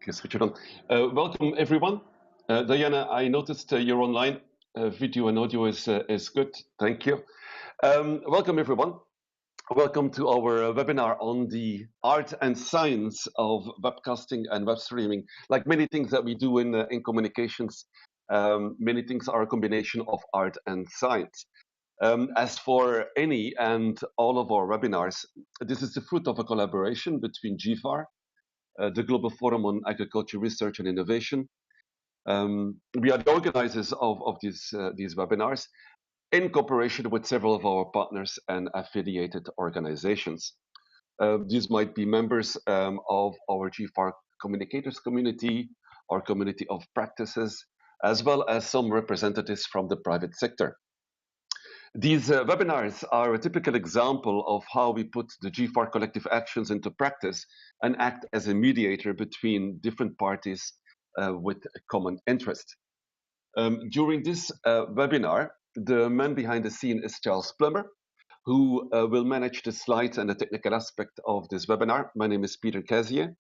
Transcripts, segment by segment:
Okay, switch it on. Welcome, everyone. Diana, I noticed you're online. Video and audio is good. Thank you. Welcome, everyone. Welcome to our webinar on the art and science of webcasting and web streaming. Like many things that we do in communications, many things are a combination of art and science. As for any and all of our webinars, this is the fruit of a collaboration between GFAR, the Global Forum on Agriculture Research and Innovation. We are the organizers of these webinars in cooperation with several of our partners and affiliated organizations. These might be members of our GFAR communicators community, or community of practices, as well as some representatives from the private sector. These webinars are a typical example of how we put the GFAR collective actions into practice and act as a mediator between different parties with a common interest. During this webinar, the man behind the scene is Charles Plummer, who will manage the slides and the technical aspect of this webinar. My name is Peter Cazier,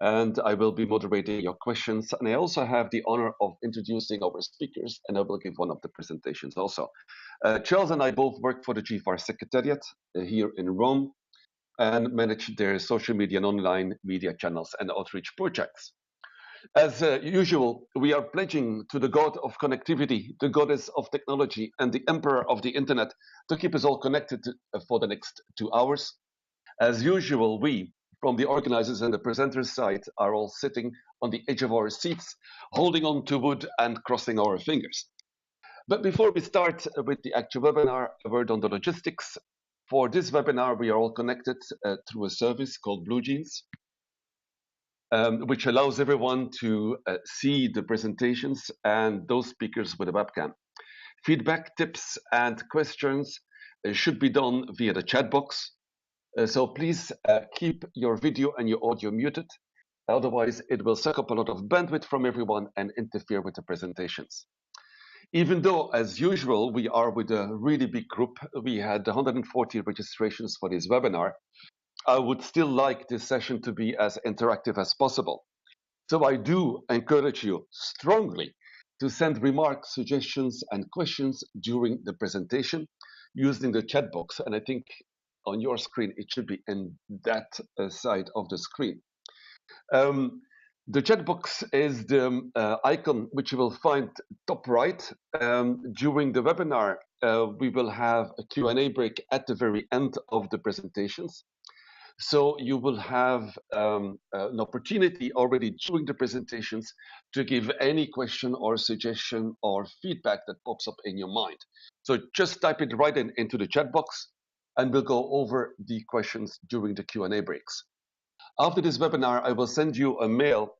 and I will be moderating your questions. And I also have the honor of introducing our speakers, and I will give one of the presentations also. Charles and I both work for the GFAR Secretariat here in Rome and manage their social media and online media channels and outreach projects. As usual, we are pledging to the God of connectivity, the goddess of technology, and the emperor of the internet to keep us all connected for the next 2 hours. As usual, we, from the organizers and the presenters side, are all sitting on the edge of our seats, holding on to wood and crossing our fingers. But before we start with the actual webinar, a word on the logistics. For this webinar, we are all connected through a service called BlueJeans, which allows everyone to see the presentations and those speakers with a webcam. Feedback, tips, and questions should be done via the chat box. So please keep your video and your audio muted. Otherwise, it will suck up a lot of bandwidth from everyone and interfere with the presentations. Even though, as usual, we are with a really big group, we had 140 registrations for this webinar, I would still like this session to be as interactive as possible. So I do encourage you strongly to send remarks, suggestions, and questions during the presentation using the chat box. And I think on your screen, it should be in that side of the screen. The chat box is the icon which you will find top right. During the webinar, we will have a Q&A break at the very end of the presentations. So you will have an opportunity already during the presentations to give any question or suggestion or feedback that pops up in your mind. So just type it right into the chat box, and we'll go over the questions during the Q&A breaks. After this webinar, I will send you a mail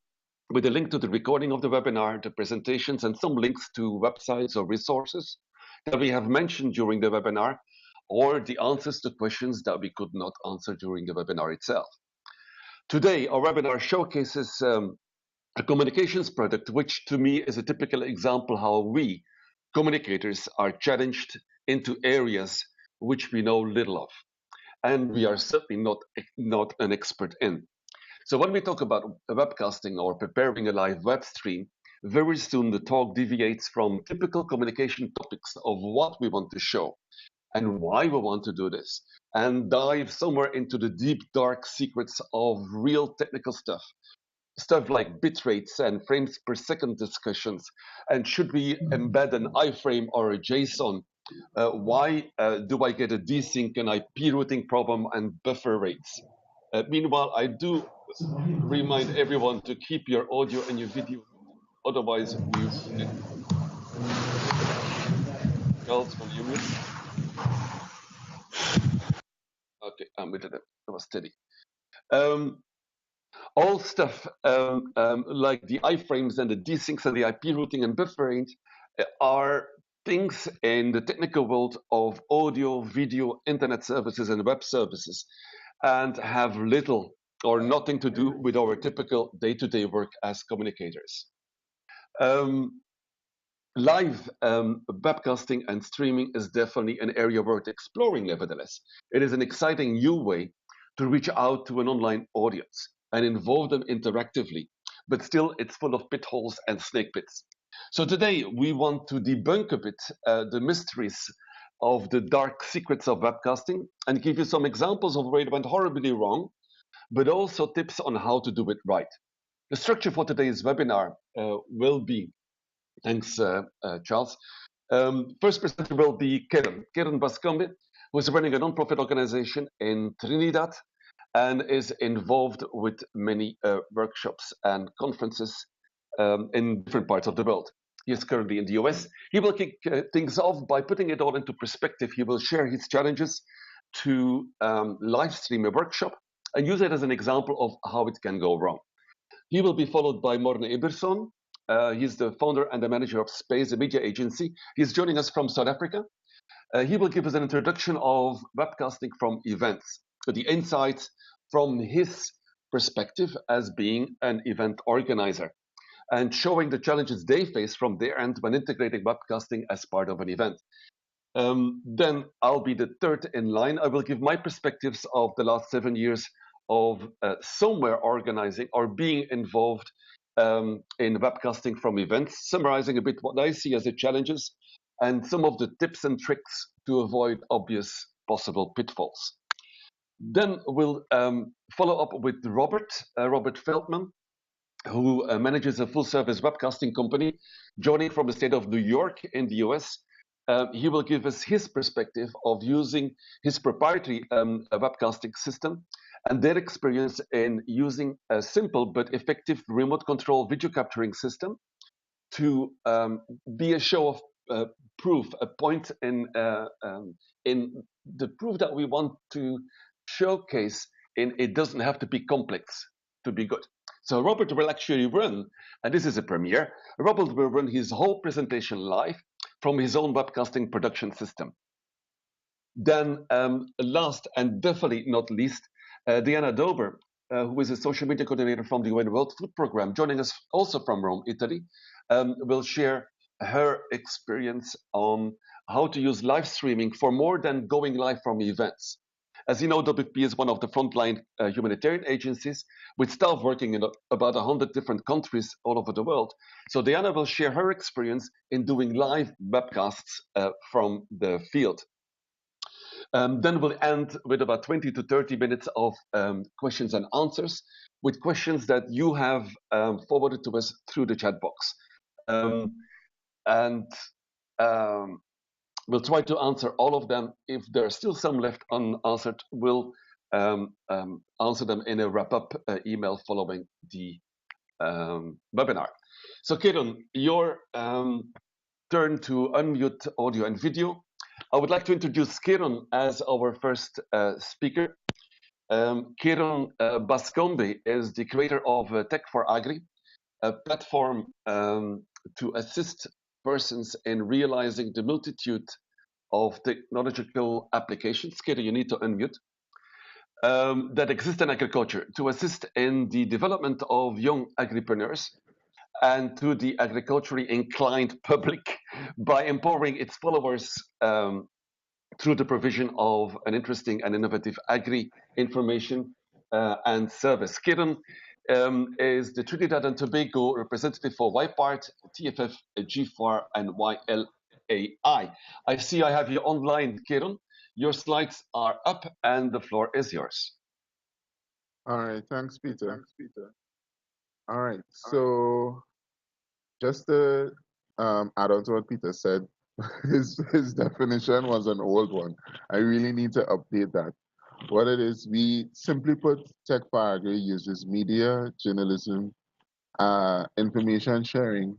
with a link to the recording of the webinar, the presentations, and some links to websites or resources that we have mentioned during the webinar, or the answers to questions that we could not answer during the webinar itself. Today, our webinar showcases a communications product, which to me is a typical example how we, communicators, are challenged into areas which we know little of, and we are certainly not an expert in. So when we talk about webcasting or preparing a live web stream, very soon the talk deviates from typical communication topics of what we want to show and why we want to do this, and dive somewhere into the deep, dark secrets of real technical stuff. Stuff like bit rates and frames per second discussions, and should we embed an iframe or a JSON? Why do I get a desync and IP routing problem and buffer rates? Meanwhile, I do remind everyone to keep your audio and your video, otherwise we ruin it. Charles, will you mute? Okay, I'm muted. That was steady. All stuff like the iframes and the desyncs and the IP routing and buffering are things in the technical world of audio, video, internet services, and web services, and have little or nothing to do with our typical day-to-day work as communicators. Live webcasting and streaming is definitely an area worth exploring, nevertheless. It is an exciting new way to reach out to an online audience and involve them interactively but still it's full of pitfalls and snake pits. So today we want to debunk a bit the mysteries of the dark secrets of webcasting and give you some examples of where it went horribly wrong, but also tips on how to do it right. The structure for today's webinar will be, thanks Charles, first presenter will be Karen Bascombe, who is running a non-profit organization in Trinidad and is involved with many workshops and conferences in different parts of the world. He is currently in the US. He will kick things off by putting it all into perspective. He will share his challenges to live stream a workshop and use it as an example of how it can go wrong. He will be followed by Morne Iberson. He's the founder and the manager of Space, a media agency. He's joining us from South Africa. He will give us an introduction of webcasting from events, the insights from his perspective as being an event organizer, and showing the challenges they face from their end when integrating webcasting as part of an event. Then I'll be the third in line. I will give my perspectives of the last 7 years of somewhere organizing or being involved in webcasting from events, summarizing a bit what I see as the challenges and some of the tips and tricks to avoid obvious possible pitfalls. Then we'll follow up with Robert Feldman, who manages a full-service webcasting company, joining from the state of New York in the US. He will give us his perspective of using his proprietary webcasting system and their experience in using a simple but effective remote control video capturing system to be a show of proof, a point in the proof that we want to showcase in it doesn't have to be complex to be good. So Robert will actually run, and this is a premiere, Robert will run his whole presentation live from his own webcasting production system. Then last and definitely not least, Diana Dober, who is a social media coordinator from the UN World Food Programme, joining us also from Rome, Italy, will share her experience on how to use live streaming for more than going live from events. As you know, WP is one of the frontline humanitarian agencies with staff working in about 100 different countries all over the world. So Diana will share her experience in doing live webcasts from the field. Then we'll end with about 20 to 30 minutes of questions and answers with questions that you have forwarded to us through the chat box. We'll try to answer all of them. If there are still some left unanswered, we'll answer them in a wrap-up email following the webinar. So Kieran, your turn to unmute audio and video. I would like to introduce Kieran as our first speaker. Kieran Bascombe is the creator of Tech for Agri, a platform to assist persons in realizing the multitude of technological applications, Kieran, you need to unmute, that exist in agriculture to assist in the development of young agripreneurs and to the agriculturally inclined public by empowering its followers through the provision of an interesting and innovative agri information and service. Kieran is the Trinidad and Tobago representative for YPART, TFF, GFAR, and YLAI. I see I have you online, Kieran. Your slides are up and the floor is yours. All right, thanks, Peter. All right, so just to add on to what Peter said, his definition was an old one. I really need to update that. What it is, we simply put, Tech for Agri uses media, journalism, information sharing,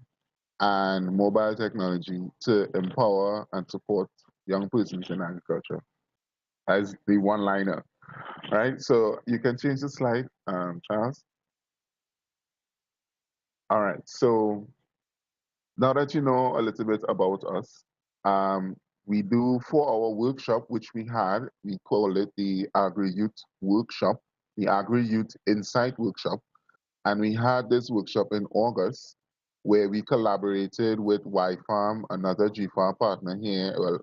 and mobile technology to empower and support young persons in agriculture as the one-liner, right? So you can change the slide, Charles. All right, so now that you know a little bit about us, we do 4-hour workshop, which we call it the Agri-Youth Workshop, the Agri-Youth Insight Workshop. And we had this workshop in August where we collaborated with YFARM, another GFAR partner here. Well,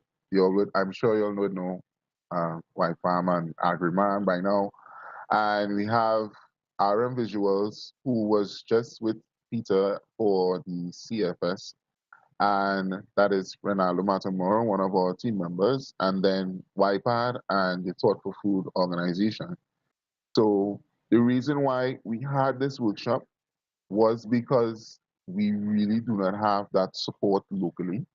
I'm sure you all would know YFARM and AgriMan by now. And we have RM Visuals, who was just with Peter for the CFS, and that is Ronaldo Matamoro, one of our team members, and then YPAD and the Thought for Food organization. So the reason why we had this workshop was because we really do not have that support locally.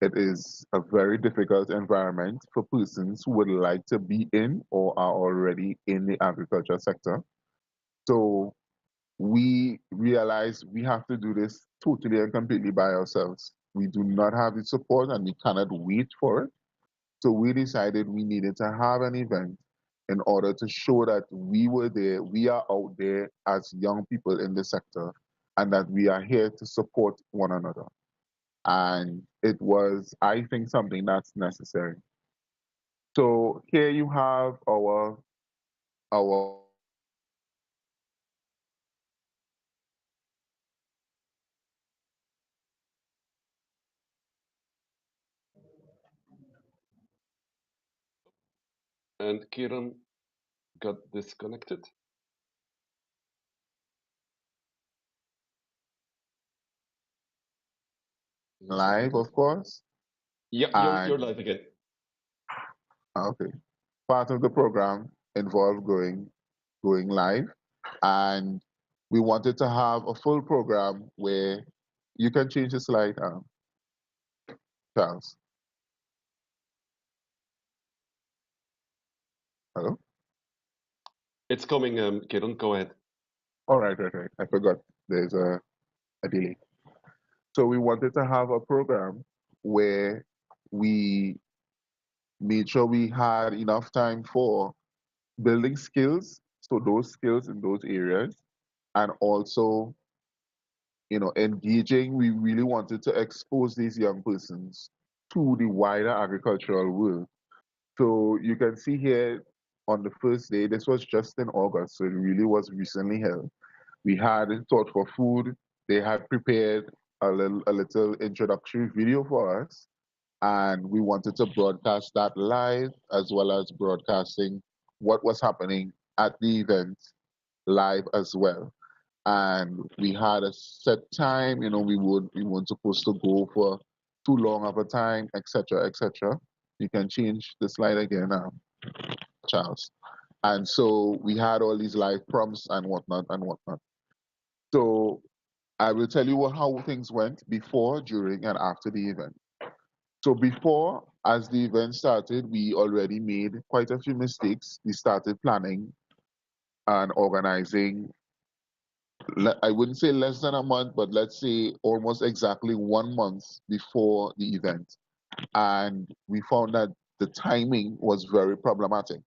It is a very difficult environment for persons who would like to be in or are already in the agriculture sector. So we realized we have to do this totally and completely by ourselves. We do not have the support and we cannot wait for it. So we decided we needed to have an event in order to show that we were there, we are out there as young people in the sector, and that we are here to support one another. And it was, I think, something that's necessary. So here you have our And Kieran got disconnected. live, of course. Yeah, you're And live again. okay, part of the program involved going live, and we wanted to have a full program where you can change the slide, Charles. Hello? It's coming, Kieran. Go ahead. All right, right, right. I forgot there's a delay. So we wanted to have a program where we made sure we had enough time for building skills, so those skills in those areas, and also, engaging. We really wanted to expose these young persons to the wider agricultural world. So you can see here on the first day, this was just in August, so it really was recently held. We had Thought for Food. They had prepared a little introductory video for us, and we wanted to broadcast that live as well as broadcasting what was happening at the event live as well. And we had a set time, we weren't supposed to go for too long of a time, etc., etc. You can change the slide again, Charles. And so we had all these live prompts and whatnot and whatnot. So I will tell you how things went before, during, and after the event. So before, as the event started, we already made quite a few mistakes. We started planning and organizing, I wouldn't say less than a month, but let's say almost exactly 1 month before the event. And we found that the timing was very problematic.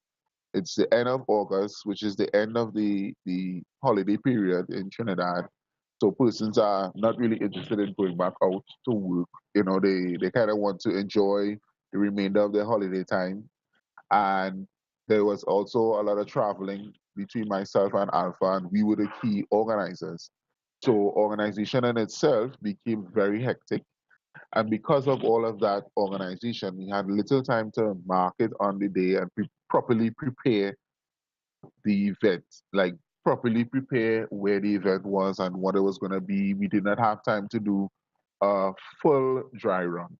It's the end of August, which is the end of the holiday period in Trinidad. So persons are not really interested in going back out to work. They kind of want to enjoy the remainder of their holiday time. And there was also a lot of traveling between myself and Alpha, and we were the key organizers. So organization in itself became very hectic. And because of all of that organization, we had little time to market on the day and properly prepare the event, like properly prepare where the event was and what it was going to be. We did not have time to do a full dry run.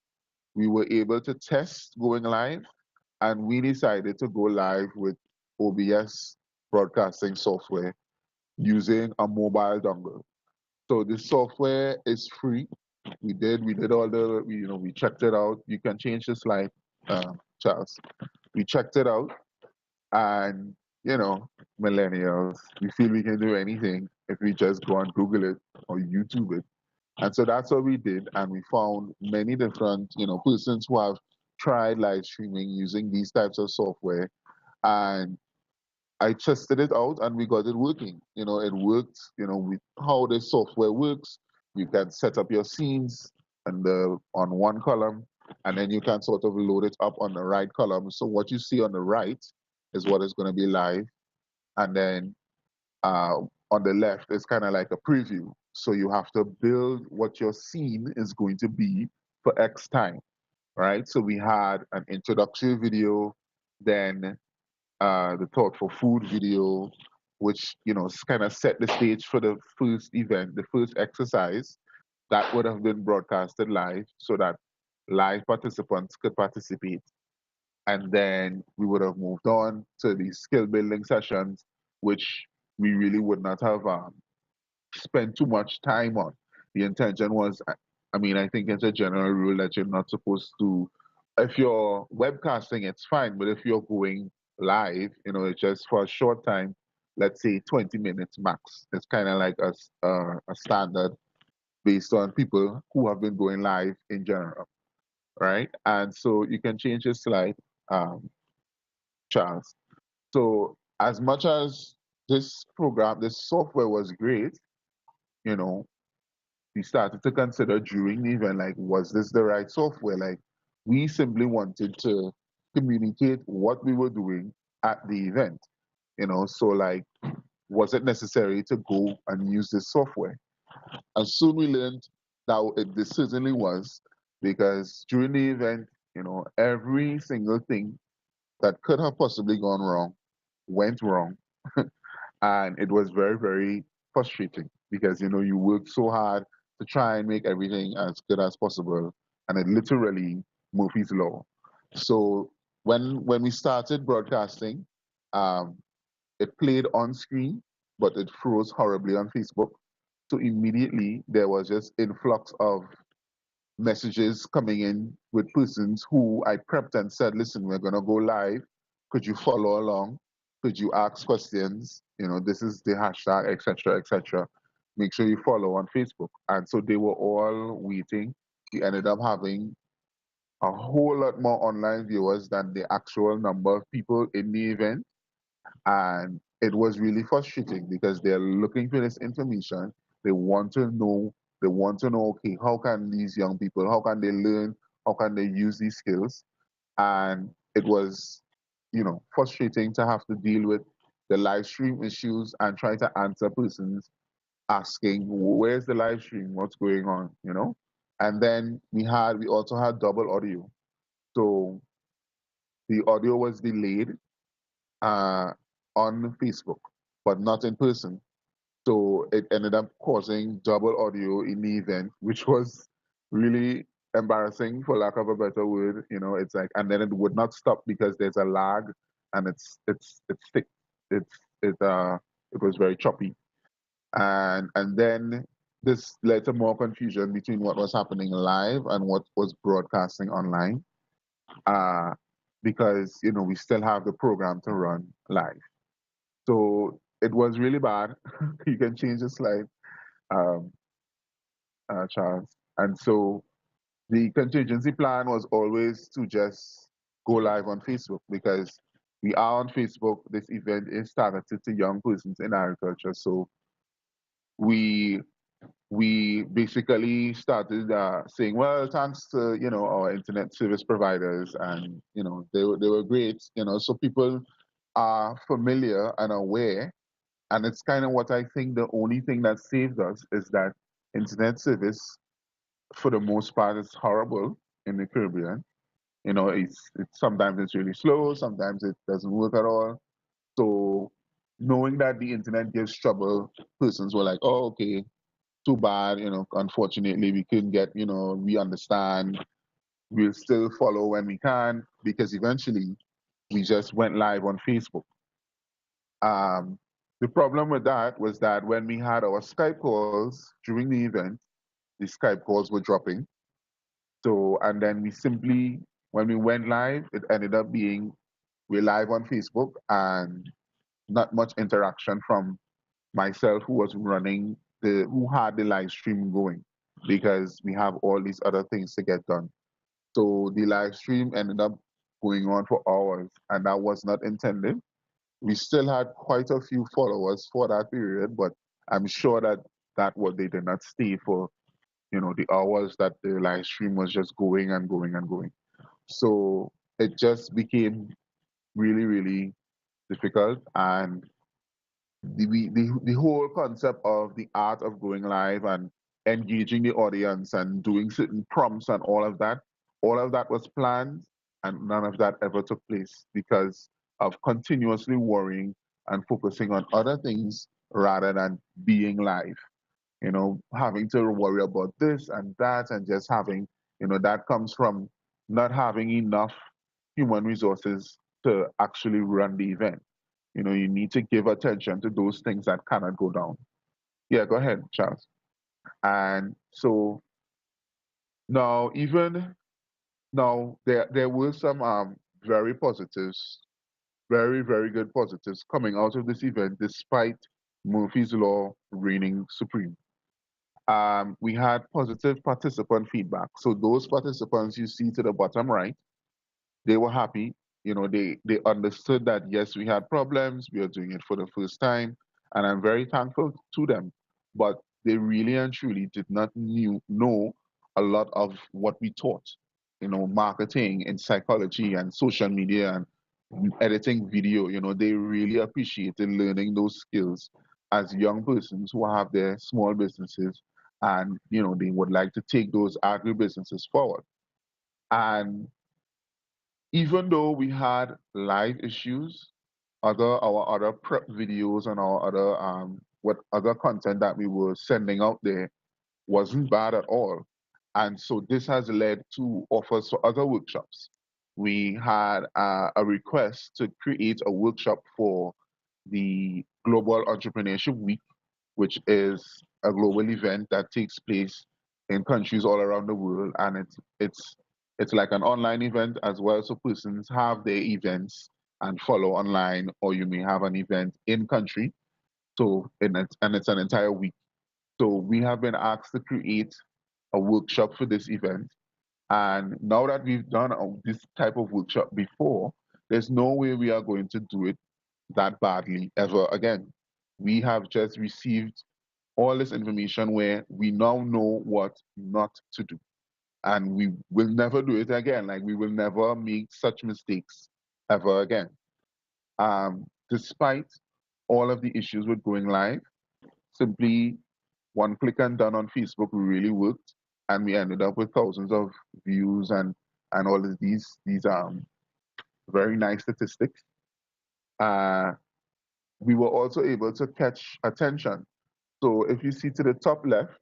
We were able to test going live, and we decided to go live with OBS broadcasting software using a mobile dongle. So the software is free. We did all we checked it out. You can change the slide, Charles. We checked it out, and millennials, we feel we can do anything if we just go and Google it or YouTube it. And so that's what we did, and we found many different persons who have tried live streaming using these types of software, and I tested it out and we got it working. It worked, with how the software works. You can set up your scenes on one column, and then you can sort of load it up on the right column. So what you see on the right is what is going to be live. And then on the left is kind of like a preview. So you have to build what your scene is going to be for X time, right? So we had an introductory video, then the Thought for Food video, which kind of set the stage for the first event, the first exercise that would have been broadcasted live, so that live participants could participate. And then we would have moved on to the skill building sessions, which we really would not have spent too much time on. The intention was, I mean, I think it's a general rule that you're not supposed to, if you're webcasting, it's fine, but if you're going live, it's just for a short time, let's say 20 minutes max. It's kind of like a standard based on people who have been going live in general, right? And so you can change your slide, um, Charles. So as much as this program, this software was great, you know, we started to consider during the event, like, was this the right software? Like, we simply wanted to communicate what we were doing at the event, so like, was it necessary to go and use this software? And soon we learned that this certainly was, because during the event, every single thing that could have possibly gone wrong went wrong. And it was very, very frustrating because, you work so hard to try and make everything as good as possible. And it literally Murphy's Law. So when we started broadcasting, um, it played on screen, but it froze horribly on Facebook. So immediately there was just influx of messages coming in with persons who I prepped and said, listen, we're going to go live. Could you follow along? Could you ask questions? This is the hashtag, etc., etc. Make sure you follow on Facebook. And so they were all waiting. We ended up having a whole lot more online viewers than the actual number of people in the event. And it was really frustrating because they're looking for this information. They want to know, okay, how can these young people, how can they learn, how can they use these skills? And it was, frustrating to have to deal with the live stream issues and try to answer persons asking, where's the live stream? What's going on? And then we also had double audio. So the audio was delayed uh, on Facebook, but not in person. So it ended up causing double audio in the event, which was really embarrassing, for lack of a better word. It's like, and then it would not stop because there's a lag, and it's thick. It's it was very choppy, and then this led to more confusion between what was happening live and what was broadcasting online, uh, because we still have the program to run live. So it was really bad. You can change the slide, um, Charles. And so the contingency plan was always to just go live on Facebook, because we are on Facebook. This event is targeted to young persons in agriculture. So we basically started saying, well, thanks to our internet service providers, and they were great. So people are familiar and aware. And it's kind of what I think the only thing that saved us is that internet service, for the most part, is horrible in the Caribbean. It's sometimes it's really slow, sometimes it doesn't work at all. So knowing that the internet gives trouble, persons were like, oh, okay, too bad. Unfortunately, we couldn't get. We understand. We'll still follow when we can, because eventually we just went live on Facebook. Um, the problem with that was that when we had our Skype calls during the event, the Skype calls were dropping. So, and then we simply, when we went live, it ended up being we're live on Facebook and not much interaction from myself, who was running who had the live stream going, because we have all these other things to get done. So the live stream ended up going on for hours, and that was not intended. We still had quite a few followers for that period, but I'm sure that what they did not stay for, the hours that the live stream was just going and going and going. So it just became really, really difficult. And the whole concept of the art of going live and engaging the audience and doing certain prompts and all of that was planned, and none of that ever took place because of continuously worrying and focusing on other things rather than being live. Having to worry about this and that and just having, that comes from not having enough human resources to actually run the event. You need to give attention to those things that cannot go down. Yeah, go ahead, Charles. And so now, even now, there were some very positives, very, very good positives coming out of this event, despite Murphy's Law reigning supreme. We had positive participant feedback. So those participants you see to the bottom right, they were happy. They understood that yes, we had problems. We are doing it for the first time, and I'm very thankful to them. But they really and truly did not know a lot of what we taught. Marketing and psychology and social media and editing video. They really appreciated learning those skills as young persons who have their small businesses, and they would like to take those agribusinesses forward. And even though we had live issues, our other prep videos and our other what other content that we were sending out there wasn't bad at all. And so this has led to offers for other workshops. We had a request to create a workshop for the Global Entrepreneurship Week, which is a global event that takes place in countries all around the world, and it's like an online event as well. So persons have their events and follow online, or you may have an event in country. And it's an entire week. So we have been asked to create a workshop for this event. And now that we've done this type of workshop before, there's no way we are going to do it that badly ever again. We have just received all this information where we now know what not to do. And we will never do it again. Like, we will never make such mistakes ever again. Despite all of the issues with going live, simply one click and done on Facebook really worked, and we ended up with thousands of views and all of these very nice statistics. We were also able to catch attention. So if you see to the top left,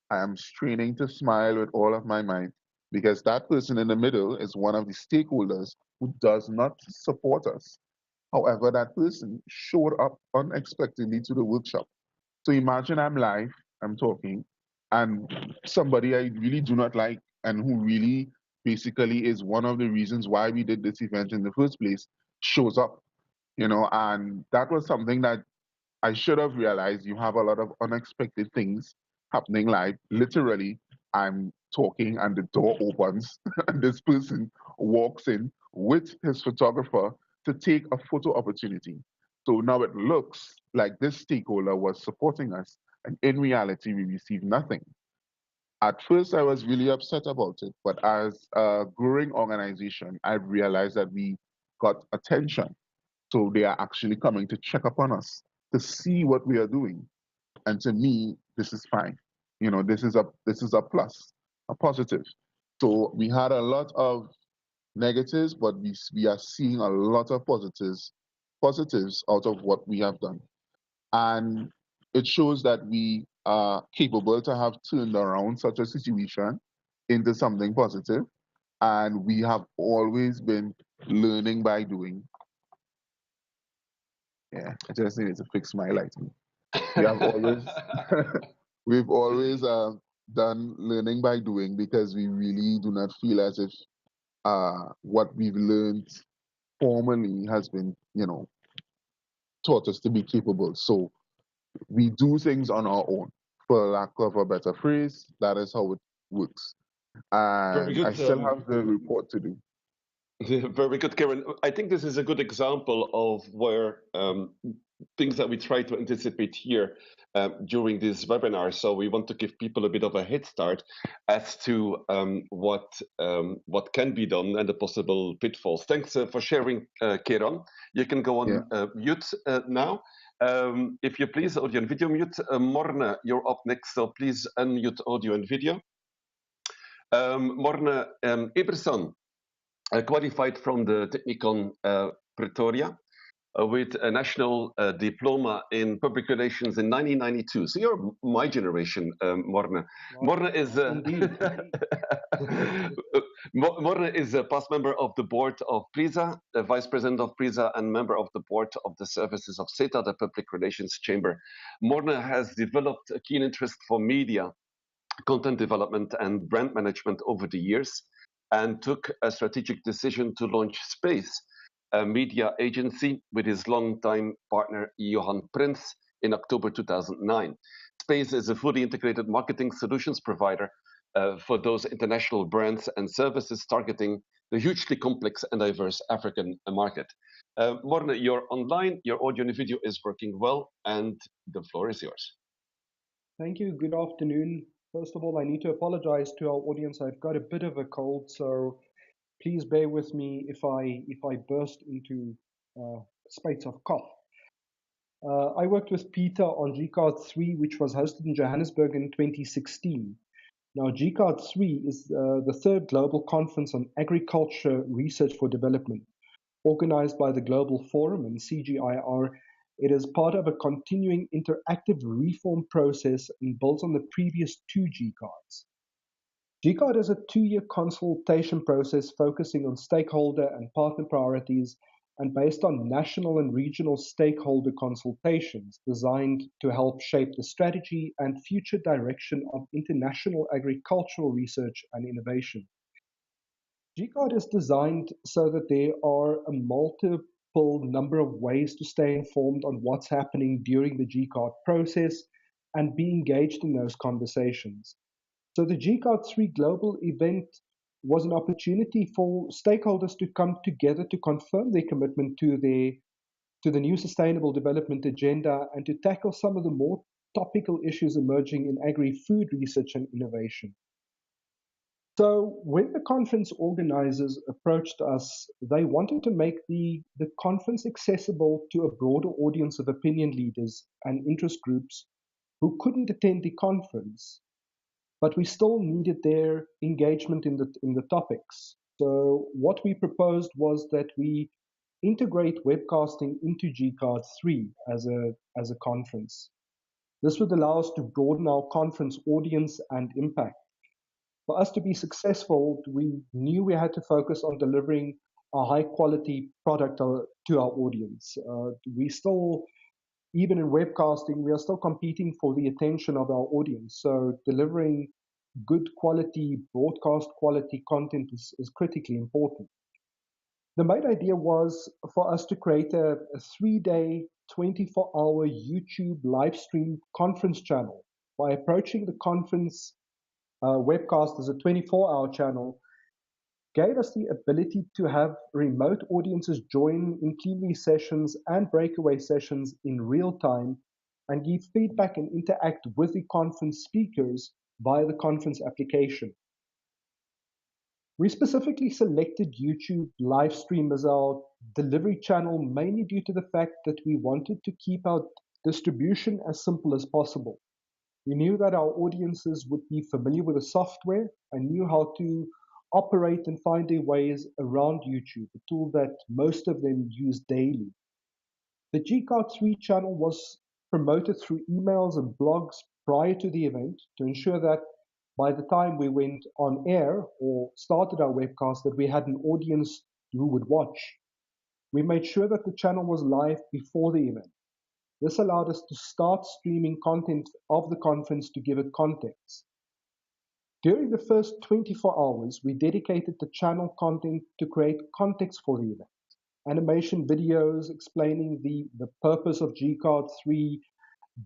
I am straining to smile with all of my might, because that person in the middle is one of the stakeholders who does not support us. However, that person showed up unexpectedly to the workshop. So imagine I'm live, I'm talking, and somebody I really do not like and who really basically is one of the reasons why we did this event in the first place shows up, and that was something that I should have realized. You have a lot of unexpected things happening live. Literally, I'm talking and the door opens and this person walks in with his photographer to take a photo opportunity. So now it looks like this stakeholder was supporting us, and in reality, we received nothing. At first, I was really upset about it, but as a growing organization, I've realized that we got attention. So they are actually coming to check up on us to see what we are doing. And to me, this is fine. This is a plus, a positive. So we had a lot of negatives, but we are seeing a lot of positives out of what we have done. And it shows that we are capable to have turned around such a situation into something positive. And we have always been learning by doing. Yeah, I just needed to fix my lighting. We have always we've always done learning by doing, because we really do not feel as if what we've learned formally has been, taught us to be capable. So we do things on our own. For lack of a better phrase, that is how it works. Very And I good. still have the report to do. Very good, Karen. I think this is a good example of where things that we try to anticipate here during this webinar. So we want to give people a bit of a head start as to what can be done and the possible pitfalls. Thanks for sharing, Kieran. You can go on mute now. If you please, audio and video mute. Morne, you're up next, so please unmute audio and video. Morne Eberson, qualified from the Technikon Pretoria. with a national diploma in public relations in 1992. So you're my generation, Morna. Morna is indeed. Morna is a past member of the board of PRISA, the vice president of PRISA, and member of the board of the services of CETA, the public relations chamber. Morna has developed a keen interest for media, content development, and brand management over the years, and took a strategic decision to launch Space, a media agency, with his longtime partner Johan Prins in October 2009. Space is a fully integrated marketing solutions provider for those international brands and services targeting the hugely complex and diverse African market. Morne, you're online, your audio and video is working well, and the floor is yours. Thank you. Good afternoon. First of all, I need to apologize to our audience. I've got a bit of a cold, so please bear with me if I burst into spates of cough. I worked with Peter on GCAR 3, which was hosted in Johannesburg in 2016. Now, GCAR 3 is the third global conference on agriculture research for development, organized by the Global Forum and CGIAR. It is part of a continuing interactive reform process and builds on the previous two GCARs. GCAR is a 2-year consultation process focusing on stakeholder and partner priorities and based on national and regional stakeholder consultations designed to help shape the strategy and future direction of international agricultural research and innovation. GCAR is designed so that there are a multiple number of ways to stay informed on what's happening during the GCAR process and be engaged in those conversations. So the GCAR 3 global event was an opportunity for stakeholders to come together to confirm their commitment to the new sustainable development agenda and to tackle some of the more topical issues emerging in agri-food research and innovation. So when the conference organizers approached us, they wanted to make the conference accessible to a broader audience of opinion leaders and interest groups who couldn't attend the conference, but we still needed their engagement in the topics. So what we proposed was that we integrate webcasting into GCAR 3 as a conference. This would allow us to broaden our conference audience and impact. For us to be successful, we knew we had to focus on delivering a high quality product to our audience. We still, even in webcasting, we are still competing for the attention of our audience. So delivering good quality, broadcast quality content is critically important. The main idea was for us to create a 3-day, 24-hour YouTube live stream conference channel. By approaching the conference webcast as a 24-hour channel, gave us the ability to have remote audiences join in plenary sessions and breakaway sessions in real time and give feedback and interact with the conference speakers via the conference application. We specifically selected YouTube live stream as our delivery channel mainly due to the fact that we wanted to keep our distribution as simple as possible. We knew that our audiences would be familiar with the software and knew how to operate and find their ways around YouTube, a tool that most of them use daily. The GCAR 3 channel was promoted through emails and blogs prior to the event to ensure that by the time we went on air or started our webcast that we had an audience who would watch. We made sure that the channel was live before the event. This allowed us to start streaming content of the conference to give it context. During the first 24 hours, we dedicated the channel content to create context for the event. Animation videos explaining the purpose of GCAR 3,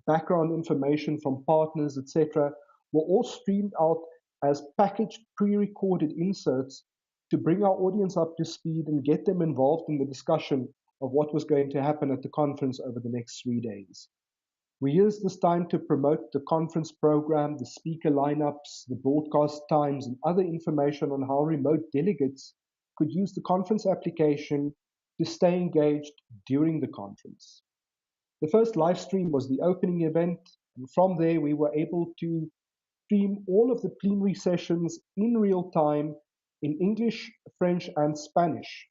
background information from partners, etc., were all streamed out as packaged pre-recorded inserts to bring our audience up to speed and get them involved in the discussion of what was going to happen at the conference over the next 3 days. We used this time to promote the conference program, the speaker lineups, the broadcast times, and other information on how remote delegates could use the conference application to stay engaged during the conference. The first live stream was the opening event, and from there we were able to stream all of the plenary sessions in real time in English, French, and Spanish.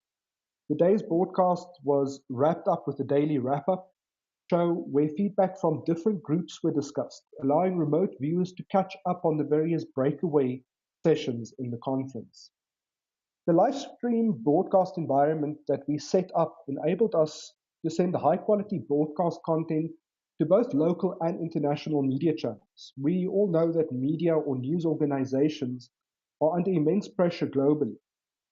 Today's broadcast was wrapped up with a daily wrap-up show where feedback from different groups were discussed, allowing remote viewers to catch up on the various breakaway sessions in the conference. The live stream broadcast environment that we set up enabled us to send high quality broadcast content to both local and international media channels. We all know that media or news organizations are under immense pressure globally.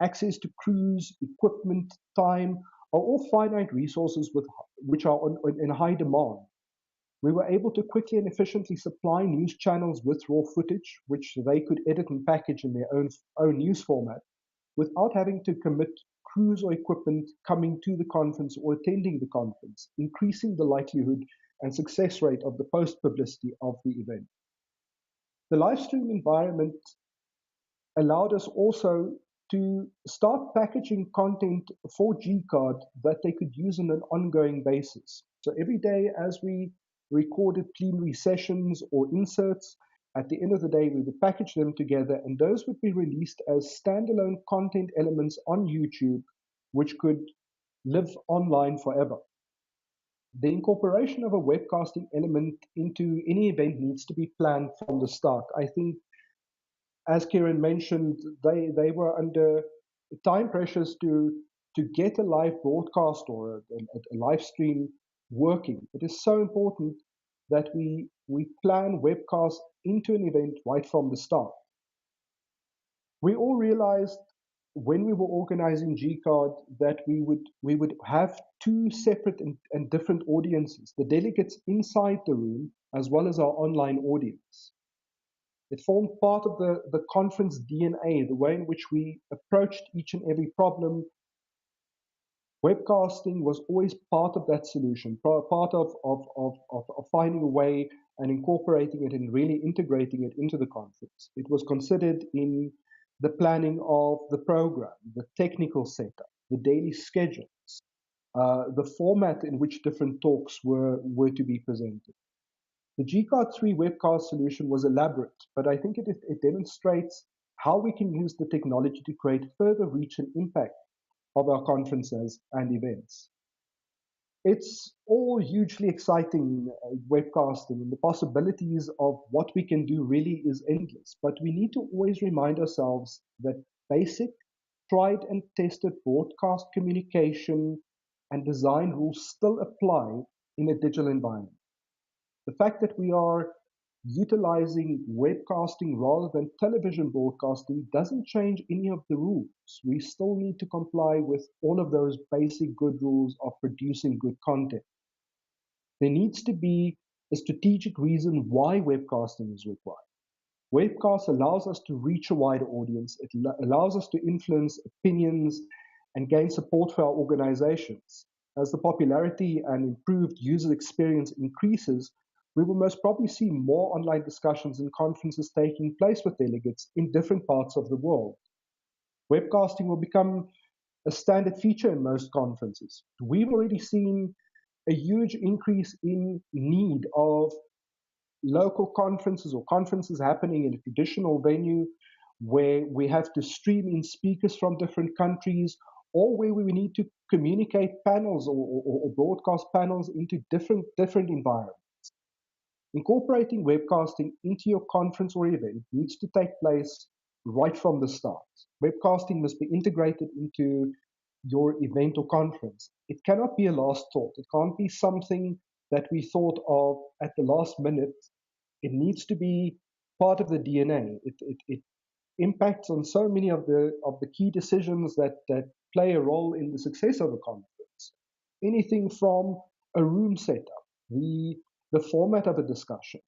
Access to crews, equipment, time are all finite resources which are in high demand. We were able to quickly and efficiently supply news channels with raw footage, which they could edit and package in their own news format, without having to commit crews or equipment coming to the conference or attending the conference, increasing the likelihood and success rate of the post-publicity of the event. The live stream environment allowed us also to start packaging content for GCard that they could use on an ongoing basis. So every day as we recorded plenary sessions or inserts, at the end of the day, we would package them together, and those would be released as standalone content elements on YouTube, which could live online forever. The incorporation of a webcasting element into any event needs to be planned from the start. I think, as Kieran mentioned, they were under time pressures to get a live broadcast or a live stream working. It is so important that we plan webcasts into an event right from the start. We all realized when we were organizing GCard that we would have two separate and different audiences, the delegates inside the room as well as our online audience. It formed part of the conference DNA, the way in which we approached each and every problem. Webcasting was always part of that solution, part of finding a way and incorporating it and really integrating it into the conference. It was considered in the planning of the program, the technical setup, the daily schedules, the format in which different talks were to be presented. The GCard 3 webcast solution was elaborate, but I think it demonstrates how we can use the technology to create further reach and impact of our conferences and events. It's all hugely exciting, webcasting, and the possibilities of what we can do really is endless. But we need to always remind ourselves that basic, tried and tested broadcast communication and design rules still apply in a digital environment. The fact that we are utilizing webcasting rather than television broadcasting doesn't change any of the rules. We still need to comply with all of those basic good rules of producing good content. There needs to be a strategic reason why webcasting is required. Webcast allows us to reach a wider audience. It allows us to influence opinions and gain support for our organizations. As the popularity and improved user experience increases, we will most probably see more online discussions and conferences taking place with delegates in different parts of the world. Webcasting will become a standard feature in most conferences. We've already seen a huge increase in need of local conferences or conferences happening in a traditional venue where we have to stream in speakers from different countries, or where we need to communicate panels or broadcast panels into different environments. Incorporating webcasting into your conference or event needs to take place right from the start. Webcasting must be integrated into your event or conference. It cannot be a last thought. It can't be something that we thought of at the last minute. It needs to be part of the DNA. It impacts on so many of the key decisions that play a role in the success of a conference. Anything from a room setup, the format of a discussion.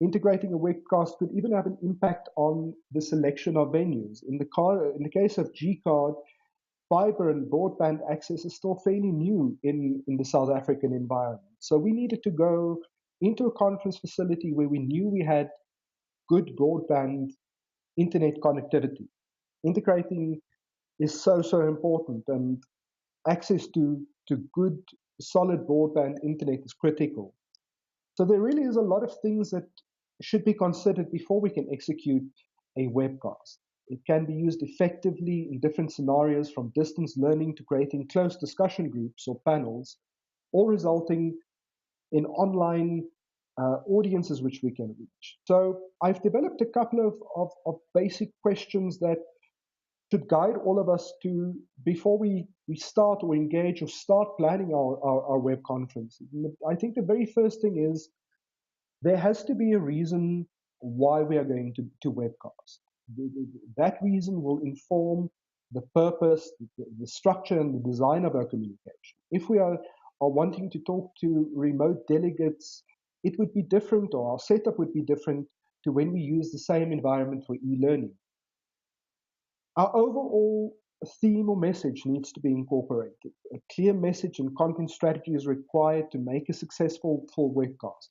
Integrating a webcast could even have an impact on the selection of venues. In the case of GCard, fiber and broadband access is still fairly new in the South African environment. So we needed to go into a conference facility where we knew we had good broadband internet connectivity. Integrating is so important, and access to good, solid broadband internet is critical. So there really is a lot of things that should be considered before we can execute a webcast. It can be used effectively in different scenarios, from distance learning to creating close discussion groups or panels, all resulting in online audiences which we can reach. So I've developed a couple of basic questions that should guide all of us to, before we start or engage or start planning our web conferences. I think the very first thing is there has to be a reason why we are going to webcast. That reason will inform the purpose, the structure, and the design of our communication. If we are wanting to talk to remote delegates, it would be different, or our setup would be different to when we use the same environment for e-learning. Our overall theme or message needs to be incorporated. A clear message and content strategy is required to make a successful full webcast.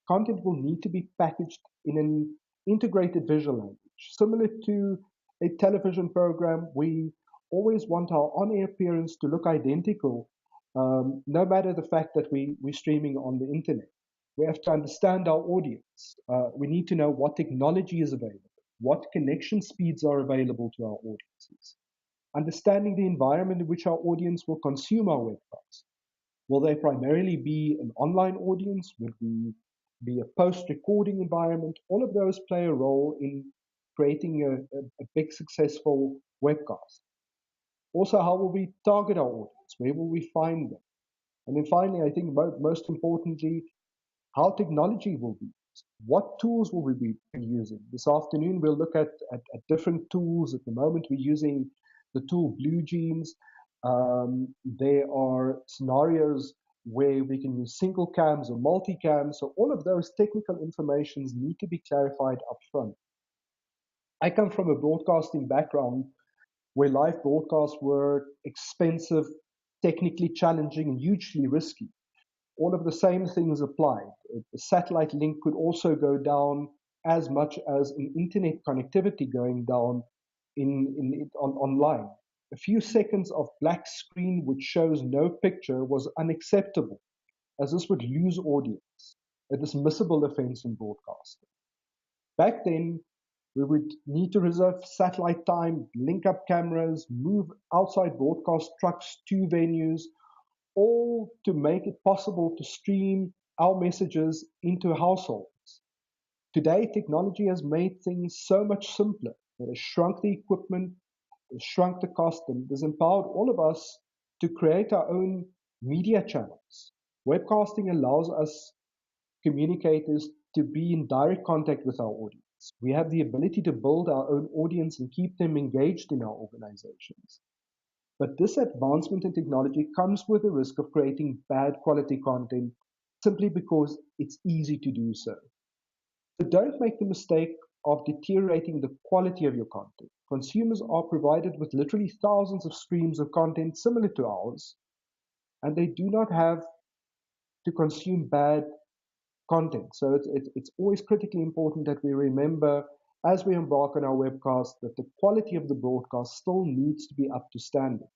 Content will need to be packaged in an integrated visual language. Similar to a television program, we always want our on-air appearance to look identical, no matter the fact that we're streaming on the internet. We have to understand our audience. We need to know what technology is available, what connection speeds are available to our audiences, understanding the environment in which our audience will consume our webcasts. Will they primarily be an online audience? Would we be a post-recording environment? All of those play a role in creating a big successful webcast. Also, how will we target our audience? Where will we find them? And then finally, I think most importantly, how technology will be used. What tools will we be using? This afternoon, we'll look at different tools. At the moment, we're using the tool BlueJeans. There are scenarios where we can use single cams or multicams. So all of those technical informations need to be clarified up front. I come from a broadcasting background where live broadcasts were expensive, technically challenging, and hugely risky. All of the same things applied. A satellite link could also go down as much as an internet connectivity going down online. A few seconds of black screen which shows no picture was unacceptable, as this would lose audience, a dismissible offense in broadcasting. Back then, we would need to reserve satellite time, link up cameras, move outside broadcast trucks to venues, all to make it possible to stream our messages into households. Today, technology has made things so much simpler. It has shrunk the equipment, it has shrunk the cost, and it has empowered all of us to create our own media channels. Webcasting allows us communicators to be in direct contact with our audience. We have the ability to build our own audience and keep them engaged in our organizations. But this advancement in technology comes with the risk of creating bad quality content simply because it's easy to do so. So don't make the mistake of deteriorating the quality of your content. Consumers are provided with literally thousands of streams of content similar to ours, and they do not have to consume bad content. So it's always critically important that we remember as we embark on our webcast that the quality of the broadcast still needs to be up to standard.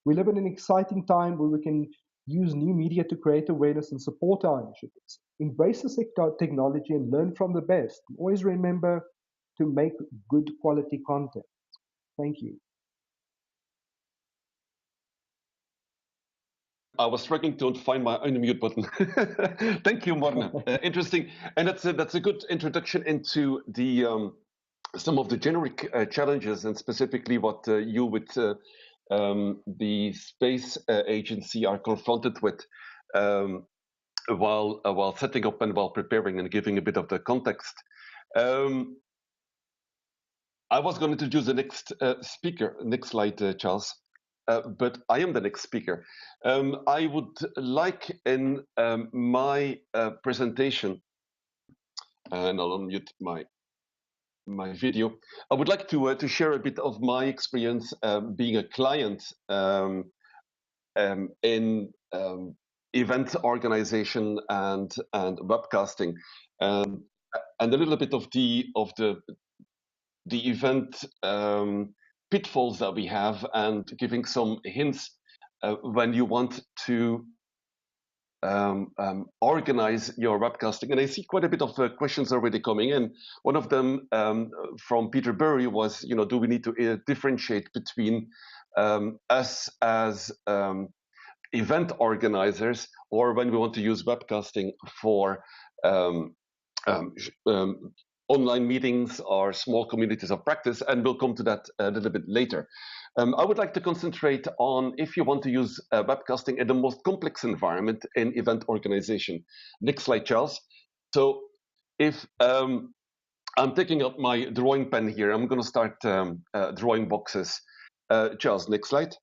We live in an exciting time where we can use new media to create awareness and support our initiatives. Embrace this technology and learn from the best. And always remember to make good quality content. Thank you. I was struggling to find my unmute button. Thank you, Marna. Interesting, and that's a good introduction into the some of the generic challenges, and specifically what you with the space agency are confronted with while setting up and while preparing and giving a bit of the context. I was going to introduce the next speaker. Next slide, Charles. But I am the next speaker. I would like in my presentation, and I'll unmute my video. I would like to share a bit of my experience being a client in event organization and webcasting, and a little bit of the event pitfalls that we have, and giving some hints when you want to organize your webcasting. And I see quite a bit of questions already coming in. One of them from Peter Burry was, do we need to differentiate between us as event organizers, or when we want to use webcasting for online meetings or small communities of practice, and we'll come to that a little bit later. I would like to concentrate on if you want to use webcasting in the most complex environment in event organization. Next slide, Charles. So if I'm taking up my drawing pen here, I'm going to start drawing boxes. Charles, next slide.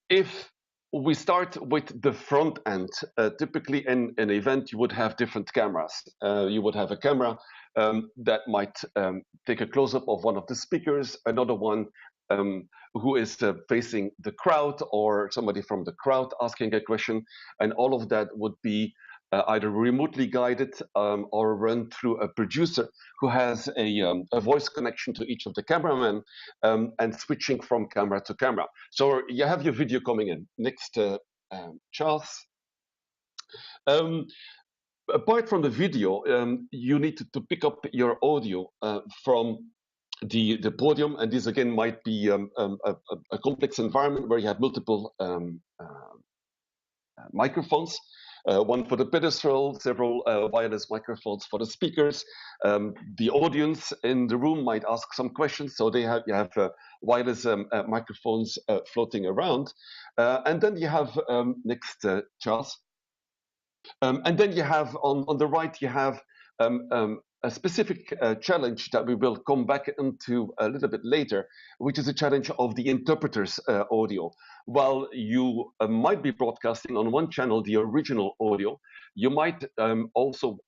If we start with the front end, typically in an event, you would have different cameras. You would have a camera that might take a close-up of one of the speakers, another one who is facing the crowd, or somebody from the crowd asking a question, and all of that would be either remotely guided or run through a producer who has a voice connection to each of the cameramen and switching from camera to camera. So you have your video coming in. Next, Charles. Apart from the video, you need to pick up your audio from the podium, and this again might be a complex environment where you have multiple microphones, one for the pedestal, several wireless microphones for the speakers. The audience in the room might ask some questions, so you have wireless microphones floating around. And then you have, next, Charles. And then you have, on the right, you have a specific challenge that we will come back into a little bit later, which is a challenge of the interpreter's audio. While you might be broadcasting on one channel the original audio, you might also,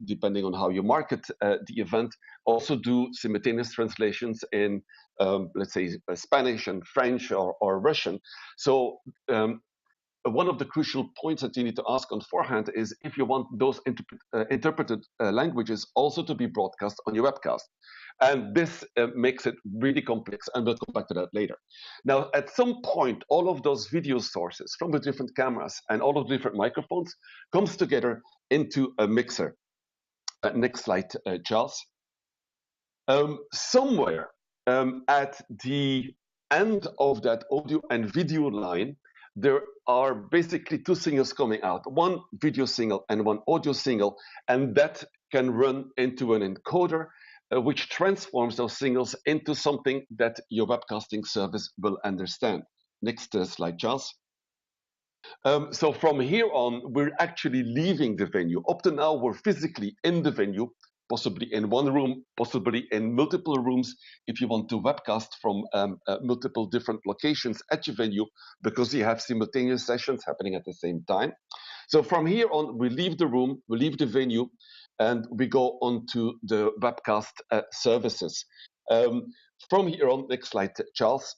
depending on how you market the event, also do simultaneous translations in, let's say, Spanish and French or Russian. So one of the crucial points that you need to ask on forehand is if you want those interpreted languages also to be broadcast on your webcast. And this makes it really complex, and we'll come back to that later. Now, at some point, all of those video sources from the different cameras and all of the different microphones comes together into a mixer. Next slide, Charles. Somewhere at the end of that audio and video line, there are basically two signals coming out, one video signal and one audio signal, and that can run into an encoder, which transforms those signals into something that your webcasting service will understand. Next slide, Charles. So from here on, we're actually leaving the venue. Up to now, we're physically in the venue, possibly in one room, possibly in multiple rooms if you want to webcast from multiple different locations at your venue, because you have simultaneous sessions happening at the same time. So from here on, we leave the room, we leave the venue, and we go on to the webcast services. From here on, next slide, Charles,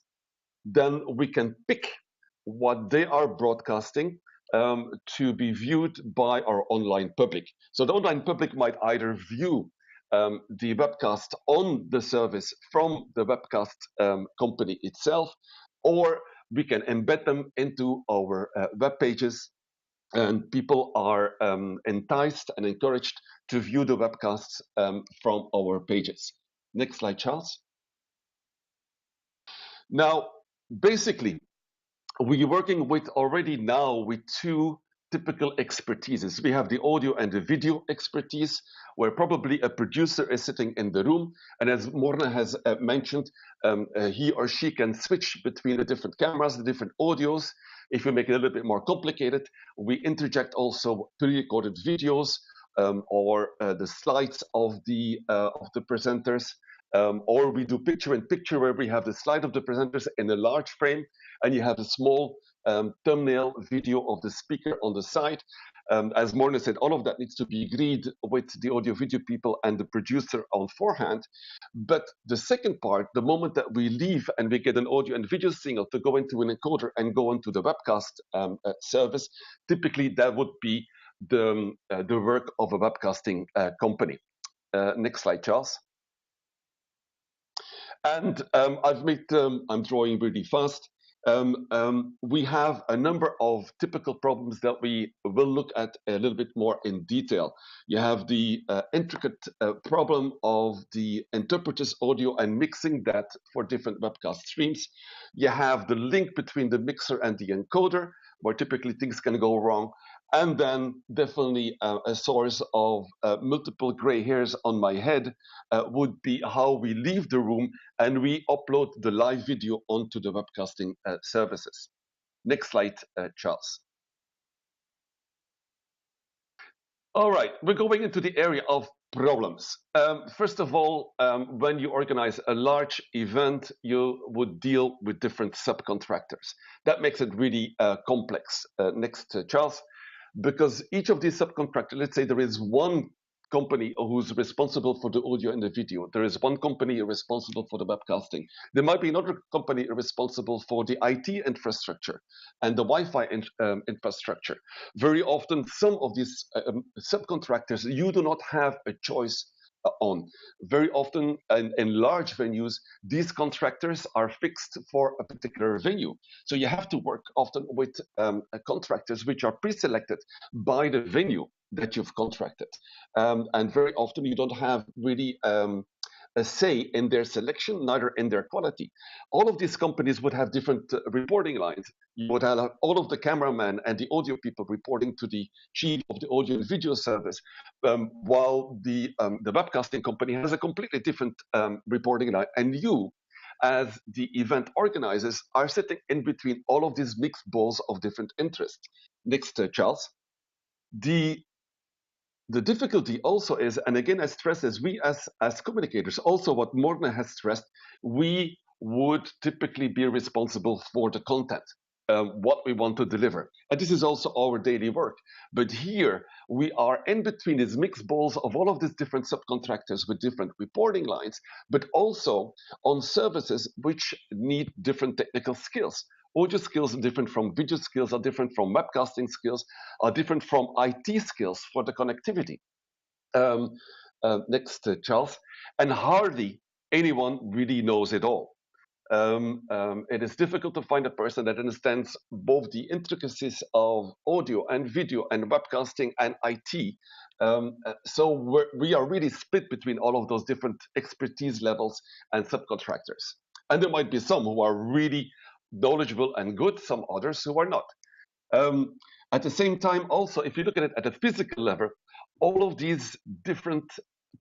then we can pick what they are broadcasting to be viewed by our online public. So the online public might either view the webcast on the service from the webcast company itself, or we can embed them into our web pages, and people are enticed and encouraged to view the webcasts from our pages. Next slide, Charles. Now, basically, we're working with already now with two typical expertises. We have the audio and the video expertise, where probably a producer is sitting in the room, and as Morna has mentioned, he or she can switch between the different cameras, the different audios. If we make it a little bit more complicated, we interject also pre-recorded videos or the slides of the presenters. Or we do picture-in-picture, where we have the slide of the presenters in a large frame, and you have a small thumbnail video of the speaker on the side. As Morna said, all of that needs to be agreed with the audio-video people and the producer on forehand. But the second part, the moment that we leave and we get an audio and video signal to go into an encoder and go into the webcast service, typically that would be the work of a webcasting company. Next slide, Charles. And I'm drawing really fast. We have a number of typical problems that we will look at a little bit more in detail. You have the intricate problem of the interpreter's audio and mixing that for different webcast streams. You have the link between the mixer and the encoder, where typically things can go wrong. And then definitely a source of multiple gray hairs on my head would be how we leave the room and we upload the live video onto the webcasting services. Next slide, Charles. All right, we're going into the area of problems. First of all, when you organize a large event, you would deal with different subcontractors. That makes it really complex. Next, Charles. Because each of these subcontractors, let's say there is one company who's responsible for the audio and the video. There is one company responsible for the webcasting. There might be another company responsible for the IT infrastructure and the Wi-Fi infrastructure. Very often, some of these subcontractors, you do not have a choice on. Very often in large venues, these contractors are fixed for a particular venue. So you have to work often with contractors which are pre-selected by the venue that you've contracted. And very often you don't have really a say in their selection, neither in their quality. All of these companies would have different reporting lines. You would have all of the cameramen and the audio people reporting to the chief of the audio and video service, while the webcasting company has a completely different reporting line. And you, as the event organizers, are sitting in between all of these mixed balls of different interests. Next, Charles. The difficulty also is, and again, I stress this, we as communicators, also what Morgan has stressed, we would typically be responsible for the content, what we want to deliver. And this is also our daily work. But here we are in between these mixed balls of all of these different subcontractors with different reporting lines, but also on services which need different technical skills. Audio skills are different from video skills, are different from webcasting skills, are different from IT skills for the connectivity. Next, Charles. And hardly anyone really knows it all. It is difficult to find a person that understands both the intricacies of audio and video and webcasting and IT. So we are really split between all of those different expertise levels and subcontractors. And there might be some who are really knowledgeable and good, some others who are not. At the same time, also, if you look at it at a physical level, all of these different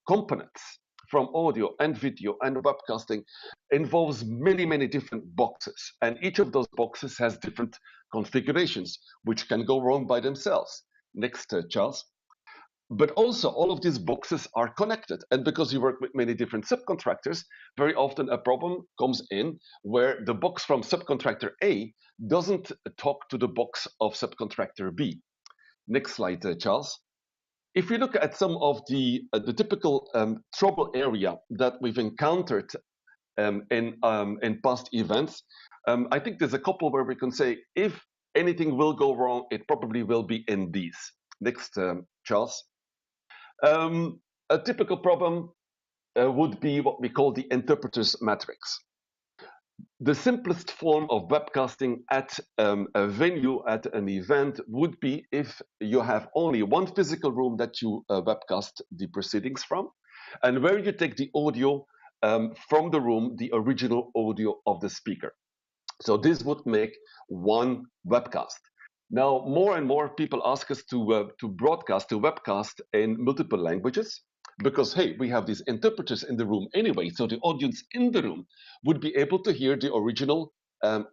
components from audio and video and webcasting involves many, many different boxes. And each of those boxes has different configurations, which can go wrong by themselves. Next, Charles. But also, all of these boxes are connected. And because you work with many different subcontractors, very often a problem comes in where the box from subcontractor A doesn't talk to the box of subcontractor B. Next slide, Charles. If we look at some of the typical trouble area that we've encountered in past events, I think there's a couple where we can say, if anything will go wrong, it probably will be in these. Next, Charles. A typical problem would be what we call the interpreter's matrix. The simplest form of webcasting at a venue, at an event, would be if you have only one physical room that you webcast the proceedings from, and where you take the audio from the room, the original audio of the speaker. So this would make one webcast. Now, more and more people ask us to broadcast, to webcast in multiple languages, because, hey, we have these interpreters in the room anyway, so the audience in the room would be able to hear the original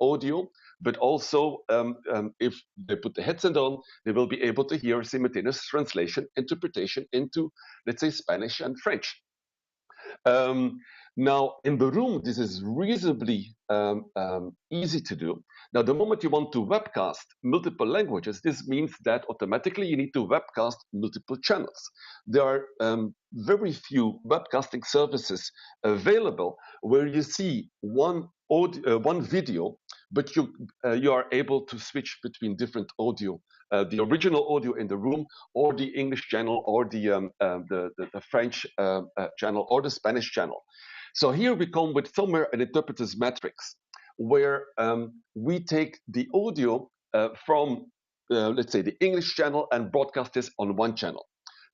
audio, but also if they put the headset on, they will be able to hear simultaneous translation, interpretation into, let's say, Spanish and French. Now, in the room, this is reasonably easy to do. Now, the moment you want to webcast multiple languages, this means that automatically you need to webcast multiple channels. There are very few webcasting services available where you see one video, but you are able to switch between different audio, the original audio in the room, or the English channel, or the French channel, or the Spanish channel. So here we come with somewhere an interpreter's matrix, where we take the audio from, let's say, the English channel and broadcast this on one channel.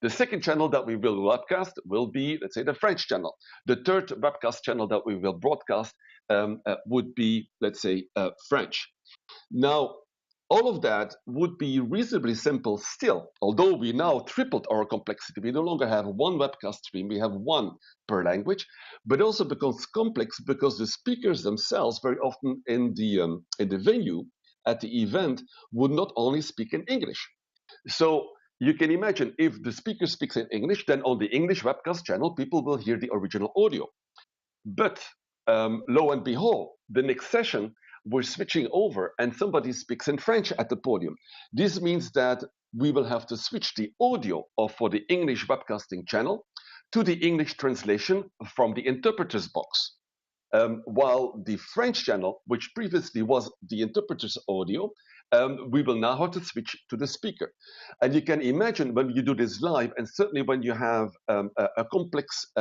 The second channel that we will webcast will be, let's say, the French channel. The third webcast channel that we will broadcast would be, let's say, French. Now, all of that would be reasonably simple still, although we now tripled our complexity. We no longer have one webcast stream, we have one per language, but also becomes complex because the speakers themselves very often in the venue at the event would not only speak in English. So you can imagine if the speaker speaks in English, then on the English webcast channel, people will hear the original audio. But lo and behold, the next session, we're switching over and somebody speaks in French at the podium. This means that we will have to switch the audio for the English webcasting channel to the English translation from the interpreter's box. While the French channel, which previously was the interpreter's audio, we will now have to switch to the speaker. And you can imagine when you do this live, and certainly when you have a complex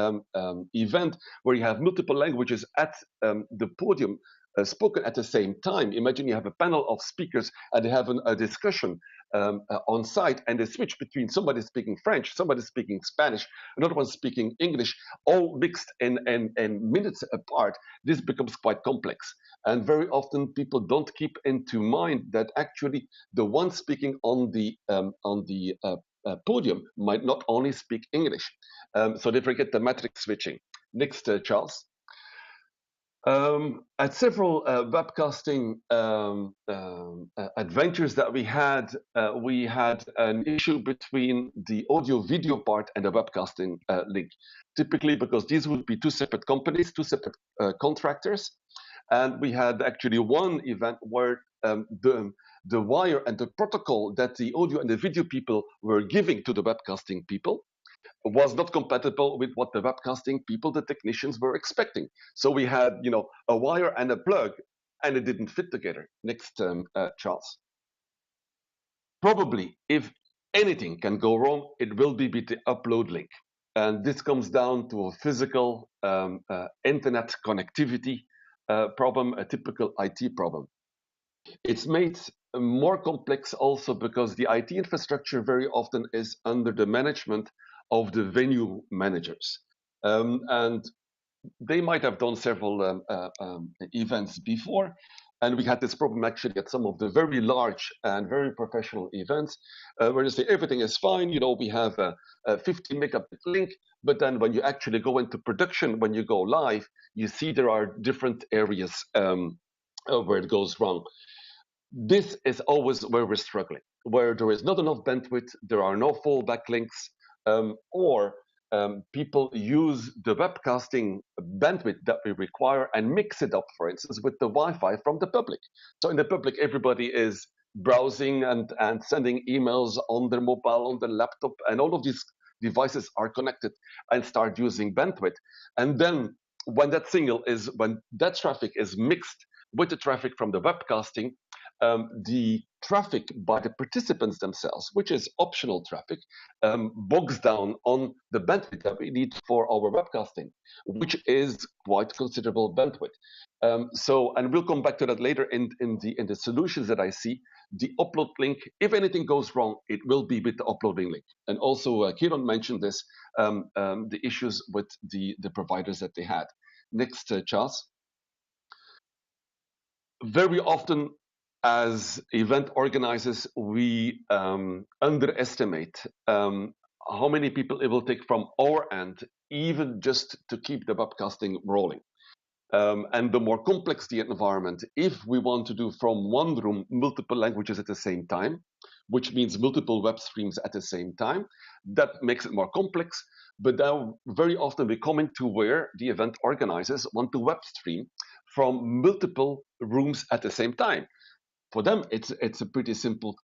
event where you have multiple languages at the podium spoken at the same time. Imagine you have a panel of speakers and they have a discussion on site, and they switch between somebody speaking French, somebody speaking Spanish, another one speaking English, all mixed in minutes apart. This becomes quite complex. And very often people don't keep into mind that actually the one speaking on the podium might not only speak English. So they forget the matrix switching. Next, Charles. At several webcasting adventures that we had an issue between the audio-video part and the webcasting link. Typically, because these would be two separate companies, two separate contractors, and we had actually one event where the wire and the protocol that the audio and the video people were giving to the webcasting people was not compatible with what the webcasting people, the technicians, were expecting. So we had, a wire and a plug, and it didn't fit together. Next, Charles. Probably, if anything can go wrong, it will be with the upload link. And this comes down to a physical internet connectivity problem, a typical IT problem. It's made more complex also because the IT infrastructure very often is under the management of the venue managers. And they might have done several events before. And we had this problem actually at some of the very large and very professional events where they say everything is fine. We have a 50 megabit link, but then when you actually go into production, when you go live, you see there are different areas where it goes wrong. This is always where we're struggling, where there is not enough bandwidth, there are no fallback links, or people use the webcasting bandwidth that we require and mix it up, for instance, with the Wi-Fi from the public. So in the public, everybody is browsing and sending emails on their mobile, on their laptop, and all of these devices are connected and start using bandwidth. And then when that traffic is mixed with the traffic from the webcasting, the traffic by the participants themselves, which is optional traffic, bogs down on the bandwidth that we need for our webcasting, which is quite considerable bandwidth. And we'll come back to that later in the solutions that I see. The upload link, if anything goes wrong, it will be with the uploading link. And also, Kieran mentioned this, the issues with the providers that they had. Next, Charles. Very often, as event organizers, we underestimate how many people it will take from our end, even just to keep the webcasting rolling. And the more complex the environment, if we want to do from one room multiple languages at the same time, which means multiple web streams at the same time, that makes it more complex. But now very often we come into where the event organizers want to web stream from multiple rooms at the same time. For them, it's a pretty simple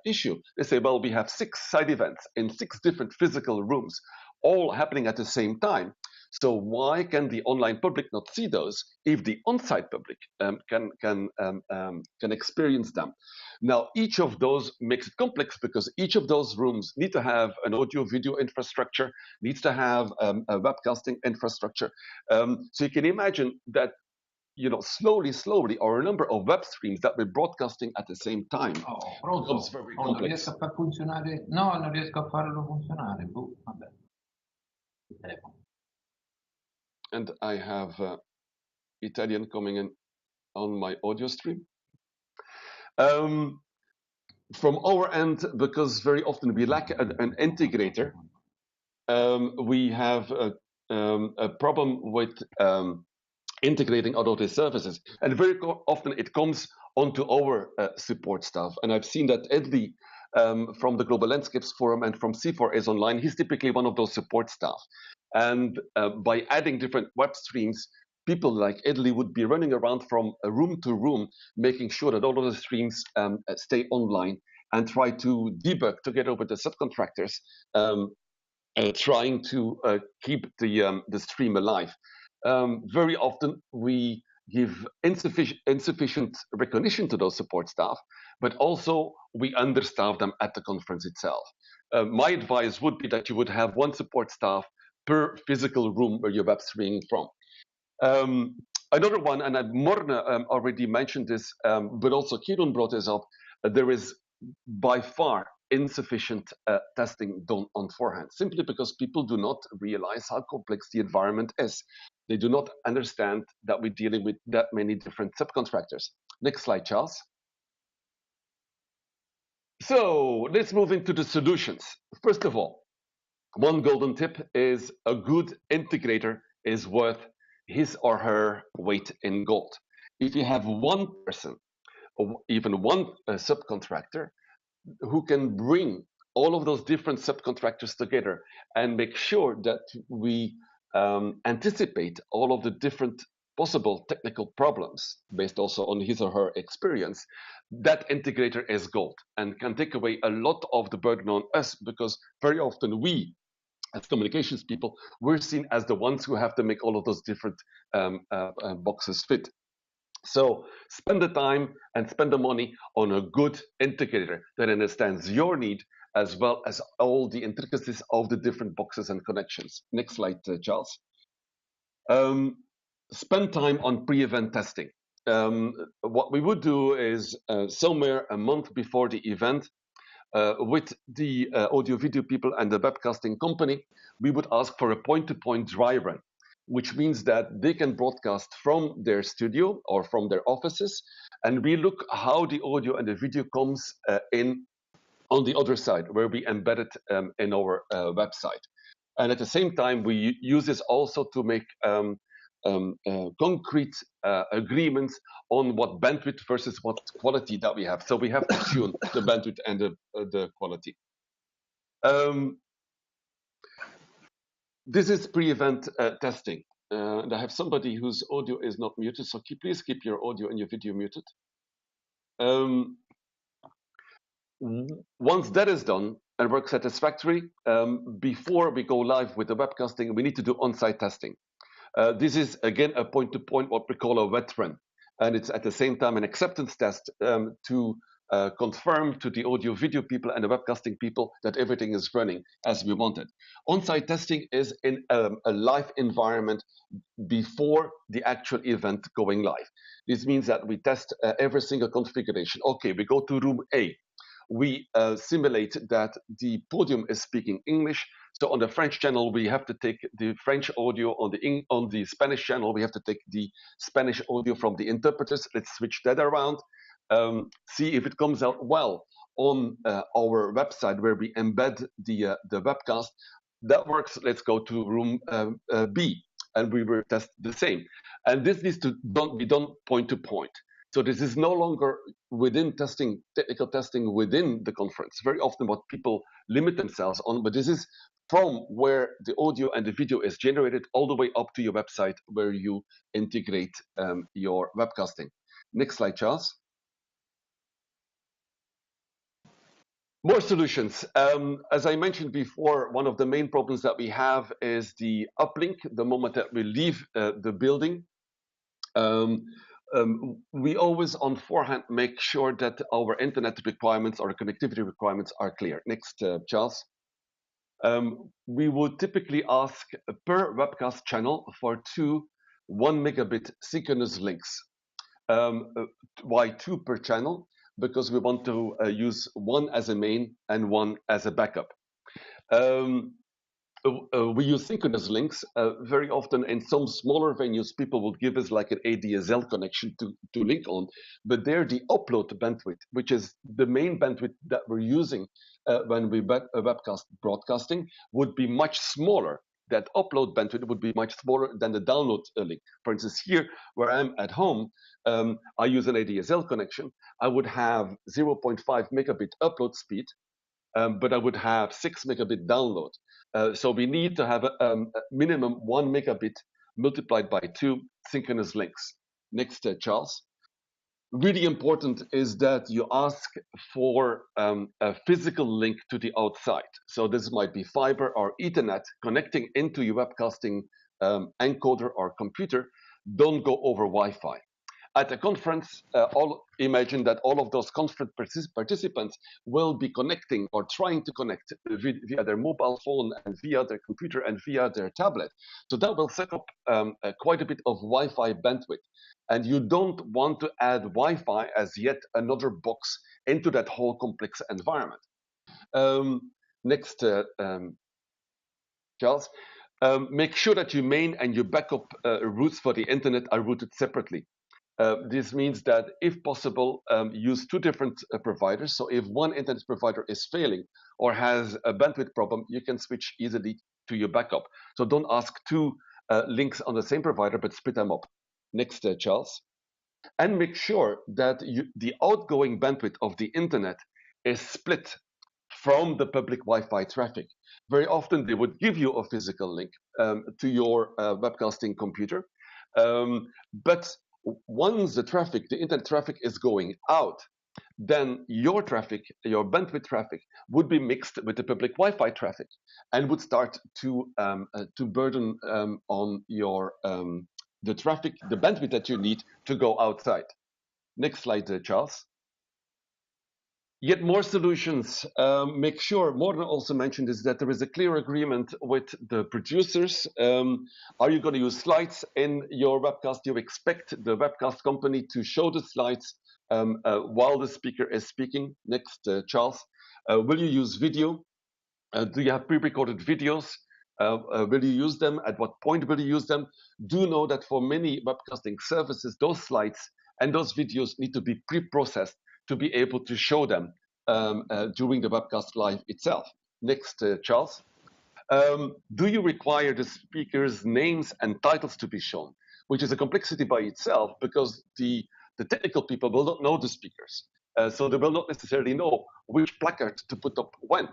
issue. They say, well, we have 6 side events in 6 different physical rooms, all happening at the same time. So why can the online public not see those if the on-site public can experience them? Now, each of those makes it complex because each of those rooms need to have an audio-video infrastructure, needs to have a webcasting infrastructure. So you can imagine that slowly, our number of web streams that we're broadcasting at the same time becomes Pronto? very Non complex. riesco a far funzionare. No, non riesco a farlo funzionare. Boh, vabbè. Il telefono. And I have Italian coming in on my audio stream. From our end, because very often we lack an integrator, we have a problem with integrating all of these services. And very often it comes onto our support staff. And I've seen that Edley from the Global Landscapes Forum and from GFAR is online. He's typically one of those support staff. And by adding different web streams, people like Edley would be running around from room to room, making sure that all of the streams stay online and try to debug together with the subcontractors, trying to keep the stream alive. Very often we give insufficient recognition to those support staff, but also we understaff them at the conference itself. My advice would be that you would have one support staff per physical room where you're web streaming from. Another one, and Morna already mentioned this, but also Kieron brought this up, there is by far insufficient testing done on forehand, simply because people do not realize how complex the environment is. They do not understand that we're dealing with that many different subcontractors. Next slide, Charles. So let's move into the solutions. First of all, one golden tip is a good integrator is worth his or her weight in gold. If you have one person, or even one subcontractor, who can bring all of those different subcontractors together and make sure that we anticipate all of the different possible technical problems based also on his or her experience, that integrator is gold and can take away a lot of the burden on us, because very often we, as communications people, we're seen as the ones who have to make all of those different boxes fit. So spend the time and spend the money on a good integrator that understands your need as well as all the intricacies of the different boxes and connections. Next slide, Charles. Spend time on pre-event testing. What we would do is somewhere a month before the event, with the audio video people and the webcasting company, we would ask for a point-to-point dry run, which means that they can broadcast from their studio or from their offices, and we look how the audio and the video comes in on the other side, where we embed it in our website. And at the same time, we use this also to make concrete agreements on what bandwidth versus what quality that we have. So we have to tune the bandwidth and the quality. This is pre-event testing. And I have somebody whose audio is not muted, so please keep your audio and your video muted. Once that is done and works satisfactory, before we go live with the webcasting, we need to do on-site testing. This is, again, a point-to-point, what we call a wet run. And it's at the same time an acceptance test to confirm to the audio video people and the webcasting people that everything is running as we wanted. On-site testing is in a live environment before the actual event going live. This means that we test every single configuration. Okay, we go to room A. We simulate that the podium is speaking English. So on the French channel, we have to take the French audio. On the Spanish channel, we have to take the Spanish audio from the interpreters. Let's switch that around. See if it comes out well on our website where we embed the webcast. That works. Let's go to room B, and we will test the same. And this needs to be done point to point. So this is no longer within testing, technical testing within the conference. Very often what people limit themselves on, but this is from where the audio and the video is generated all the way up to your website where you integrate your webcasting. Next slide, Charles. More solutions. As I mentioned before, one of the main problems that we have is the uplink the moment that we leave the building. We always on forehand make sure that our internet requirements or connectivity requirements are clear. Next, Charles. We would typically ask per webcast channel for 2 1 megabit synchronous links. Why 2 per channel? Because we want to use one as a main and one as a backup. We use synchronous links very often in some smaller venues. People would give us like an ADSL connection to link on, but there the upload bandwidth, which is the main bandwidth that we're using when we webcast broadcasting, would be much smaller. That upload bandwidth would be much smaller than the download link. For instance, here where I'm at home, I use an ADSL connection. I would have 0.5 megabit upload speed, but I would have 6 megabit download. So we need to have a minimum 1 megabit multiplied by 2 synchronous links. Next, Charles. Really important is that you ask for a physical link to the outside. So this might be fiber or Ethernet connecting into your webcasting encoder or computer. Don't go over Wi-Fi. At a conference, imagine that all of those conference participants will be connecting or trying to connect via their mobile phone and via their computer and via their tablet. So that will suck up quite a bit of Wi-Fi bandwidth. And you don't want to add Wi-Fi as yet another box into that whole complex environment. Next, Charles. Make sure that your main and your backup routes for the internet are routed separately. This means that if possible, use 2 different providers. So if one internet provider is failing or has a bandwidth problem, you can switch easily to your backup. So don't ask 2 links on the same provider, but split them up. Next, Charles. And make sure that the outgoing bandwidth of the internet is split from the public Wi-Fi traffic. Very often they would give you a physical link to your webcasting computer, but once the internet traffic is going out, then your traffic, your bandwidth traffic, would be mixed with the public Wi-Fi traffic and would start to burden on your the traffic, the bandwidth that you need to go outside. Next slide, Charles. Yet more solutions. Make sure, Morten also mentioned this, that there is a clear agreement with the producers. Are you going to use slides in your webcast? You expect the webcast company to show the slides while the speaker is speaking. Next, Charles. Will you use video? Do you have pre-recorded videos? Will you use them? At what point will you use them? Do know that for many webcasting services, those slides and those videos need to be pre-processed to be able to show them during the webcast live itself. Next, Charles. Do you require the speakers' names and titles to be shown? Which is a complexity by itself, because the technical people will not know the speakers. So they will not necessarily know which placard to put up when.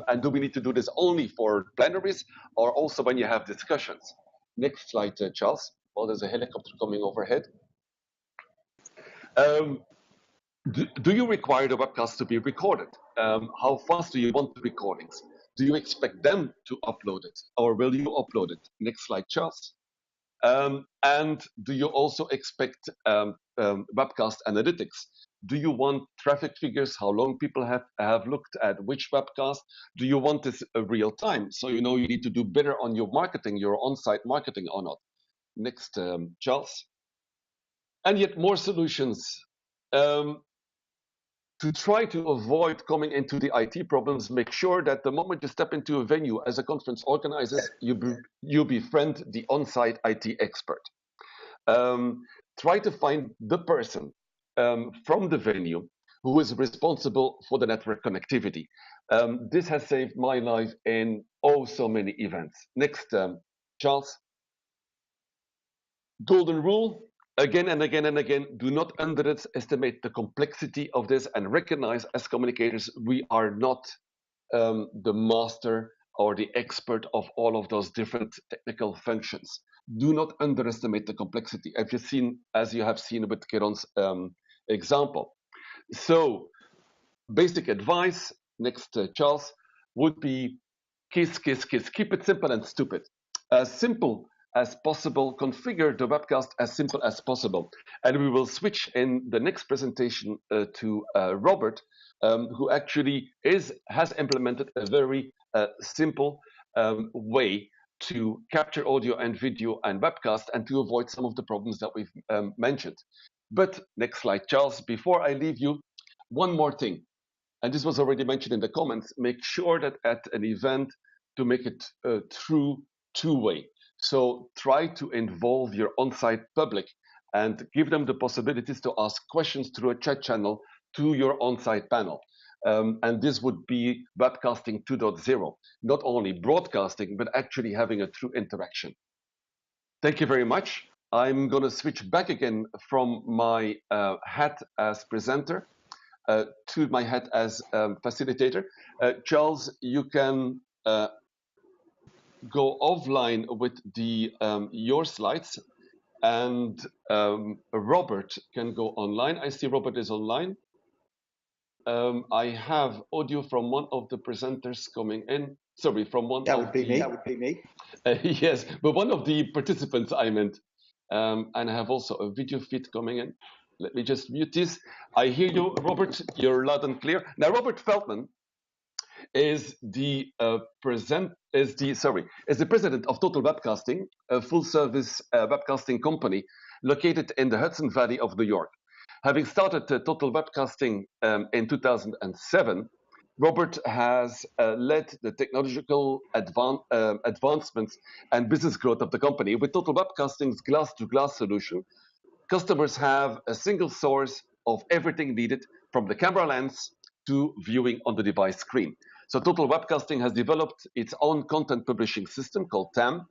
And do we need to do this only for plenaries or also when you have discussions? Next slide, Charles. Well, there's a helicopter coming overhead. Do you require the webcast to be recorded? How fast do you want the recordings? Do you expect them to upload it, or will you upload it? Next slide, Charles. And do you also expect webcast analytics? Do you want traffic figures, how long people have looked at which webcast? Do you want this real time? So you know you need to do better on your marketing, your on-site marketing or not. Next, Charles. And yet more solutions. To try to avoid coming into the IT problems, make sure that the moment you step into a venue as a conference organizer, you befriend the on-site IT expert. Try to find the person from the venue who is responsible for the network connectivity. This has saved my life in oh so many events. Next, Charles. Golden rule. Again and again and again, do not underestimate the complexity of this and recognize as communicators, we are not the master or the expert of all of those different technical functions. Do not underestimate the complexity, as you have seen with Keron's example. So basic advice, next Charles, would be kiss, kiss, kiss. Keep it simple and stupid. Simple as possible, configure the webcast as simple as possible. And we will switch in the next presentation to Robert, who actually has implemented a very simple way to capture audio and video and webcast and to avoid some of the problems that we've mentioned. But next slide, Charles. Before I leave you, one more thing, and this was already mentioned in the comments, make sure that at an event to make it true two-way. So try to involve your on-site public and give them the possibilities to ask questions through a chat channel to your on-site panel. And this would be webcasting 2.0, not only broadcasting, but actually having a true interaction. Thank you very much. I'm going to switch back again from my hat as presenter to my hat as facilitator. Charles, you can go offline with the your slides, and Robert can go online. I see Robert is online. I have audio from one of the presenters coming in. Sorry, from one that of would be the... me. That would be me. Yes, but one of the participants I meant. And I have also a video feed coming in. Let me just mute this. I hear you, Robert. You're loud and clear. Now, Robert Feldman is the president of Total Webcasting, a full-service webcasting company located in the Hudson Valley of New York. Having started Total Webcasting in 2007, Robert has led the technological advancements and business growth of the company. With Total Webcasting's glass-to-glass solution, customers have a single source of everything needed from the camera lens to viewing on the device screen. So Total Webcasting has developed its own content publishing system called TAM,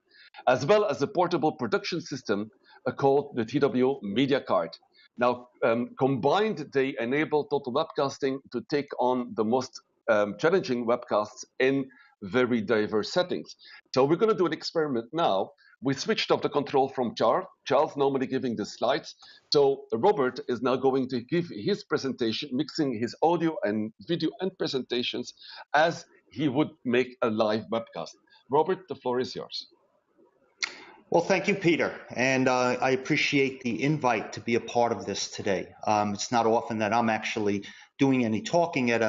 as well as a portable production system called the TW Media Card. Now, combined, they enable Total Webcasting to take on the most challenging webcasts in very diverse settings. So we're going to do an experiment now. We switched off the control from Charles normally giving the slides. So Robert is now going to give his presentation, mixing his audio and video and presentations as he would make a live webcast. Robert, the floor is yours. Well, thank you, Peter, and I appreciate the invite to be a part of this today. It's not often that I'm actually doing any talking at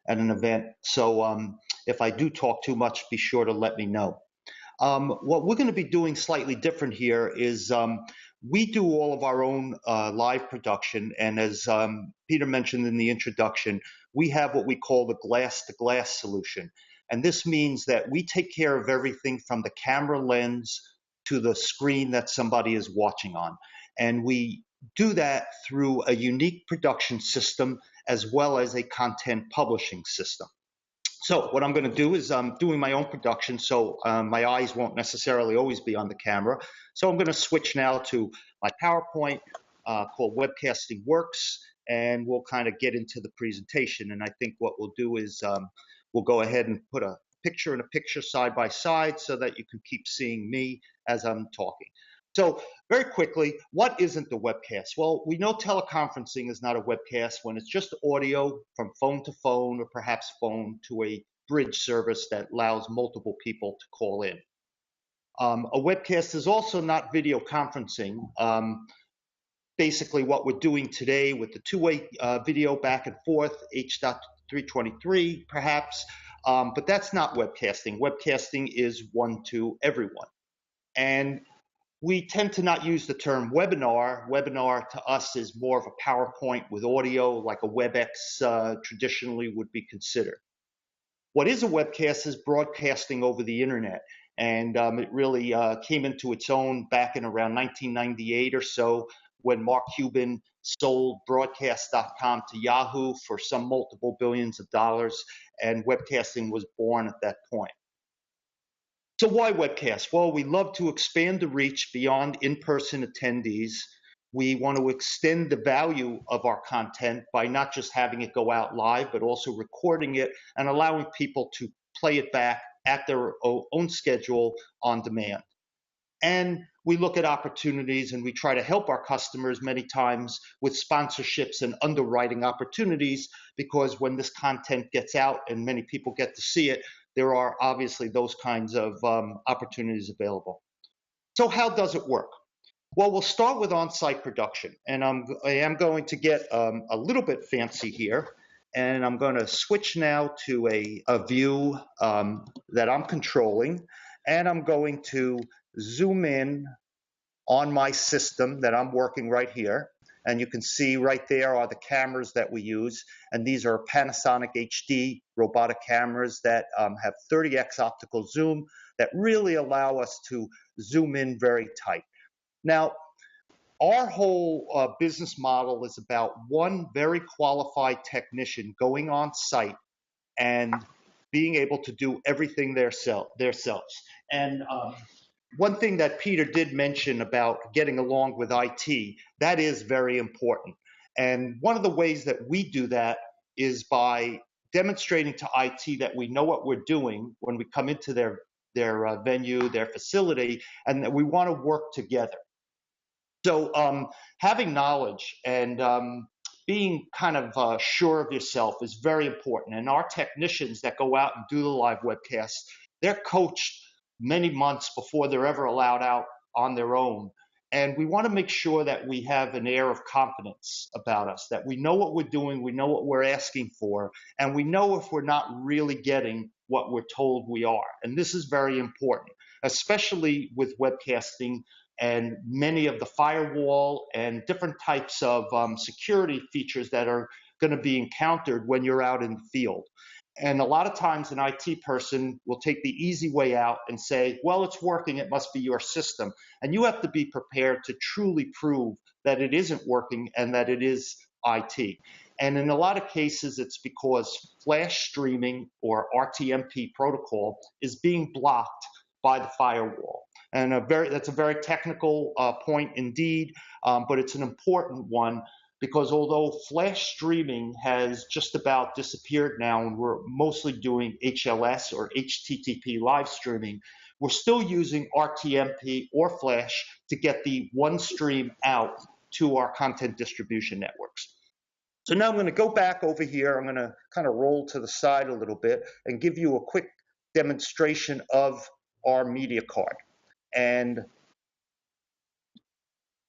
an event, so if I do talk too much, be sure to let me know. What we're going to be doing slightly different here is we do all of our own live production, and as Peter mentioned in the introduction, we have what we call the glass-to-glass solution, and this means that we take care of everything from the camera lens to the screen that somebody is watching on. And we do that through a unique production system as well as a content publishing system. So what I'm going to do is I'm doing my own production, so my eyes won't necessarily always be on the camera. So I'm going to switch now to my PowerPoint called Webcasting Works, and we'll kind of get into the presentation. And I think what we'll do is we'll go ahead and put a picture and a picture side by side so that you can keep seeing me as I'm talking. So very quickly, what isn't the webcast? Well, we know teleconferencing is not a webcast when it's just audio from phone to phone or perhaps phone to a bridge service that allows multiple people to call in. A webcast is also not video conferencing. Basically what we're doing today with the two-way video back and forth, H.323 perhaps, but that's not webcasting. Webcasting is one to everyone. And we tend to not use the term webinar. Webinar to us is more of a PowerPoint with audio, like a WebEx traditionally would be considered. What is a webcast is broadcasting over the internet. And it really came into its own back in around 1998 or so when Mark Cuban sold broadcast.com to Yahoo for some multiple billions of dollars, and webcasting was born at that point. So why webcast? Well, we love to expand the reach beyond in-person attendees. We want to extend the value of our content by not just having it go out live, but also recording it and allowing people to play it back at their own schedule on demand. And we look at opportunities and we try to help our customers many times with sponsorships and underwriting opportunities, because when this content gets out and many people get to see it, there are obviously those kinds of opportunities available. So how does it work? Well, we'll start with on-site production, and I am going to get a little bit fancy here, and I'm going to switch now to a view that I'm controlling, and I'm going to zoom in on my system that I'm working right here. And you can see right there are the cameras that we use. And these are Panasonic HD robotic cameras that have 30x optical zoom that really allow us to zoom in very tight. Now, our whole business model is about one very qualified technician going on site and being able to do everything themselves. And one thing that Peter did mention about getting along with IT, that is very important. And one of the ways that we do that is by demonstrating to IT that we know what we're doing when we come into their venue, their facility, and that we want to work together. So having knowledge and being kind of sure of yourself is very important. And our technicians that go out and do the live webcasts, they're coached many months before they're ever allowed out on their own. And we want to make sure that we have an air of confidence about us, that we know what we're doing, we know what we're asking for, and we know if we're not really getting what we're told we are. And this is very important, especially with webcasting and many of the firewall and different types of security features that are going to be encountered when you're out in the field. And a lot of times an IT person will take the easy way out and say, well, it's working, it must be your system. And you have to be prepared to truly prove that it isn't working and that it is IT. And in a lot of cases, it's because flash streaming or RTMP protocol is being blocked by the firewall. And that's a very technical point indeed, but it's an important one, because although flash streaming has just about disappeared now and we're mostly doing HLS or HTTP live streaming, we're still using RTMP or flash to get the one stream out to our content distribution networks. So now I'm going to go back over here. I'm going to kind of roll to the side a little bit and give you a quick demonstration of our media card. And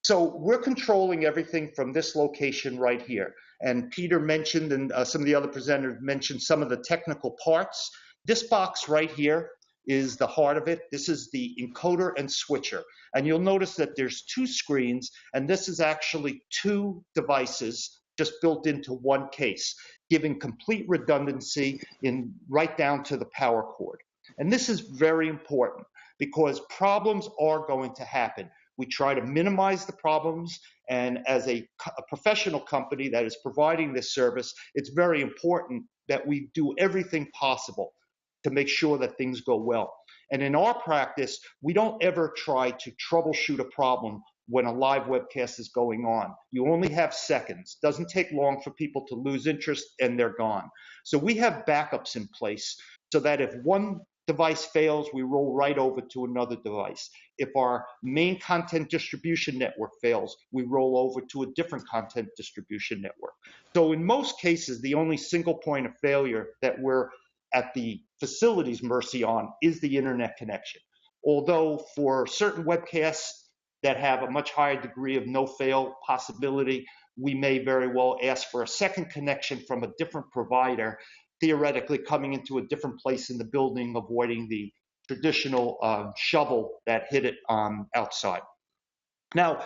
so we're controlling everything from this location right here. And Peter mentioned, and some of the other presenters mentioned some of the technical parts. This box right here is the heart of it. This is the encoder and switcher. And you'll notice that there's two screens, and this is actually two devices just built into one case, giving complete redundancy in right down to the power cord. And this is very important because problems are going to happen. We try to minimize the problems, and as a professional company that is providing this service, it's very important that we do everything possible to make sure that things go well. And in our practice, we don't ever try to troubleshoot a problem when a live webcast is going on. You only have seconds. It doesn't take long for people to lose interest and they're gone. So we have backups in place so that if one device fails, we roll right over to another device. If our main content distribution network fails, we roll over to a different content distribution network. So in most cases, the only single point of failure that we're at the facility's mercy on is the internet connection. Although for certain webcasts that have a much higher degree of no-fail possibility, we may very well ask for a second connection from a different provider, theoretically coming into a different place in the building, avoiding the traditional shovel that hit it outside. Now,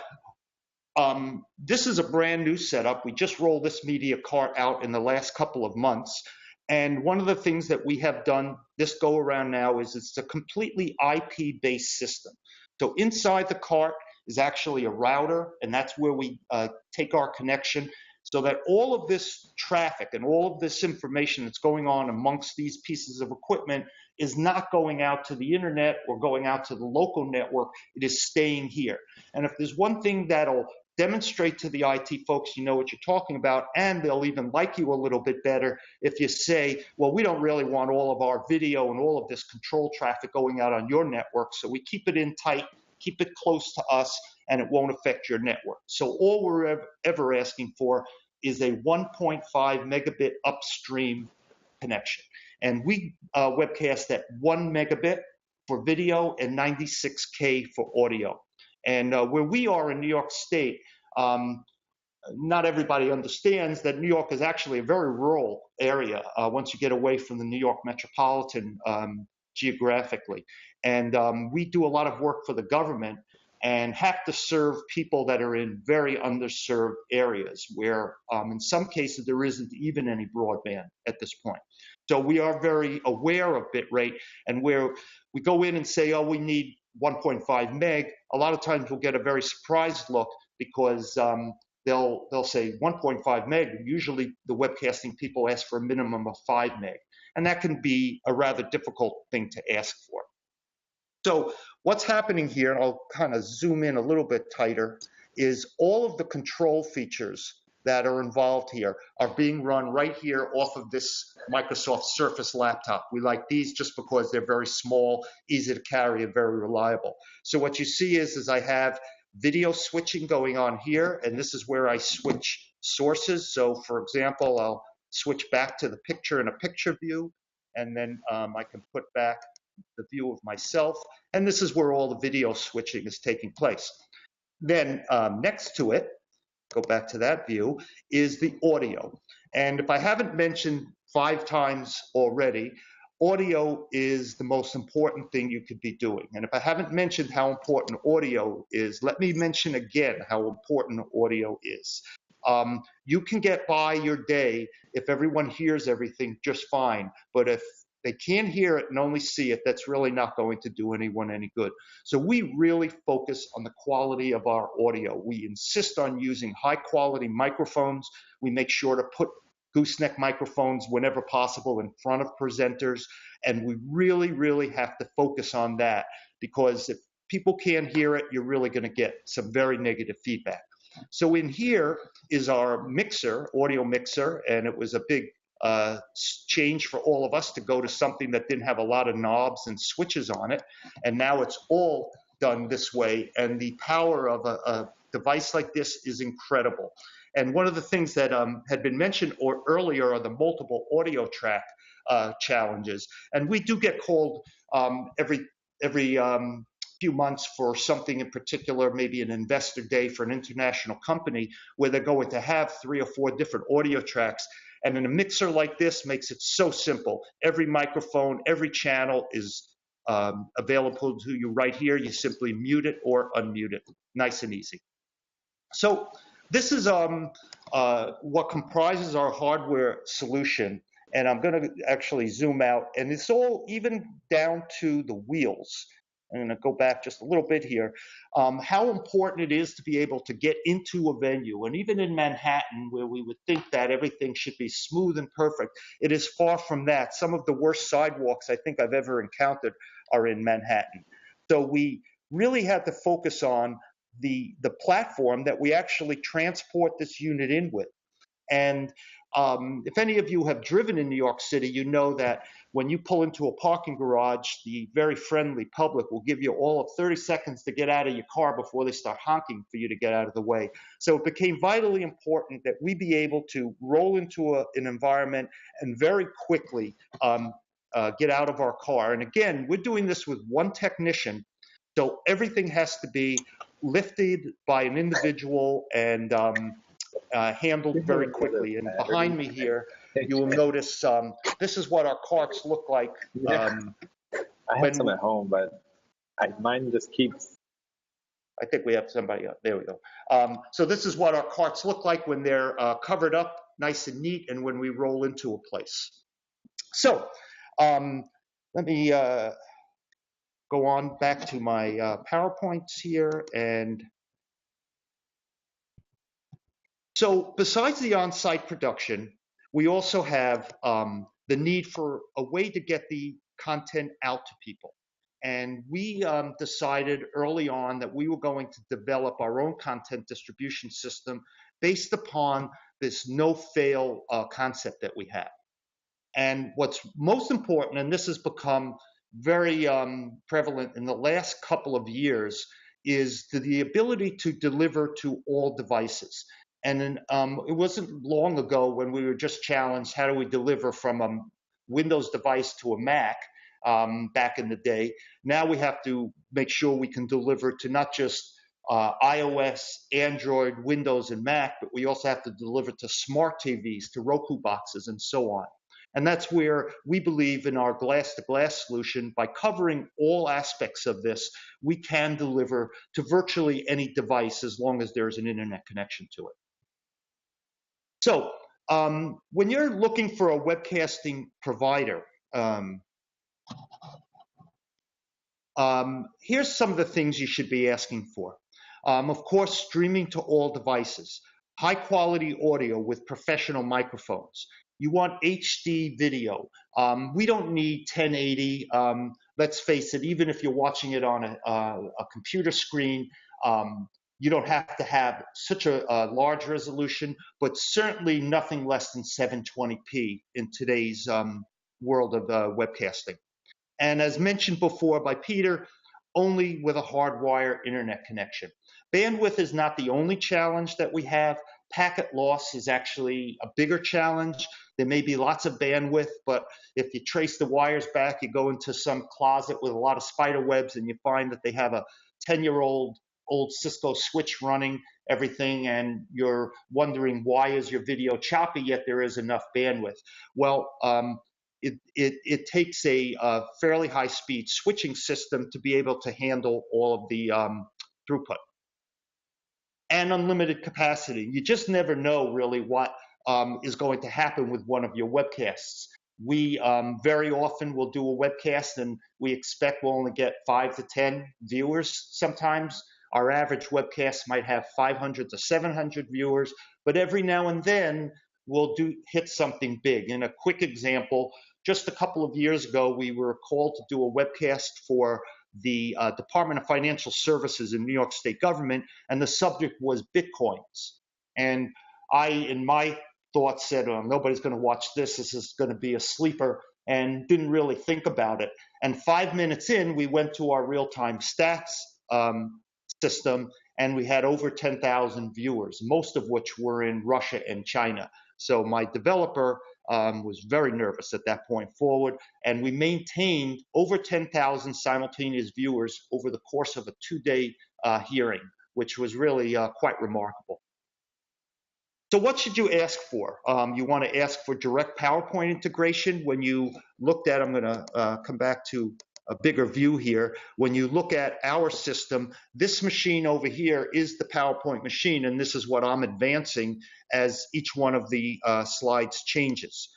this is a brand new setup. We just rolled this media cart out in the last couple of months. And one of the things that we have done this go around now is it's a completely IP-based system. So inside the cart is actually a router, and that's where we take our connection, so that all of this traffic and all of this information that's going on amongst these pieces of equipment is not going out to the internet or going out to the local network. It is staying here. And if there's one thing that'll demonstrate to the IT folks you know what you're talking about, and they'll even like you a little bit better if you say, well, we don't really want all of our video and all of this control traffic going out on your network, so we keep it in tight, keep it close to us, and it won't affect your network. So all we're ever asking for is a 1.5 megabit upstream connection. And we webcast at 1 megabit for video and 96K for audio. And where we are in New York State, not everybody understands that New York is actually a very rural area once you get away from the New York metropolitan geographically. And we do a lot of work for the government and have to serve people that are in very underserved areas where in some cases there isn't even any broadband at this point. So we are very aware of bitrate, and where we go in and say, oh, we need 1.5 meg, a lot of times we'll get a very surprised look because they'll say 1.5 meg. Usually the webcasting people ask for a minimum of 5 meg, and that can be a rather difficult thing to ask for. So what's happening here, and I'll kind of zoom in a little bit tighter, is all of the control features that are involved here are being run right here off of this Microsoft Surface laptop. We like these just because they're very small, easy to carry, and very reliable. So what you see is I have video switching going on here, and this is where I switch sources. So for example, I'll switch back to the picture in a picture view, and then I can put back the view of myself, and this is where all the video switching is taking place. Then next to it, go back to that view, is the audio. And if I haven't mentioned 5 times already, audio is the most important thing you could be doing. And if I haven't mentioned how important audio is, let me mention again how important audio is. You can get by your day if everyone hears everything just fine, but if they can't hear it and only see it, that's really not going to do anyone any good. So we really focus on the quality of our audio. We insist on using high quality microphones. We make sure to put gooseneck microphones whenever possible in front of presenters. And we really, really have to focus on that, because if people can't hear it, you're really going to get some very negative feedback. So in here is our mixer, audio mixer, and it was a big change for all of us to go to something that didn't have a lot of knobs and switches on it, and now it's all done this way, and the power of a device like this is incredible. And one of the things that had been mentioned earlier are the multiple audio track challenges, and we do get called every few months for something in particular, maybe an investor day for an international company where they're going to have 3 or 4 different audio tracks. And in a mixer like this makes it so simple. Every microphone, every channel is available to you right here. You simply mute it or unmute it. Nice and easy. So this is what comprises our hardware solution. And I'm going to actually zoom out. And it's all even down to the wheels. I'm going to go back just a little bit here. How important it is to be able to get into a venue. And even in Manhattan, where we would think that everything should be smooth and perfect, it is far from that. Some of the worst sidewalks I think I've ever encountered are in Manhattan. So we really had to focus on the platform that we actually transport this unit in with. And if any of you have driven in New York City, you know that when you pull into a parking garage, the very friendly public will give you all of 30 seconds to get out of your car before they start honking for you to get out of the way. So it became vitally important that we be able to roll into an environment and very quickly get out of our car. And again, we're doing this with one technician, so everything has to be lifted by an individual and handled very quickly. And behind me here, you will notice this is what our carts look like. I have some at home, but mine just keeps. I think we have somebody up. There we go. So this is what our carts look like when they're covered up, nice and neat, and when we roll into a place. So let me go on back to my PowerPoints here. And so besides the on-site production, we also have the need for a way to get the content out to people. And we decided early on that we were going to develop our own content distribution system based upon this no-fail concept that we have. And what's most important, and this has become very prevalent in the last couple of years, is the ability to deliver to all devices. And it wasn't long ago when we were just challenged, how do we deliver from a Windows device to a Mac back in the day. Now we have to make sure we can deliver to not just iOS, Android, Windows, and Mac, but we also have to deliver to smart TVs, to Roku boxes, and so on. And that's where we believe in our glass-to-glass solution. By covering all aspects of this, we can deliver to virtually any device as long as there's an internet connection to it. So when you're looking for a webcasting provider, here's some of the things you should be asking for. Of course, streaming to all devices, high quality audio with professional microphones. You want HD video. We don't need 1080. Let's face it, even if you're watching it on a computer screen, you don't have to have such a large resolution, but certainly nothing less than 720p in today's world of webcasting. And as mentioned before by Peter, only with a hardwired internet connection. Bandwidth is not the only challenge that we have. Packet loss is actually a bigger challenge. There may be lots of bandwidth, but if you trace the wires back, you go into some closet with a lot of spider webs and you find that they have a 10-year-old Cisco switch running everything, and you're wondering why is your video choppy, yet there is enough bandwidth. Well, it takes a fairly high-speed switching system to be able to handle all of the throughput. And unlimited capacity. You just never know really what is going to happen with one of your webcasts. We very often will do a webcast and we expect we'll only get 5 to 10 viewers sometimes. Our average webcast might have 500 to 700 viewers, but every now and then we'll hit something big. In a quick example, just a couple of years ago, we were called to do a webcast for the Department of Financial Services in New York State government, and the subject was Bitcoins. And I, in my thoughts, said, oh, nobody's going to watch this. This is going to be a sleeper, and didn't really think about it. And 5 minutes in, we went to our real-time stats system, and we had over 10,000 viewers, most of which were in Russia and China. So my developer was very nervous at that point forward, and we maintained over 10,000 simultaneous viewers over the course of a 2-day hearing, which was really quite remarkable. So what should you ask for? You want to ask for direct PowerPoint integration. When you looked at, I'm going to come back to a bigger view here. When you look at our system, this machine over here is the PowerPoint machine, and this is what I'm advancing as each one of the slides changes.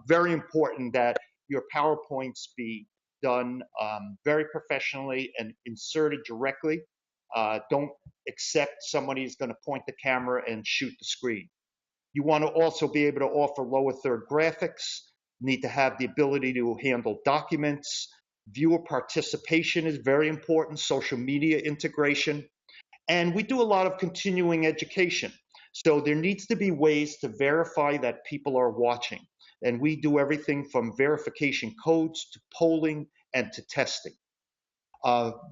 Very important that your PowerPoints be done very professionally and inserted directly. Don't accept somebody's going to point the camera and shoot the screen. You want to also be able to offer lower third graphics. You need to have the ability to handle documents. Viewer participation is very important, social media integration. And we do a lot of continuing education. So there needs to be ways to verify that people are watching. And we do everything from verification codes to polling and to testing.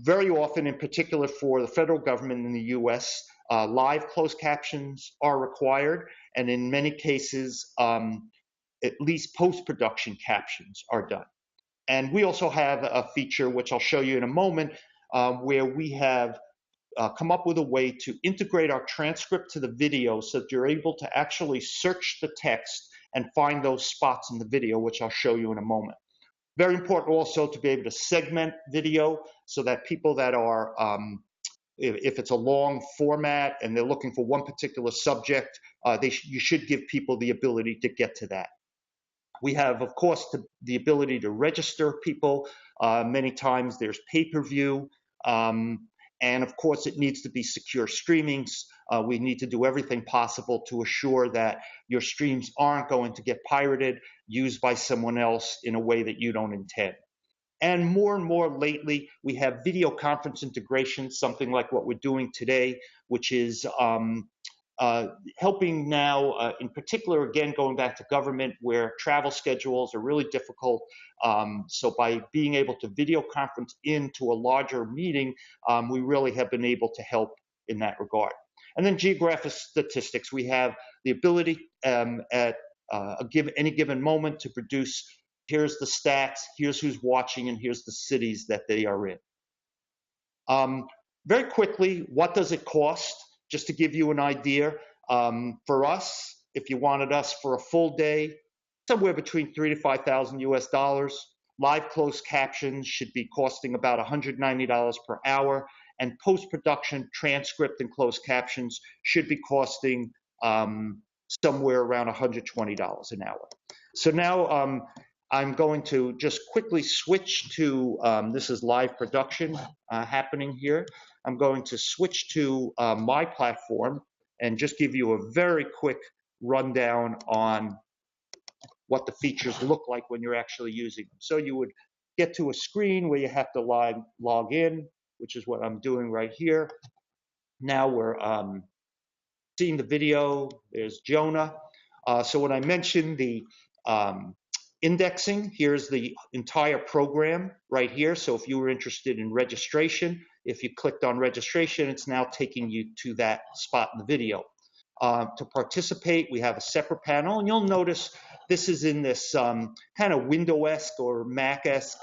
Very often, in particular for the federal government in the US, live closed captions are required. And in many cases, at least post-production captions are done. And we also have a feature, which I'll show you in a moment, where we have come up with a way to integrate our transcript to the video so that you're able to actually search the text and find those spots in the video, which I'll show you in a moment. Very important also to be able to segment video so that people that are, if it's a long format and they're looking for one particular subject, you should give people the ability to get to that. We have, of course, the ability to register people. Many times there's pay-per-view. And of course, it needs to be secure streamings. We need to do everything possible to assure that your streams aren't going to get pirated, used by someone else in a way that you don't intend. And more lately, we have video conference integration, something like what we're doing today, which is helping now, in particular, again, going back to government where travel schedules are really difficult. So by being able to video conference into a larger meeting, we really have been able to help in that regard. And then geographic statistics. We have the ability at any given moment to produce, here's the stats, here's who's watching, and here's the cities that they are in. Very quickly, what does it cost? Just to give you an idea, for us, if you wanted us for a full day, somewhere between $3,000 to $5,000 US. Live closed captions should be costing about $190 per hour, and post-production transcript and closed captions should be costing somewhere around $120 an hour. So now I'm going to just quickly switch to, this is live production happening here. I'm going to switch to my platform and just give you a very quick rundown on what the features look like when you're actually using them. So you would get to a screen where you have to log in, which is what I'm doing right here. Now we're seeing the video. There's Jonah. So when I mentioned the indexing, here's the entire program right here. So if you were interested in registration, if you clicked on registration, it's now taking you to that spot in the video. To participate, we have a separate panel, and you'll notice this is in this kind of Windows-esque or Mac-esque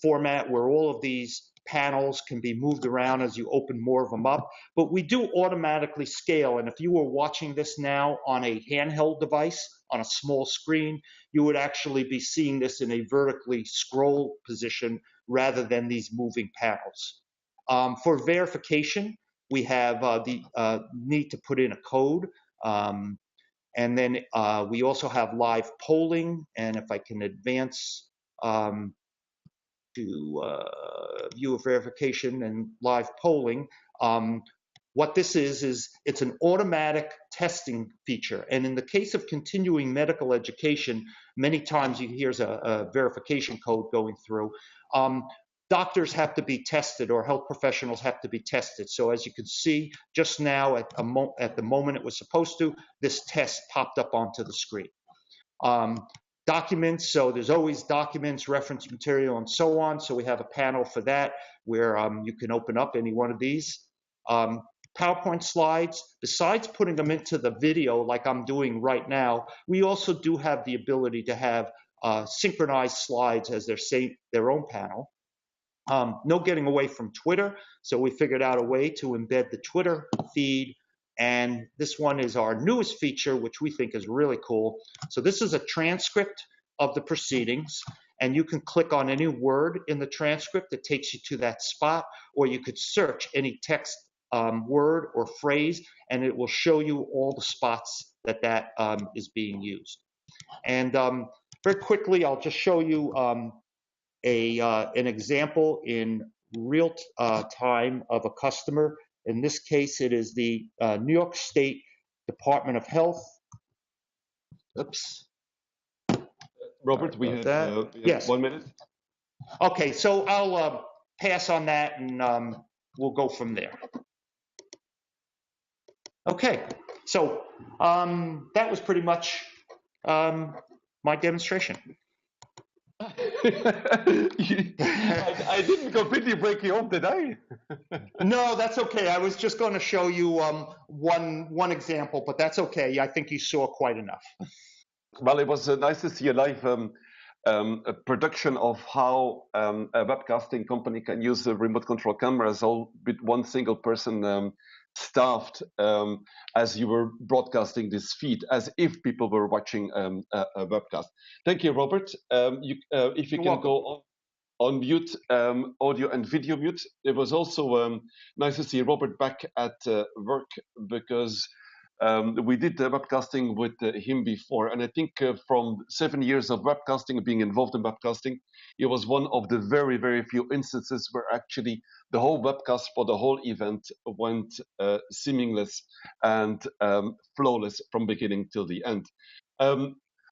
format where all of these panels can be moved around as you open more of them up. But we do automatically scale, and if you were watching this now on a handheld device, on a small screen, you would actually be seeing this in a vertically scroll position rather than these moving panels. For verification, we have the need to put in a code. And then we also have live polling. And if I can advance to view of verification and live polling, what this is it's an automatic testing feature. And in the case of continuing medical education, many times here's a verification code going through. Doctors have to be tested, or health professionals have to be tested. So as you can see, just now at the moment it was supposed to, this test popped up onto the screen. Documents, so there's always documents, reference material, and so on. So we have a panel for that where you can open up any one of these. PowerPoint slides, besides putting them into the video like I'm doing right now, we also do have the ability to have synchronized slides as their own panel. No getting away from Twitter, so we figured out a way to embed the Twitter feed, and this one is our newest feature, which we think is really cool. So this is a transcript of the proceedings, and you can click on any word in the transcript that takes you to that spot, or you could search any text word or phrase, and it will show you all the spots that is being used. And very quickly, I'll just show you an example in real time of a customer. In this case, it is the New York State Department of Health. Oops. Robert, we have yes. 1 minute. Okay, so I'll pass on that, and we'll go from there. Okay, so that was pretty much my demonstration. I didn't completely break you off, did I? No, that's okay. I was just going to show you one example, but that's okay. I think you saw quite enough. Well, it was nice to see a live a production of how a webcasting company can use the remote control cameras all with one single person staffed as you were broadcasting this feed, as if people were watching a webcast. Thank you, Robert. If you can go on mute, audio and video mute. It was also nice to see Robert back at work, because we did webcasting with him before, and I think from 7 years of webcasting, being involved in webcasting, it was one of the very, very few instances where actually the whole webcast for the whole event went seamless and flawless from beginning till the end.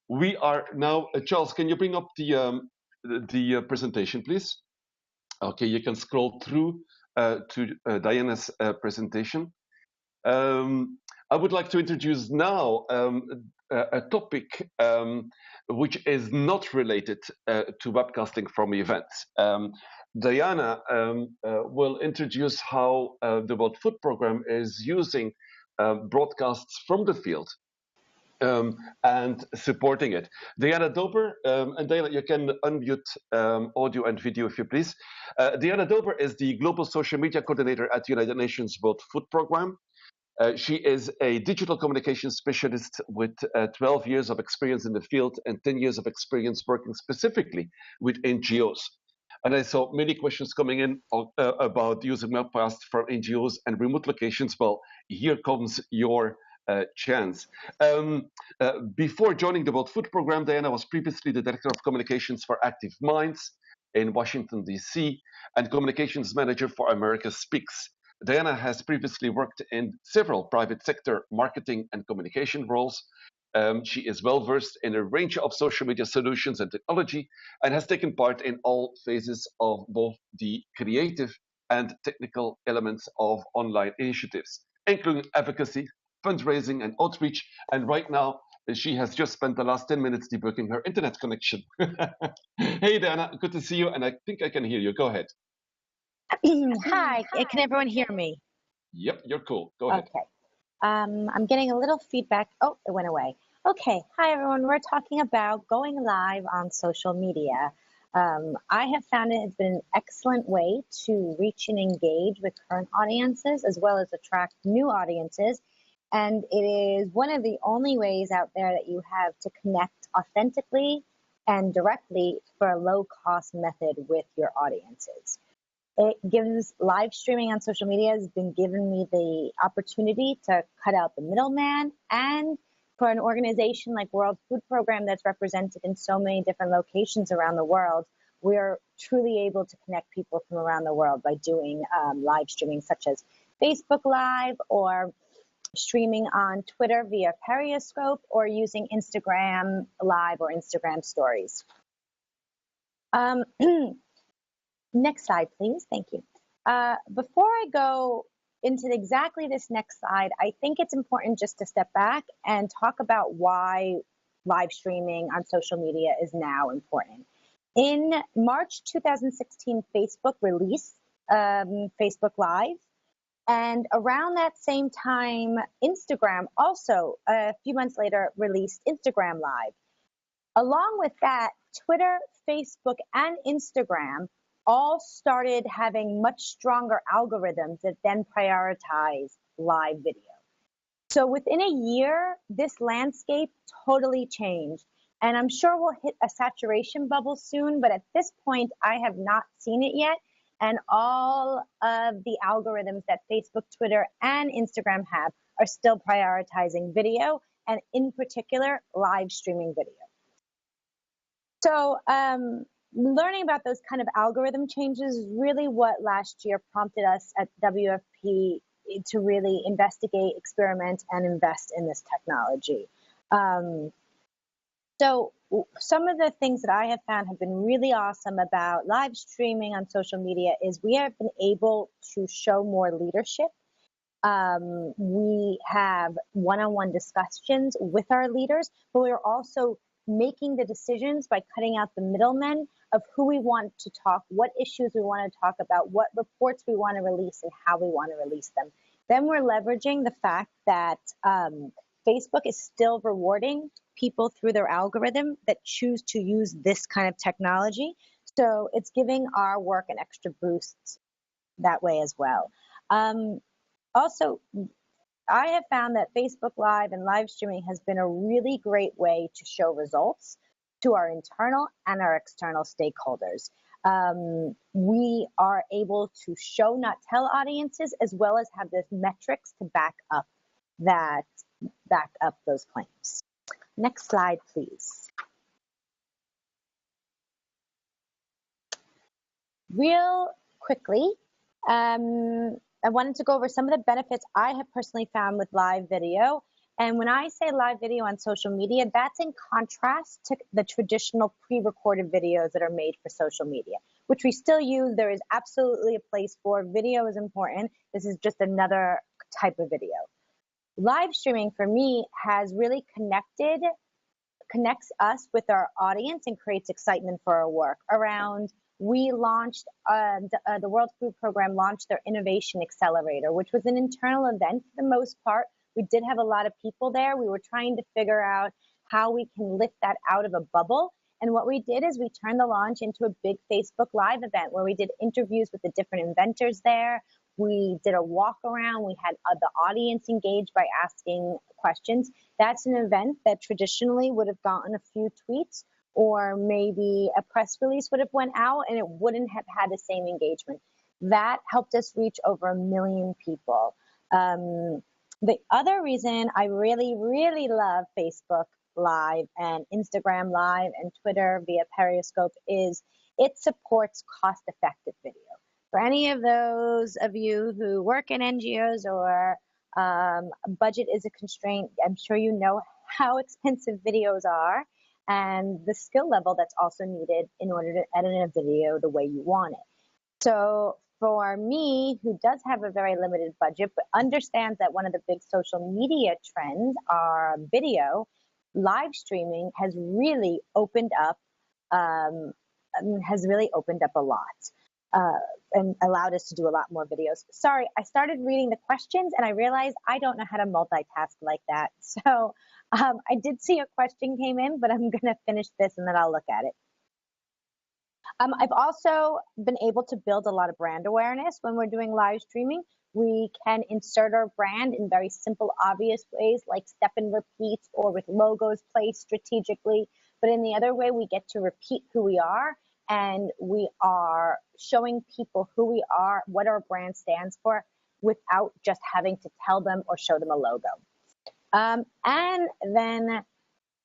We are now, Charles, can you bring up the presentation, please? Okay, you can scroll through to Diana's presentation. I would like to introduce now a topic which is not related to webcasting from events. Diana will introduce how the World Food Programme is using broadcasts from the field and supporting it. Diana Dober, and Diana, you can unmute audio and video if you please. Diana Dober is the Global Social Media Coordinator at the United Nations World Food Programme. She is a digital communications specialist with 12 years of experience in the field and 10 years of experience working specifically with NGOs. And I saw many questions coming in about using webcast from NGOs and remote locations. Well, here comes your chance. Before joining the World Food Programme, Diana was previously the Director of Communications for Active Minds in Washington, D.C., and Communications Manager for America Speaks. Diana has previously worked in several private sector marketing and communication roles. She is well versed in a range of social media solutions and technology and has taken part in all phases of both the creative and technical elements of online initiatives, including advocacy, fundraising, and outreach. And right now, she has just spent the last 10 minutes debugging her internet connection. Hey, Diana, good to see you, and I think I can hear you. Go ahead. Hi, can everyone hear me? Yep, you're cool. Go ahead. Okay. I'm getting a little feedback. Oh, it went away. Okay. Hi, everyone. We're talking about going live on social media. I have found it has been an excellent way to reach and engage with current audiences as well as attract new audiences. And it is one of the only ways out there that you have to connect authentically and directly for a low-cost method with your audiences. It gives live streaming on social media has been giving me the opportunity to cut out the middleman, and for an organization like World Food Programme that's represented in so many different locations around the world, we're truly able to connect people from around the world by doing live streaming such as Facebook Live or streaming on Twitter via Periscope or using Instagram Live or Instagram Stories. Next slide, please. Thank you. Before I go into exactly this next slide, I think it's important just to step back and talk about why live streaming on social media is now important. In March 2016, Facebook released Facebook Live. And around that same time, Instagram also, a few months later, released Instagram Live. Along with that, Twitter, Facebook, and Instagram all started having much stronger algorithms that then prioritize live video. So within a year, this landscape totally changed. And I'm sure we'll hit a saturation bubble soon, but at this point, I have not seen it yet. And all of the algorithms that Facebook, Twitter, and Instagram have are still prioritizing video, and in particular, live streaming video. So learning about those kind of algorithm changes is really what last year prompted us at WFP to really investigate, experiment, and invest in this technology. So some of the things that I have found have been really awesome about live streaming on social media is we have been able to show more leadership. We have one-on-one discussions with our leaders, but we're also making the decisions by cutting out the middlemen of who we want to talk, what issues we want to talk about, what reports we want to release, and how we want to release them. Then we're leveraging the fact that Facebook is still rewarding people through their algorithm that choose to use this kind of technology. So it's giving our work an extra boost that way as well. Also, I have found that Facebook Live and live streaming has been a really great way to show results to our internal and our external stakeholders. We are able to show, not tell audiences, as well as have the metrics to back up those claims. Next slide, please. Real quickly, I wanted to go over some of the benefits I have personally found with live video. And when I say live video on social media, that's in contrast to the traditional pre-recorded videos that are made for social media, which we still use. There is absolutely a place for. Video is important. This is just another type of video. Live streaming for me has really connects us with our audience and creates excitement for our work. We launched, the World Food Programme launched their Innovation Accelerator, which was an internal event for the most part. We did have a lot of people there. We were trying to figure out how we can lift that out of a bubble. And what we did is we turned the launch into a big Facebook Live event where we did interviews with the different inventors there, We did a walk around. We had the audience engaged by asking questions. That's an event that traditionally would have gotten a few tweets, or maybe a press release would have went out, and it wouldn't have had the same engagement. That helped us reach over 1 million people. The other reason I really, really love Facebook Live and Instagram Live and Twitter via Periscope is it supports cost-effective video. For any of those of you who work in NGOs or budget is a constraint, I'm sure you know how expensive videos are and the skill level that's also needed in order to edit a video the way you want it. So for me, who does have a very limited budget, but understands that one of the big social media trends are video, live streaming has really opened up a lot and allowed us to do a lot more videos. Sorry, I started reading the questions and I realized I don't know how to multitask like that. So I did see a question came in, but I'm going to finish this and then I'll look at it. I've also been able to build a lot of brand awareness when we're doing live streaming. We can insert our brand in very simple, obvious ways like step and repeat or with logos placed strategically. But in the other way, we get to repeat who we are, and we are showing people who we are, what our brand stands for, without just having to tell them or show them a logo. And then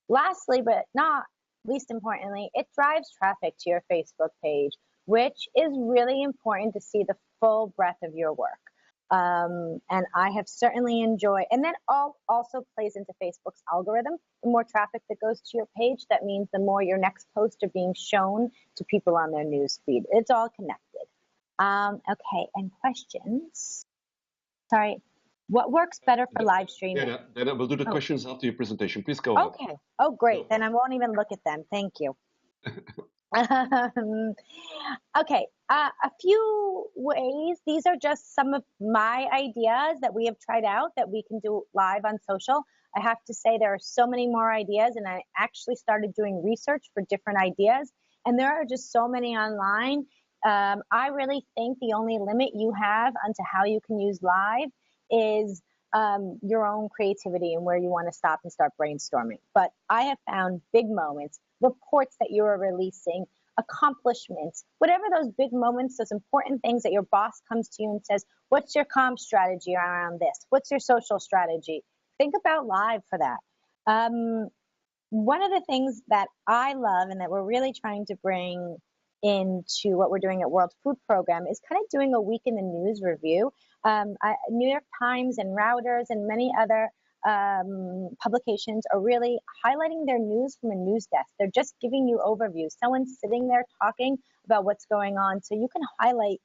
lastly, but not least importantly, it drives traffic to your Facebook page, which is really important to see the full breadth of your work. And I have certainly enjoyed, and that also plays into Facebook's algorithm. The more traffic that goes to your page, that means the more your next posts are being shown to people on their news feed. It's all connected. Okay, and questions. Sorry. What works better for live streaming? Then we'll do the questions after your presentation. Please go on. Okay. Oh, great. Then I won't even look at them. Thank you. Okay. A few ways. These are just some of my ideas that we have tried out that we can do live on social. I have to say there are so many more ideas, and I actually started doing research for different ideas, and there are just so many online. I really think the only limit you have onto how you can use live is your own creativity and where you want to stop and start brainstorming. But I have found big moments, reports that you are releasing, accomplishments, whatever those big moments, those important things that your boss comes to you and says, what's your comp strategy around this? What's your social strategy? Think about live for that. One of the things that I love and that we're really trying to bring into what we're doing at World Food Program is kind of doing a week in the news review. New York Times and Reuters and many other publications are really highlighting their news from a news desk. They're just giving you overviews. Someone's sitting there talking about what's going on. So you can highlight,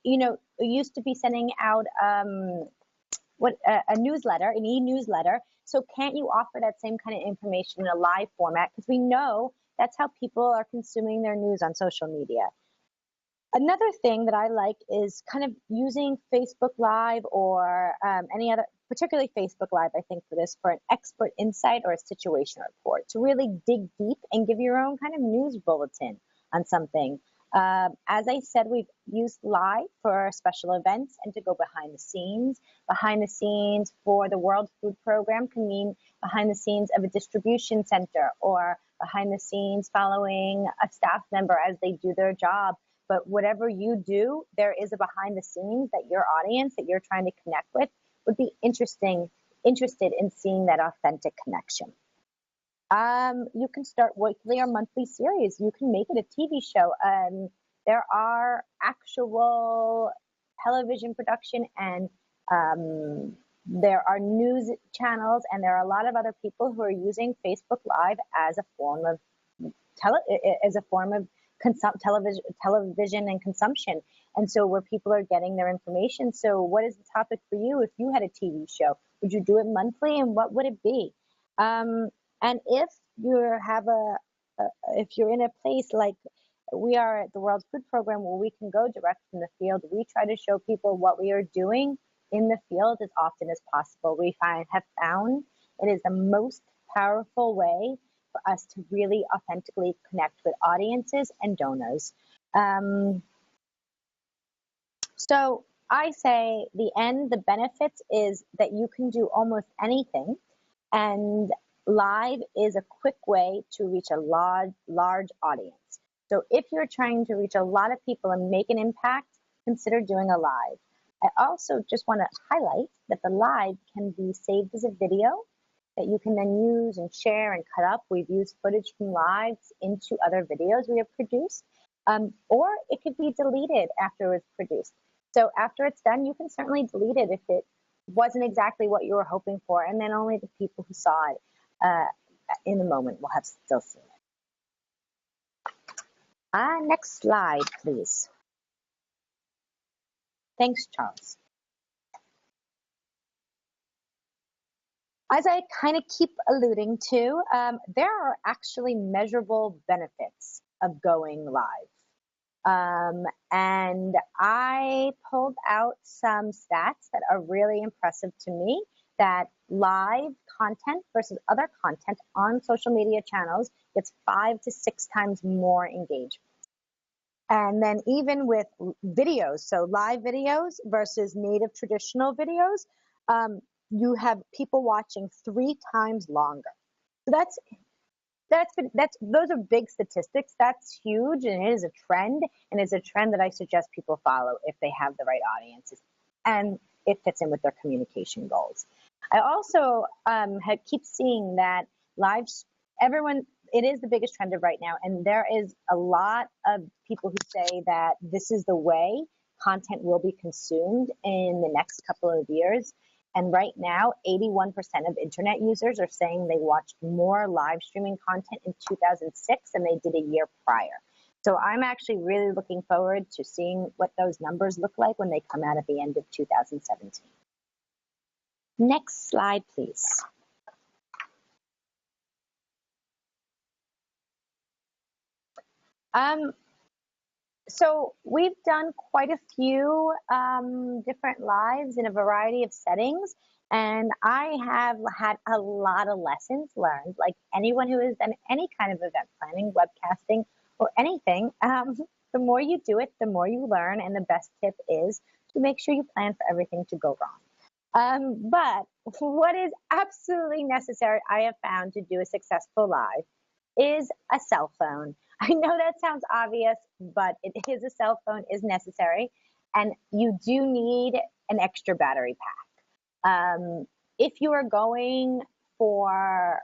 you know, we used to be sending out a newsletter, an e-newsletter. So can't you offer that same kind of information in a live format? Because we know that's how people are consuming their news on social media. Another thing that I like is kind of using Facebook Live or any other, particularly Facebook Live, I think for this, for an expert insight or a situation report to really dig deep and give your own kind of news bulletin on something. As I said, we've used live for special events and to go behind the scenes. Behind the scenes for the World Food Program can mean behind the scenes of a distribution center or behind the scenes following a staff member as they do their job. But whatever you do, there is a behind the scenes that your audience that you're trying to connect with would be interested in seeing that authentic connection. You can start weekly or monthly series. You can make it a TV show. There are actual television production and there are news channels, and there are a lot of other people who are using Facebook Live as a form of television and consumption. And so where people are getting their information. So what is the topic for you if you had a TV show? Would you do it monthly, and what would it be? And if you have if you're in a place like we are at the World Food Program where we can go direct from the field, we try to show people what we are doing in the field as often as possible. We have found it is the most powerful way for us to really authentically connect with audiences and donors. So I say the end, the benefits is that you can do almost anything, and live is a quick way to reach a large audience. So if you're trying to reach a lot of people and make an impact, consider doing a live. I also just want to highlight that the live can be saved as a video that you can then use and share and cut up. We've used footage from lives into other videos we have produced, or it could be deleted after it's produced. So after it's done, you can certainly delete it if it wasn't exactly what you were hoping for, and then only the people who saw it in the moment will have still seen it. Next slide, please. Thanks, Charles. As I kind of keep alluding to, there are actually measurable benefits of going live. And I pulled out some stats that are really impressive to me, that live content versus other content on social media channels gets 5 to 6 times more engagement. And then even with videos, so live videos versus native traditional videos, you have people watching 3 times longer. So those are big statistics. That's huge, and it is a trend, and it's a trend that I suggest people follow if they have the right audiences and it fits in with their communication goals. I also keep seeing that it is the biggest trend of right now, and there is a lot of people who say that this is the way content will be consumed in the next couple of years. And right now, 81% of internet users are saying they watched more live streaming content in 2006 than they did a year prior. So I'm actually really looking forward to seeing what those numbers look like when they come out at the end of 2017. Next slide, please. So we've done quite a few different lives in a variety of settings, and I have had a lot of lessons learned. Like anyone who has done any kind of event planning, webcasting, or anything, the more you do it, the more you learn, and the best tip is to make sure you plan for everything to go wrong. But what is absolutely necessary, I have found, to do a successful live is a cell phone. I know that sounds obvious, but it is a cell phone is necessary, and you do need an extra battery pack. If you are going for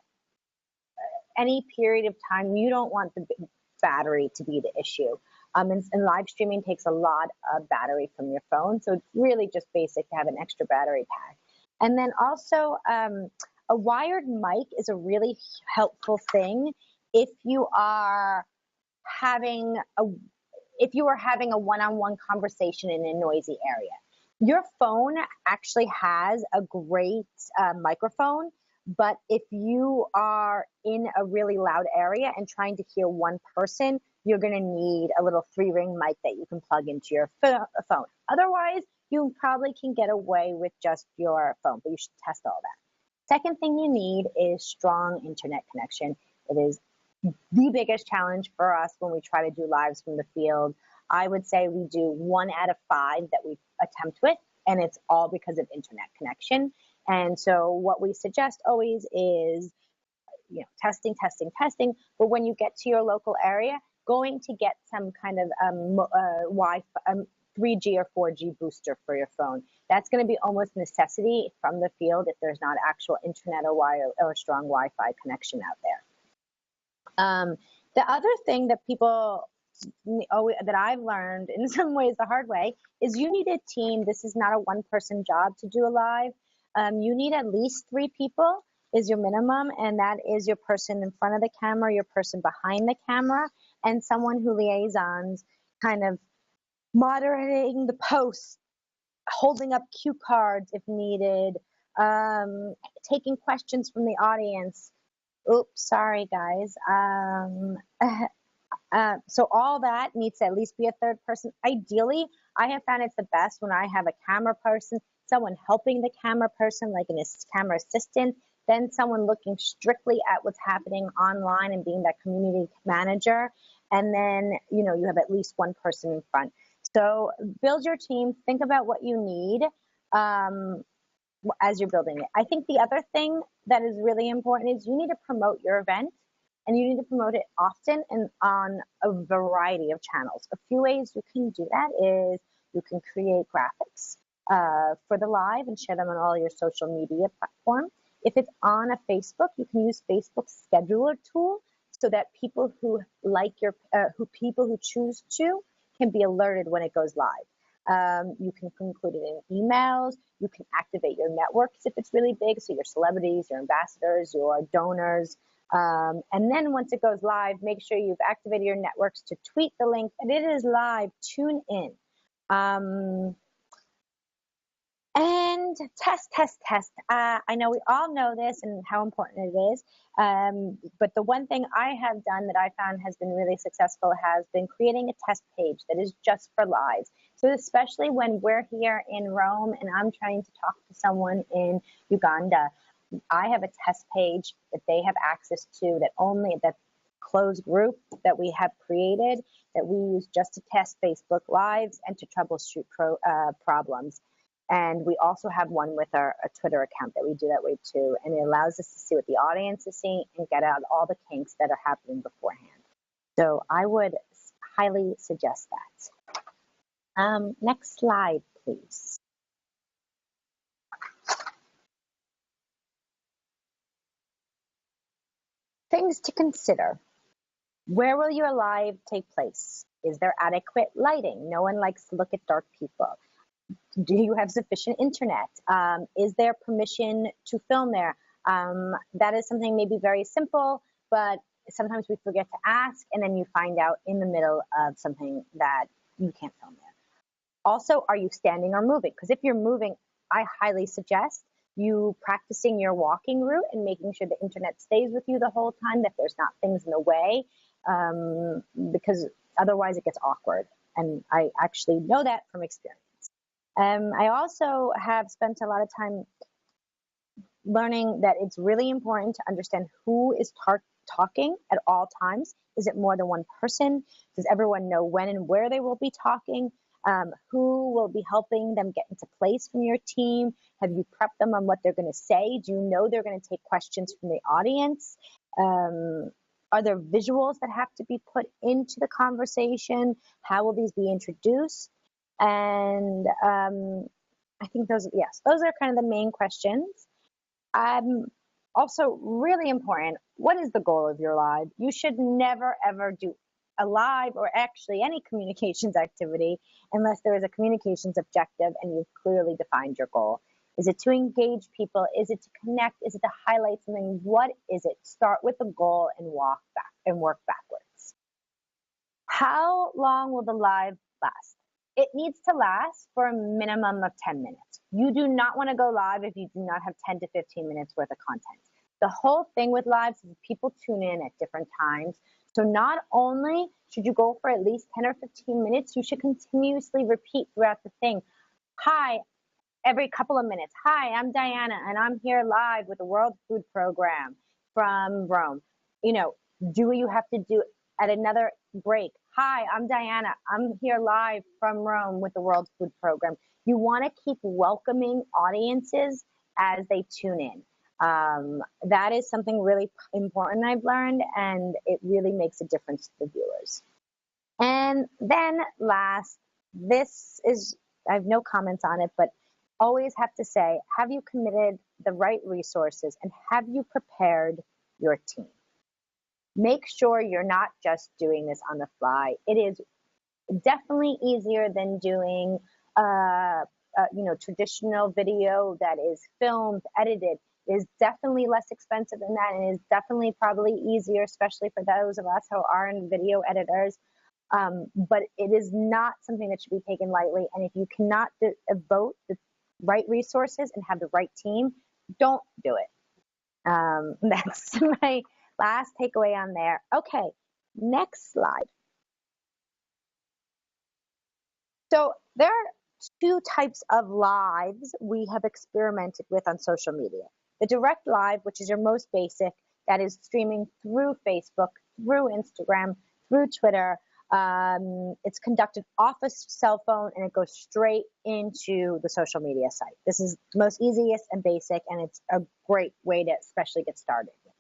any period of time, you don't want the battery to be the issue. And live streaming takes a lot of battery from your phone, so it's really just basic to have an extra battery pack. And then also, a wired mic is a really helpful thing if you are having a one-on-one conversation in a noisy area. Your phone actually has a great microphone, but if you are in a really loud area and trying to hear one person, you're going to need a little 3-ring mic that you can plug into your phone. Otherwise, you probably can get away with just your phone, but you should test all that. Second thing you need is strong internet connection. It is the biggest challenge for us when we try to do lives from the field. I would say we do 1 out of 5 that we attempt with, and it's all because of internet connection. And so what we suggest always is, testing. But when you get to your local area, going to get some kind of Wi-Fi, 3G or 4G booster for your phone. That's going to be almost necessity from the field if there's not actual internet or strong Wi-Fi connection out there. The other thing that that I've learned in some ways the hard way is you need a team. This is not a one-person job to do a live. You need at least 3 people is your minimum, and that is your person in front of the camera, your person behind the camera, and someone who liaisons, kind of moderating the posts, holding up cue cards if needed, taking questions from the audience. Oops, sorry guys. So all that needs to at least be a 3rd person. Ideally, I have found it's the best when I have a camera person, someone helping the camera person, like a camera assistant, then someone looking strictly at what's happening online and being that community manager. And then, you have at least 1 person in front. So build your team, think about what you need as you're building it. I think the other thing that is really important is you need to promote your event, and you need to promote it often and on a variety of channels. A few ways you can do that is you can create graphics for the live and share them on all your social media platforms. If it's on a Facebook, you can use Facebook's scheduler tool so that people who like your, people who choose to can be alerted when it goes live. You can include it in emails. You can activate your networks if it's really big, so your celebrities, your ambassadors, your donors. And then once it goes live, make sure you've activated your networks to tweet the link that it is live. Tune in. And test. I know we all know this and how important it is. But the one thing I have done that I found has been really successful has been creating a test page that is just for lives. So especially when we're here in Rome and I'm trying to talk to someone in Uganda, I have a test page that they have access to that closed group that we have created that we use just to test Facebook Lives and to troubleshoot problems. And we also have one with a Twitter account that we do that way too. And it allows us to see what the audience is seeing and get out all the kinks that are happening beforehand. So I would highly suggest that. Next slide, please. Things to consider. Where will your live take place? Is there adequate lighting? No one likes to look at dark people. Do you have sufficient internet? Is there permission to film there? That is something maybe very simple, but sometimes we forget to ask, and then you find out in the middle of something that you can't film there. Also, are you standing or moving? Because if you're moving, I highly suggest you practicing your walking route and making sure the internet stays with you the whole time, that there's not things in the way, because otherwise it gets awkward. And I actually know that from experience. I also have spent a lot of time learning that it's really important to understand who is talking at all times. Is it more than one person? Does everyone know when and where they will be talking? Who will be helping them get into place from your team? Have you prepped them on what they're going to say? Do you know they're going to take questions from the audience? Are there visuals that have to be put into the conversation? How will these be introduced? And I think those are kind of the main questions. Also really important, what is the goal of your live? You should never, ever do a live or actually any communications activity unless there is a communications objective and you've clearly defined your goal. Is it to engage people? Is it to connect? Is it to highlight something? What is it? Start with the goal and work backwards. How long will the live last? It needs to last for a minimum of 10 minutes. You do not want to go live if you do not have 10 to 15 minutes worth of content. The whole thing with lives is people tune in at different times. So not only should you go for at least 10 or 15 minutes, you should continuously repeat throughout the thing. Hi, every couple of minutes. Hi, I'm Diana, and I'm here live with the World Food Program from Rome. You know, do you have to do at another break? Hi, I'm Diana. I'm here live from Rome with the World Food Program. You want to keep welcoming audiences as they tune in. That is something really important I've learned, and it really makes a difference to the viewers. And then last, I have no comments on it, but always have to say, have you committed the right resources and have you prepared your team? Make sure you're not just doing this on the fly. It is definitely easier than doing traditional video that is filmed, edited. It is definitely less expensive than that, and is definitely probably easier, especially for those of us who aren't video editors. But it is not something that should be taken lightly. And if you cannot devote the right resources and have the right team, don't do it. That's my last takeaway on there. Okay, next slide. So there are two types of lives we have experimented with on social media. The direct live, which is your most basic, that is streaming through Facebook, through Instagram, through Twitter, It's conducted off a cell phone and it goes straight into the social media site. This is the most easiest and basic, and it's a great way to especially get started with it.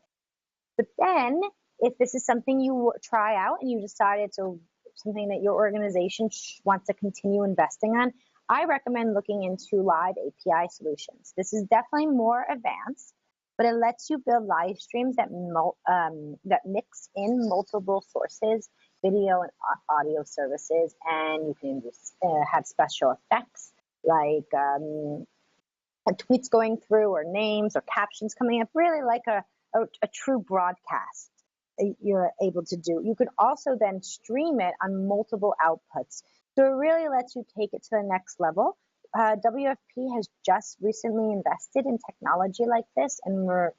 But then if this is something you try out and you decided to something that your organization wants to continue investing on, I recommend looking into live API solutions. This is definitely more advanced, but it lets you build live streams that mix in multiple sources, video and audio services, and you can just have special effects like tweets going through, or names, or captions coming up, really like a true broadcast you're able to do. You could also then stream it on multiple outputs. So it really lets you take it to the next level. WFP has just recently invested in technology like this, and we're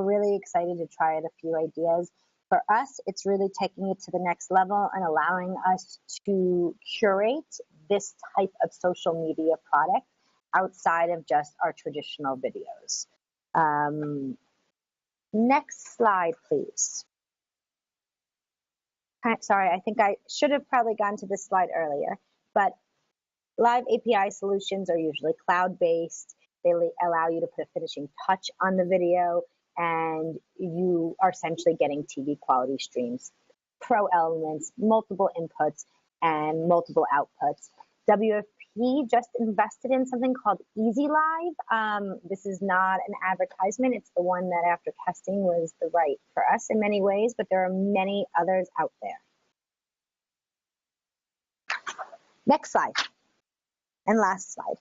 really excited to try out a few ideas. For us, it's really taking it to the next level and allowing us to curate this type of social media product outside of just our traditional videos. Next slide, please. Sorry, I think I should have probably gone to this slide earlier, but live API solutions are usually cloud-based. They allow you to put a finishing touch on the video, and you are essentially getting TV quality streams, pro elements, multiple inputs, and multiple outputs. WFP just invested in something called Easy Live. This is not an advertisement. It's the one that after testing was the right for us in many ways, but there are many others out there. Next slide, and last slide.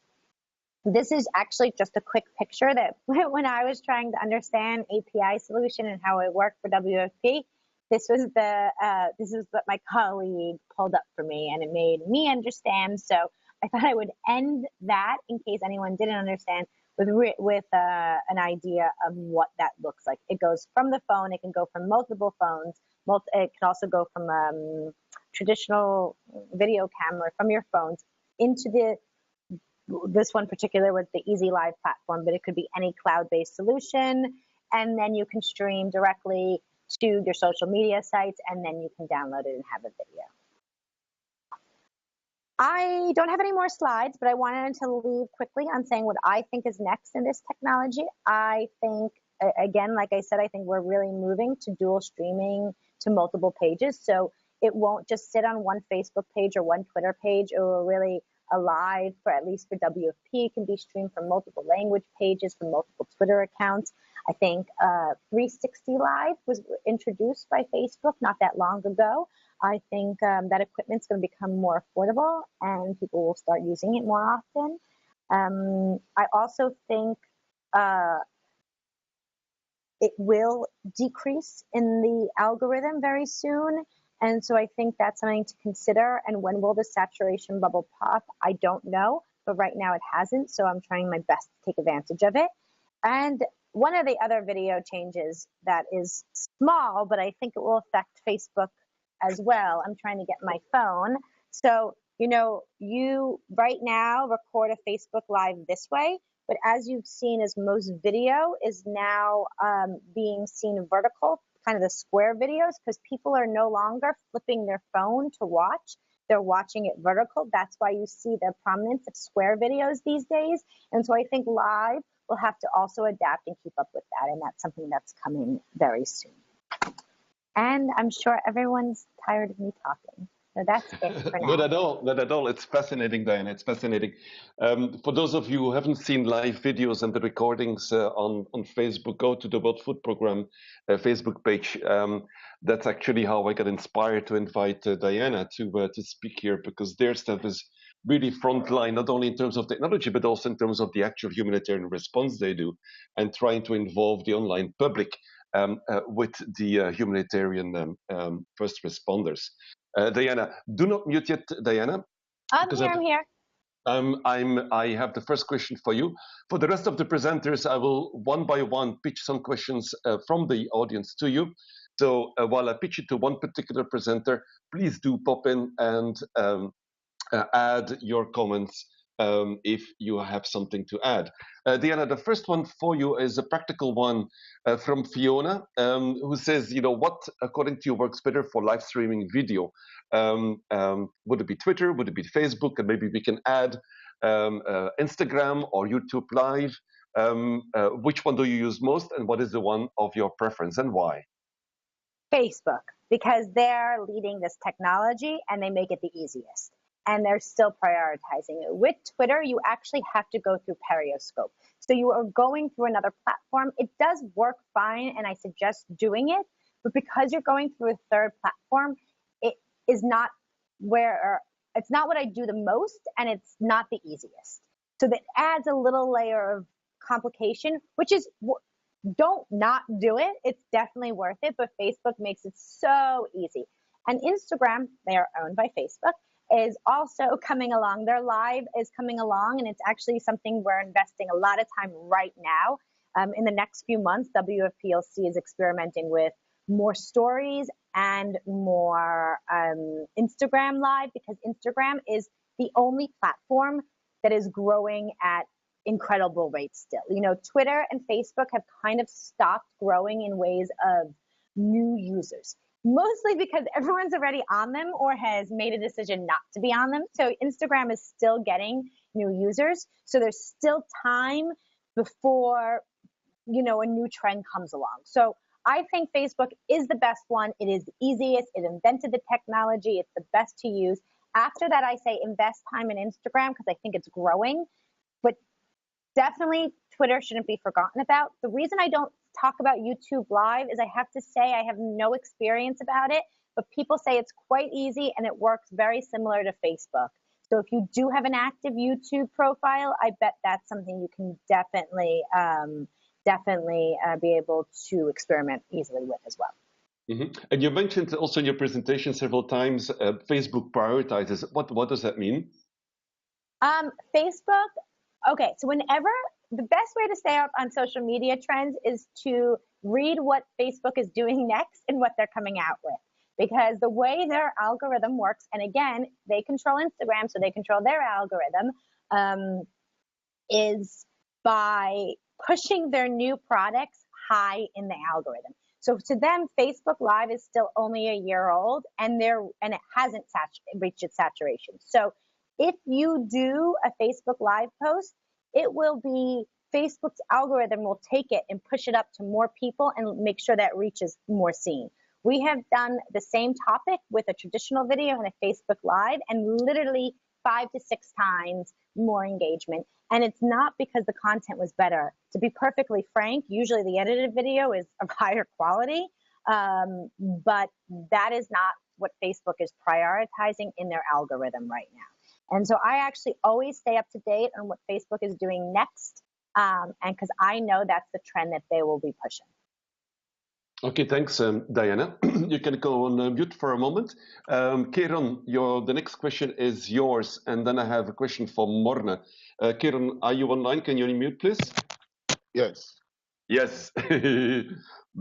This is actually just a quick picture that when I was trying to understand API solution and how it worked for WFP, this is what my colleague pulled up for me, and it made me understand. So I thought I would end that in case anyone didn't understand with an idea of what that looks like. It goes from the phone. It can go from multiple phones. It can also go from traditional video camera from your phones into this one particular with the Easy Live platform, but it could be any cloud-based solution, and then you can stream directly to your social media sites, and then you can download it and have a video. I don't have any more slides, but I wanted to leave quickly on saying what I think is next in this technology. I think, again, like I said, I think we're really moving to dual streaming to multiple pages, so it won't just sit on one Facebook page or one Twitter page. It will really alive, for at least for WFP, can be streamed from multiple language pages, from multiple Twitter accounts. I think 360 Live was introduced by Facebook not that long ago. I think that equipment's going to become more affordable and people will start using it more often. I also think it will decrease in the algorithm very soon. And so I think that's something to consider. And when will the saturation bubble pop? I don't know, but right now it hasn't. So I'm trying my best to take advantage of it. And one of the other video changes that is small, but I think it will affect Facebook as well. I'm trying to get my phone. So, you right now record a Facebook Live this way, but as you've seen, as most video is now being seen vertical, kind of the square videos, because people are no longer flipping their phone to watch. They're watching it vertical. That's why you see the prominence of square videos these days. And so I think Live will have to also adapt and keep up with that. And that's something that's coming very soon. And I'm sure everyone's tired of me talking. So that's it for now. Not at all. Not at all. It's fascinating, Diana. It's fascinating. For those of you who haven't seen live videos and the recordings on Facebook, go to the World Food Program Facebook page. That's actually how I got inspired to invite Diana to speak here, because their stuff is really frontline, not only in terms of technology, but also in terms of the actual humanitarian response they do, and trying to involve the online public with the humanitarian first responders. Diana, do not mute yet, Diana. I'm here. I have the first question for you. For the rest of the presenters, I will one by one pitch some questions from the audience to you. So while I pitch it to one particular presenter, please do pop in and add your comments if you have something to add. Diana, the first one for you is a practical one from Fiona, who says, what, according to you, works better for live streaming video? Would it be Twitter? Would it be Facebook? And maybe we can add Instagram or YouTube Live. Which one do you use most, and what is the one of your preference, and why? Facebook, because they're leading this technology and they make it the easiest. And they're still prioritizing it. With Twitter, you actually have to go through Periscope. So you are going through another platform. It does work fine, and I suggest doing it. But because you're going through a third platform, it is not it's not what I do the most, and it's not the easiest. So that adds a little layer of complication, which is, don't not do it. It's definitely worth it, but Facebook makes it so easy. And Instagram, they are owned by Facebook, is also coming along. Their live is coming along, and it's actually something we're investing a lot of time right now. In the next few months, WFPLC is experimenting with more stories and more Instagram live, because Instagram is the only platform that is growing at incredible rates still. Twitter and Facebook have kind of stopped growing in ways of new users, mostly because everyone's already on them or has made a decision not to be on them. So Instagram is still getting new users. So there's still time before, a new trend comes along. So I think Facebook is the best one. It is the easiest. It invented the technology. It's the best to use. After that, I say invest time in Instagram because I think it's growing. But definitely Twitter shouldn't be forgotten about. The reason I don't talk about YouTube Live is I have to say I have no experience about it, but people say it's quite easy and it works very similar to Facebook. So if you do have an active YouTube profile, I bet that's something you can definitely be able to experiment easily with as well. Mm-hmm. And you mentioned also in your presentation several times, Facebook prioritizes. What does that mean? Facebook, okay, so the best way to stay up on social media trends is to read what Facebook is doing next and what they're coming out with. Because the way their algorithm works, and again, they control Instagram, so they control their algorithm, is by pushing their new products high in the algorithm. So to them, Facebook Live is still only a year old, and it hasn't reached its saturation. So if you do a Facebook Live post, it will be Facebook's algorithm will take it and push it up to more people and make sure that reaches more seen. We have done the same topic with a traditional video and a Facebook Live, and literally 5 to 6 times more engagement. And it's not because the content was better. To be perfectly frank, usually the edited video is of higher quality, but that is not what Facebook is prioritizing in their algorithm right now. And so I actually always stay up to date on what Facebook is doing next, and because I know that's the trend that they will be pushing. Okay, thanks, Diana. You can go on mute for a moment. Kieran, the next question is yours, and then I have a question for Morna. Kieran, are you online? Can you unmute, please? Yes. Yes.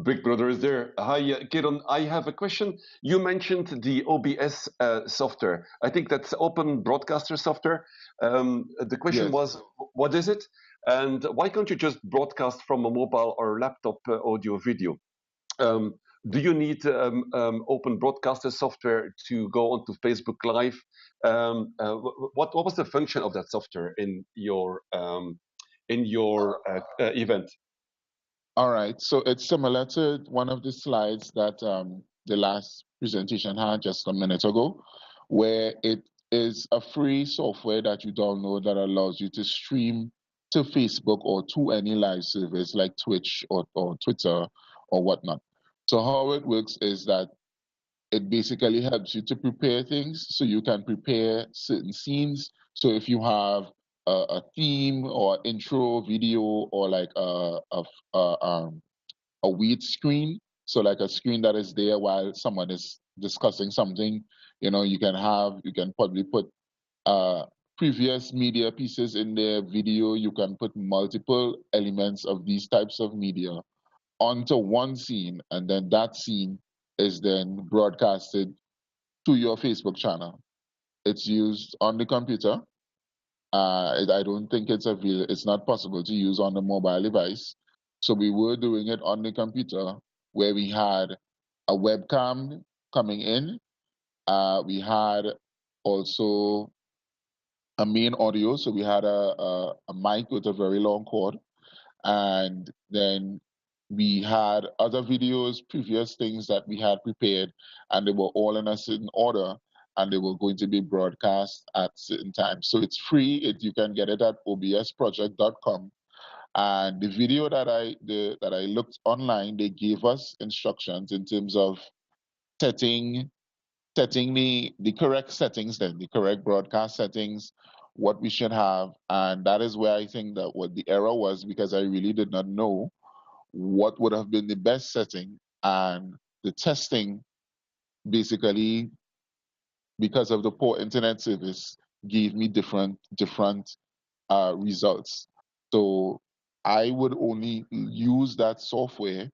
Big brother is there. Hi, Kieran. I have a question. You mentioned the OBS software. I think that's Open Broadcaster software. The question was, what is it? And why can't you just broadcast from a mobile or laptop audio video? Do you need Open Broadcaster software to go onto Facebook Live? What was the function of that software in your event? All right, so it's similar to one of the slides that the last presentation had just a minute ago, where it is a free software that you download that allows you to stream to Facebook or to any live service like Twitch or Twitter or whatnot. So how it works is that it basically helps you to prepare things so you can prepare certain scenes. So if you have a theme or intro video or like a weed screen, so like a screen that is there while someone is discussing something, you can probably put previous media pieces in there, video. You can put multiple elements of these types of media onto one scene, and then that scene is then broadcasted to your Facebook channel. It's used on the computer, I don't think it's not possible to use on the mobile device. So we were doing it on the computer where we had a webcam coming in. We had also a main audio. So we had a mic with a very long cord. And then we had other videos, previous things that we had prepared, and they were all in a certain order, and they were going to be broadcast at certain times. So it's free. You can get it at obsproject.com. And the video that I looked online, they gave us instructions in terms of setting the correct settings, then the correct broadcast settings, what we should have. And that is where I think that what the error was, because I really did not know what would have been the best setting. And the testing, basically, because of the poor internet service, gave me different results. So I would only use that software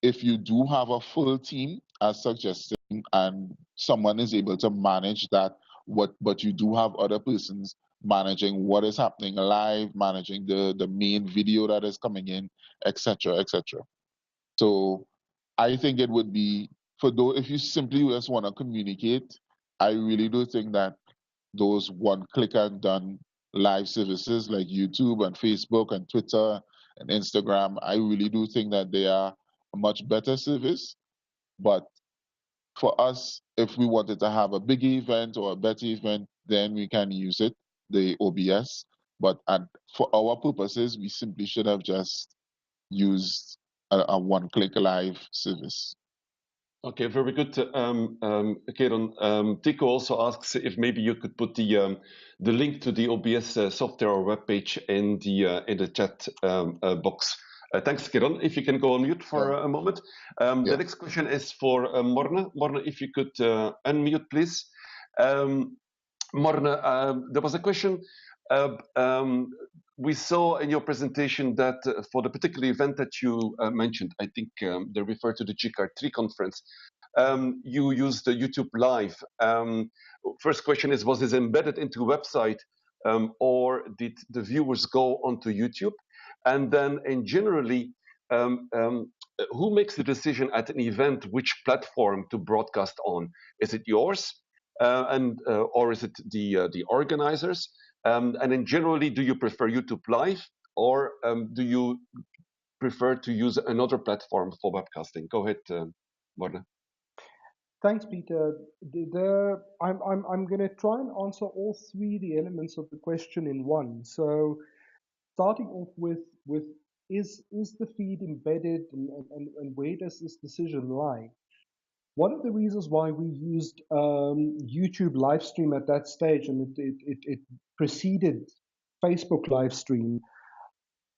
if you do have a full team as suggested, and someone is able to manage that, but you do have other persons managing what is happening live, managing the main video that is coming in, etc., etc. So I think it would be, for those, if you simply just want to communicate, I really do think that those one click and done live services like YouTube and Facebook and Twitter and Instagram, I really do think that they are a much better service. But for us, if we wanted to have a big event or a better event, then we can use it, the OBS. But for our purposes, we simply should have just used a one-click live service. Okay, very good, Kieran. Tico also asks if maybe you could put the link to the OBS software or webpage in the chat box. Thanks, Kieran. If you can go on mute for a moment. The next question is for Morne. Morne, if you could unmute, please. Morne, there was a question. We saw in your presentation that for the particular event that you mentioned, I think they refer to the GFAR 3 conference, you used YouTube Live. First question is, was this embedded into a website or did the viewers go onto YouTube? And then in generally, who makes the decision at an event which platform to broadcast on? Is it yours? Or is it the organizers? And then generally, do you prefer YouTube Live or do you prefer to use another platform for webcasting? Go ahead, Morne. Thanks, Peter. I'm going to try and answer all three the elements of the question in one. So, starting off with is the feed embedded and where does this decision lie? One of the reasons why we used YouTube Livestream at that stage, and it preceded Facebook Livestream,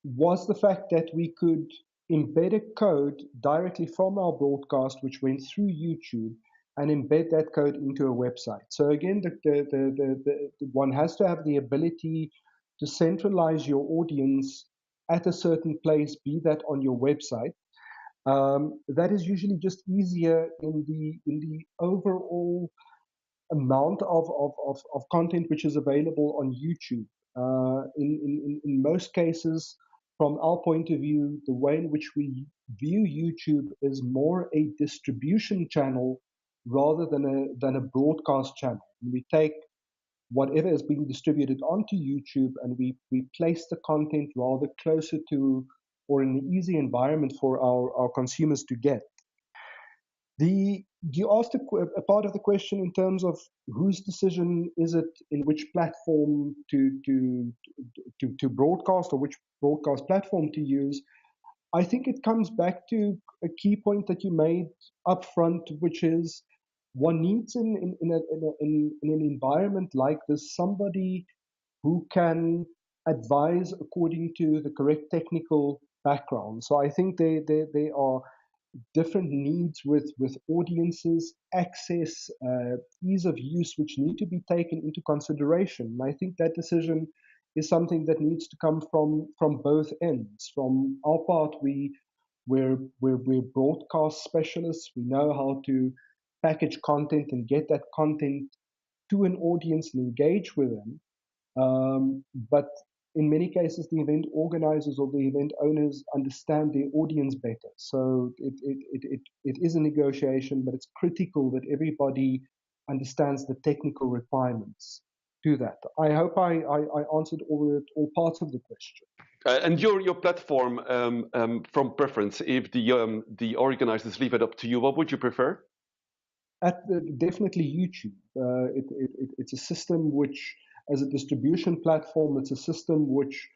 was the fact that we could embed a code directly from our broadcast, which went through YouTube, and embed that code into a website. So again, one has to have the ability to centralize your audience at a certain place, be that on your website. That is usually just easier in the overall amount of content which is available on YouTube. In most cases, from our point of view, the way in which we view YouTube is more a distribution channel rather than a broadcast channel. We take whatever is being distributed onto YouTube and we place the content rather closer to or in an easy environment for our consumers to get. You asked a part of the question in terms of whose decision is it in which platform to broadcast or which broadcast platform to use. I think it comes back to a key point that you made up front, which is one needs in an environment like this somebody who can advise according to the correct technical background. So I think they are different needs with audiences, access, ease of use, which need to be taken into consideration. And I think that decision is something that needs to come from both ends. From our part, we're broadcast specialists. We know how to package content and get that content to an audience and engage with them. But in many cases, the event organizers or the event owners understand their audience better. So it is a negotiation, but it's critical that everybody understands the technical requirements to that. I hope I answered all parts of the question. And your platform, from preference, if the organizers leave it up to you, what would you prefer? Definitely YouTube. It's a system which, as a distribution platform, it's a system which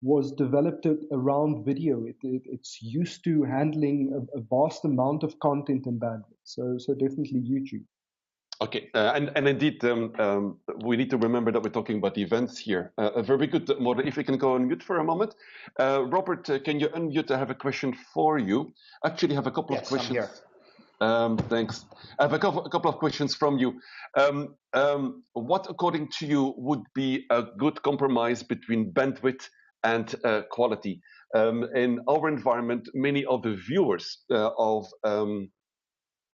was developed around video. It's used to handling a vast amount of content and bandwidth. So definitely YouTube. Okay, and indeed, we need to remember that we're talking about events here. A very good model. If you can go on mute for a moment. Robert, can you unmute? I have a question for you. Actually, I have a couple of questions. I'm here. Thanks. I have a couple of questions from you. What, according to you, would be a good compromise between bandwidth and quality? In our environment, many of the viewers of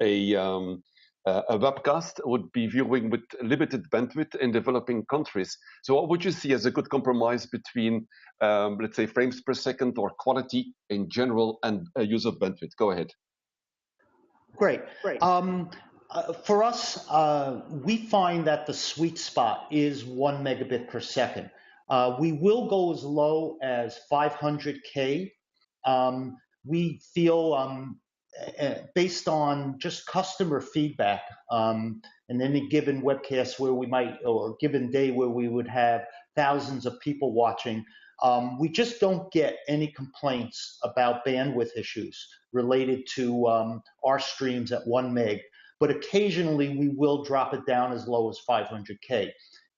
a webcast would be viewing with limited bandwidth in developing countries. So what would you see as a good compromise between, let's say, frames per second or quality in general and use of bandwidth? Go ahead. Great. For us, we find that the sweet spot is 1 megabit per second. We will go as low as 500K. We feel, based on just customer feedback, in any given webcast where we might, or a given day where we would have thousands of people watching, we just don't get any complaints about bandwidth issues related to our streams at 1 meg, but occasionally we will drop it down as low as 500K. As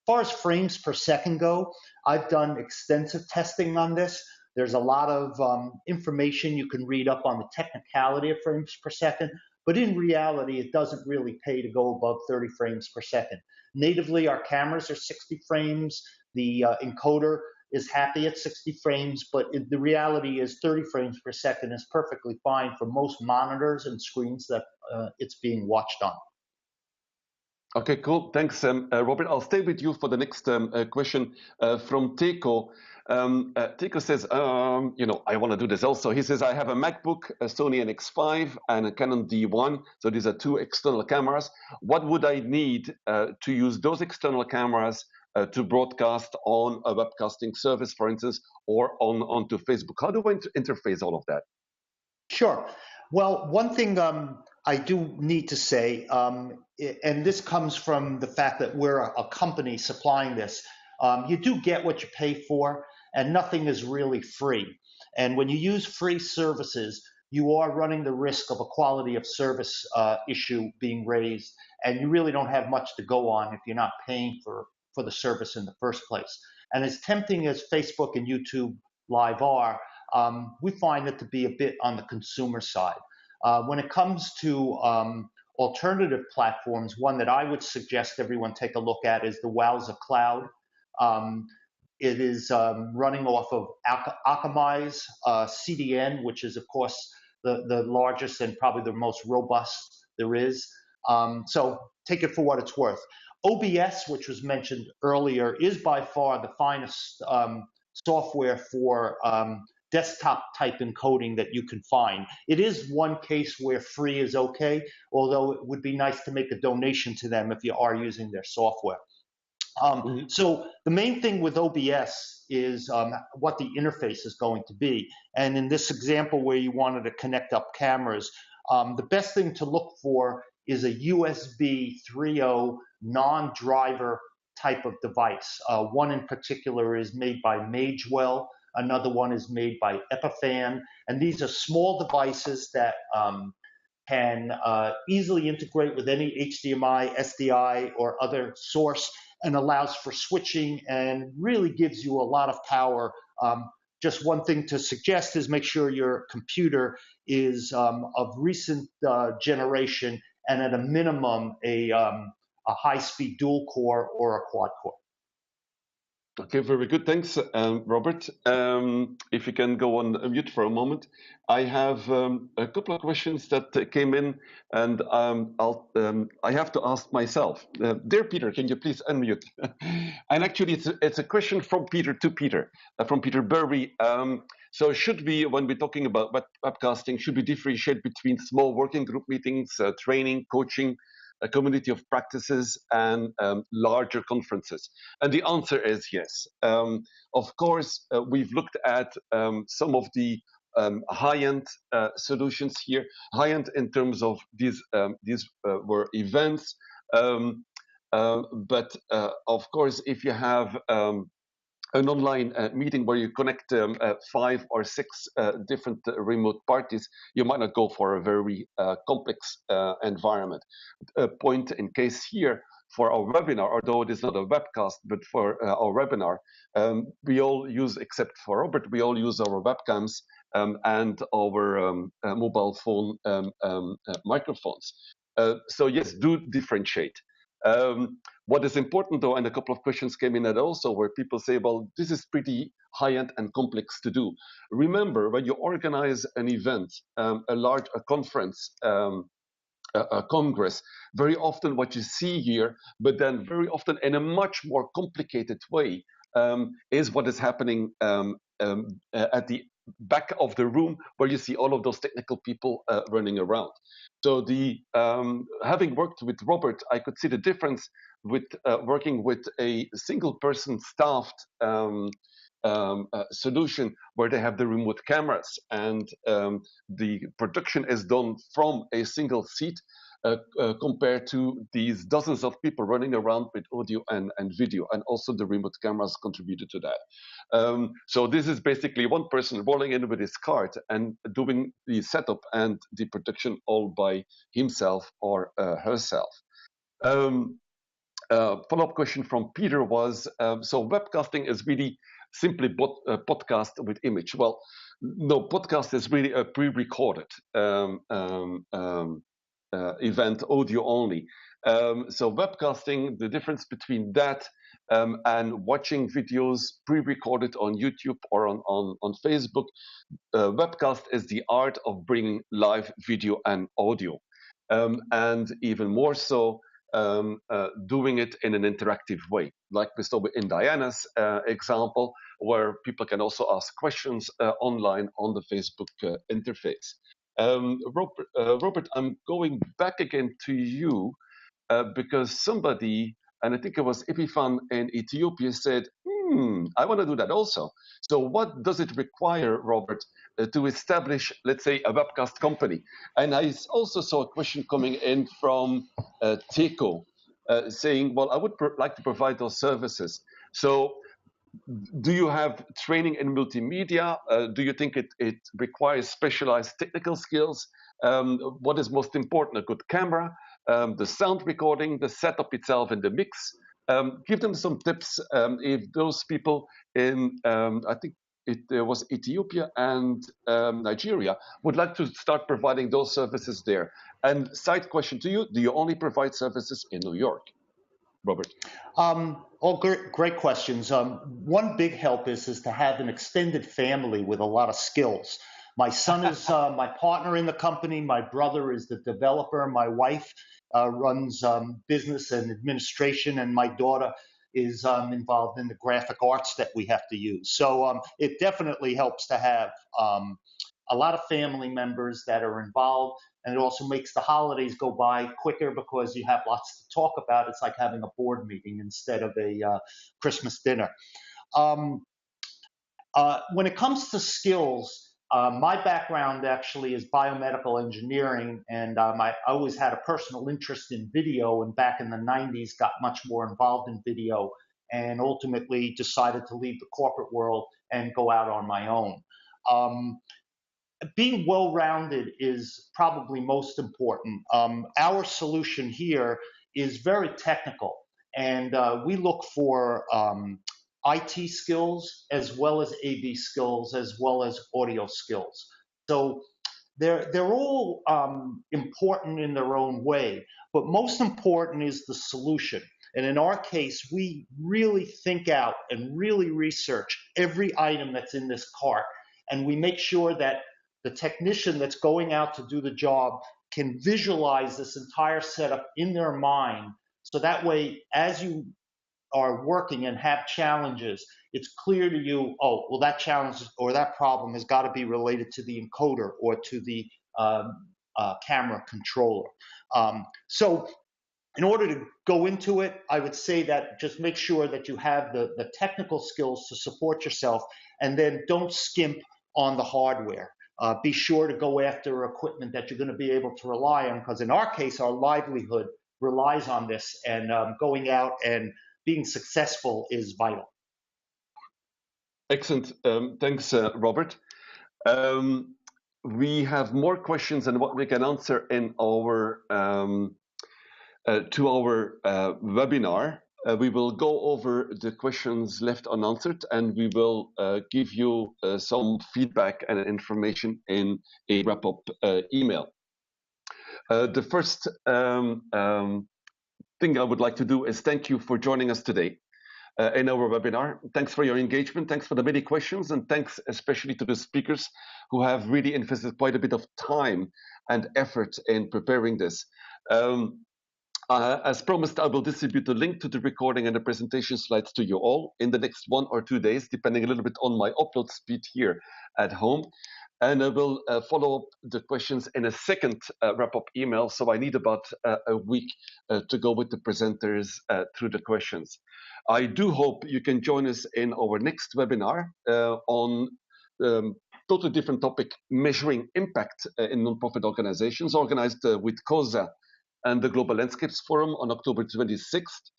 far as frames per second go, I've done extensive testing on this. There's a lot of information you can read up on the technicality of frames per second, but in reality, it doesn't really pay to go above 30 frames per second. Natively, our cameras are 60 frames. The encoder is happy at 60 frames, but the reality is 30 frames per second is perfectly fine for most monitors and screens that it's being watched on. Okay, cool. Thanks, Robert. I'll stay with you for the next question from Teco. Teco says, I want to do this also. He says, I have a MacBook, a Sony NX5, and a Canon D1. So these are two external cameras. What would I need to use those external cameras to broadcast on a webcasting service, for instance, or onto Facebook? How do I interface all of that? Sure. Well, one thing I do need to say, and this comes from the fact that we're a company supplying this, you do get what you pay for, and nothing is really free. And when you use free services, you are running the risk of a quality of service issue being raised, and you really don't have much to go on if you're not paying for the service in the first place. And as tempting as Facebook and YouTube Live are, we find it to be a bit on the consumer side. When it comes to alternative platforms, one that I would suggest everyone take a look at is the Wowza Cloud. It is running off of Akamai's CDN, which is, of course, the largest and probably the most robust there is. So take it for what it's worth. OBS, which was mentioned earlier, is by far the finest software for desktop type encoding that you can find. It is one case where free is okay, although it would be nice to make a donation to them if you are using their software. So the main thing with OBS is what the interface is going to be. And in this example where you wanted to connect up cameras, the best thing to look for is a USB 3.0 non-driver type of device. One in particular is made by Magewell. Another one is made by Epiphan. And these are small devices that can easily integrate with any HDMI, SDI, or other source, and allows for switching and really gives you a lot of power. Just one thing to suggest is make sure your computer is of recent generation and at a minimum a high-speed dual core or a quad core. Okay, very good. Thanks, Robert. If you can go on mute for a moment. I have a couple of questions that came in, and I have to ask myself. Dear Peter, can you please unmute? And actually, it's a question from Peter to Peter, from Peter Burry. So should we, when we're talking about webcasting, should we differentiate between small working group meetings, training, coaching, a community of practices, and larger conferences? And the answer is yes. Of course, we've looked at some of the high-end solutions here. High-end in terms of these were events, but of course, if you have an online meeting where you connect 5 or 6 different remote parties, you might not go for a very complex environment. A point in case here for our webinar, although it is not a webcast, but for our webinar, we all use, except for Robert, we all use our webcams and our mobile phone microphones. So yes, do differentiate. What is important though, and a couple of questions came in that also, where people say, well, this is pretty high-end and complex to do. Remember, when you organize an event, a conference, a congress, very often what you see here, but then very often in a much more complicated way, is what is happening at the back of the room, where you see all of those technical people running around. So the having worked with Robert, I could see the difference with working with a single person staffed solution where they have the remote cameras and the production is done from a single seat compared to these dozens of people running around with audio and video, and also the remote cameras contributed to that. So this is basically one person rolling in with his cart and doing the setup and the production all by himself or herself. Follow-up question from Peter was, so webcasting is really simply podcast with image. Well, no, podcast is really a pre-recorded event, audio only. So webcasting, the difference between that and watching videos pre-recorded on YouTube or on Facebook, webcast is the art of bringing live video and audio. And even more so, doing it in an interactive way, like we saw in Diana's example, where people can also ask questions online on the Facebook interface. Robert, I'm going back again to you because somebody, and I think it was Epifan in Ethiopia, said, I want to do that also. So what does it require, Robert, to establish, let's say, a webcast company? And I also saw a question coming in from Teco saying, well, I would like to provide those services. So do you have training in multimedia? Do you think it requires specialized technical skills? What is most important? A good camera, the sound recording, the setup itself, and the mix. Give them some tips if those people in, I think it was Ethiopia and Nigeria, would like to start providing those services there. And side question to you, do you only provide services in New York? Robert. All great questions. One big help is to have an extended family with a lot of skills. My son is my partner in the company. My brother is the developer. My wife runs business and administration, and my daughter is involved in the graphic arts that we have to use. So it definitely helps to have a lot of family members that are involved, and it also makes the holidays go by quicker because you have lots to talk about. It's like having a board meeting instead of a Christmas dinner. When it comes to skills, my background actually is biomedical engineering, and I always had a personal interest in video, and back in the 90s got much more involved in video and ultimately decided to leave the corporate world and go out on my own. Being well-rounded is probably most important. Our solution here is very technical, and we look for IT skills as well as AV skills as well as audio skills. So they're all important in their own way, but most important is the solution. And in our case, we really think out and really research every item that's in this cart. And we make sure that the technician that's going out to do the job can visualize this entire setup in their mind. So that way, as you are working and have challenges, it's clear to you, oh, well, that challenge or that problem has got to be related to the encoder or to the camera controller. So in order to go into it, I would say that just make sure that you have the technical skills to support yourself, and then don't skimp on the hardware. Be sure to go after equipment that you're going to be able to rely on, because in our case, our livelihood relies on this, and going out and being successful is vital. Excellent. Thanks, Robert. We have more questions than what we can answer in our webinar. We will go over the questions left unanswered, and we will give you some feedback and information in a wrap-up email. The first thing I would like to do is thank you for joining us today in our webinar. Thanks for your engagement. Thanks for the many questions, and thanks especially to the speakers who have really invested quite a bit of time and effort in preparing this. As promised, I will distribute a link to the recording and the presentation slides to you all in the next 1 or 2 days, depending a little bit on my upload speed here at home. And I will follow up the questions in a second wrap-up email. So I need about a week to go with the presenters through the questions. I do hope you can join us in our next webinar on totally different topic, measuring impact in nonprofit organizations, organized with COSA and the Global Landscapes Forum on October 26th,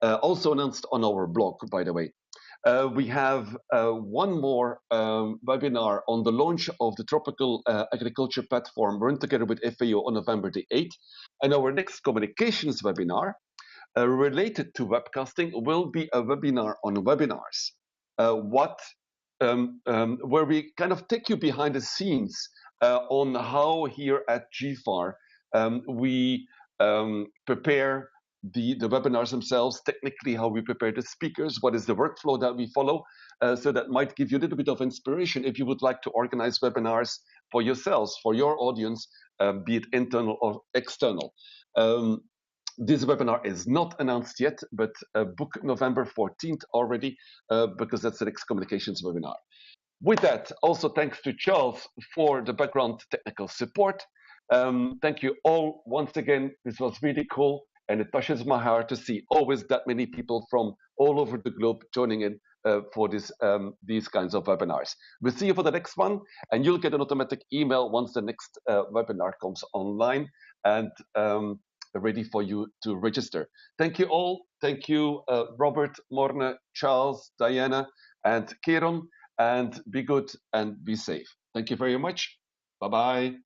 also announced on our blog, by the way. We have one more webinar on the launch of the Tropical Agriculture Platform run together with FAO on November the 8th. And our next communications webinar related to webcasting will be a webinar on webinars, where we kind of take you behind the scenes on how here at GFAR we prepare the webinars themselves, technically how we prepare the speakers, what is the workflow that we follow. So that might give you a little bit of inspiration if you would like to organize webinars for yourselves, for your audience, be it internal or external. This webinar is not announced yet, but book November 14th already, because that's the next communications webinar. With that, also thanks to Charles for the background technical support. Thank you all once again. This was really cool, and it touches my heart to see always that many people from all over the globe joining in for these kinds of webinars. We'll see you for the next one, and you'll get an automatic email once the next webinar comes online and ready for you to register. Thank you all. Thank you, Robert, Morne, Charles, Diana, and Kieron, and be good and be safe. Thank you very much. Bye-bye.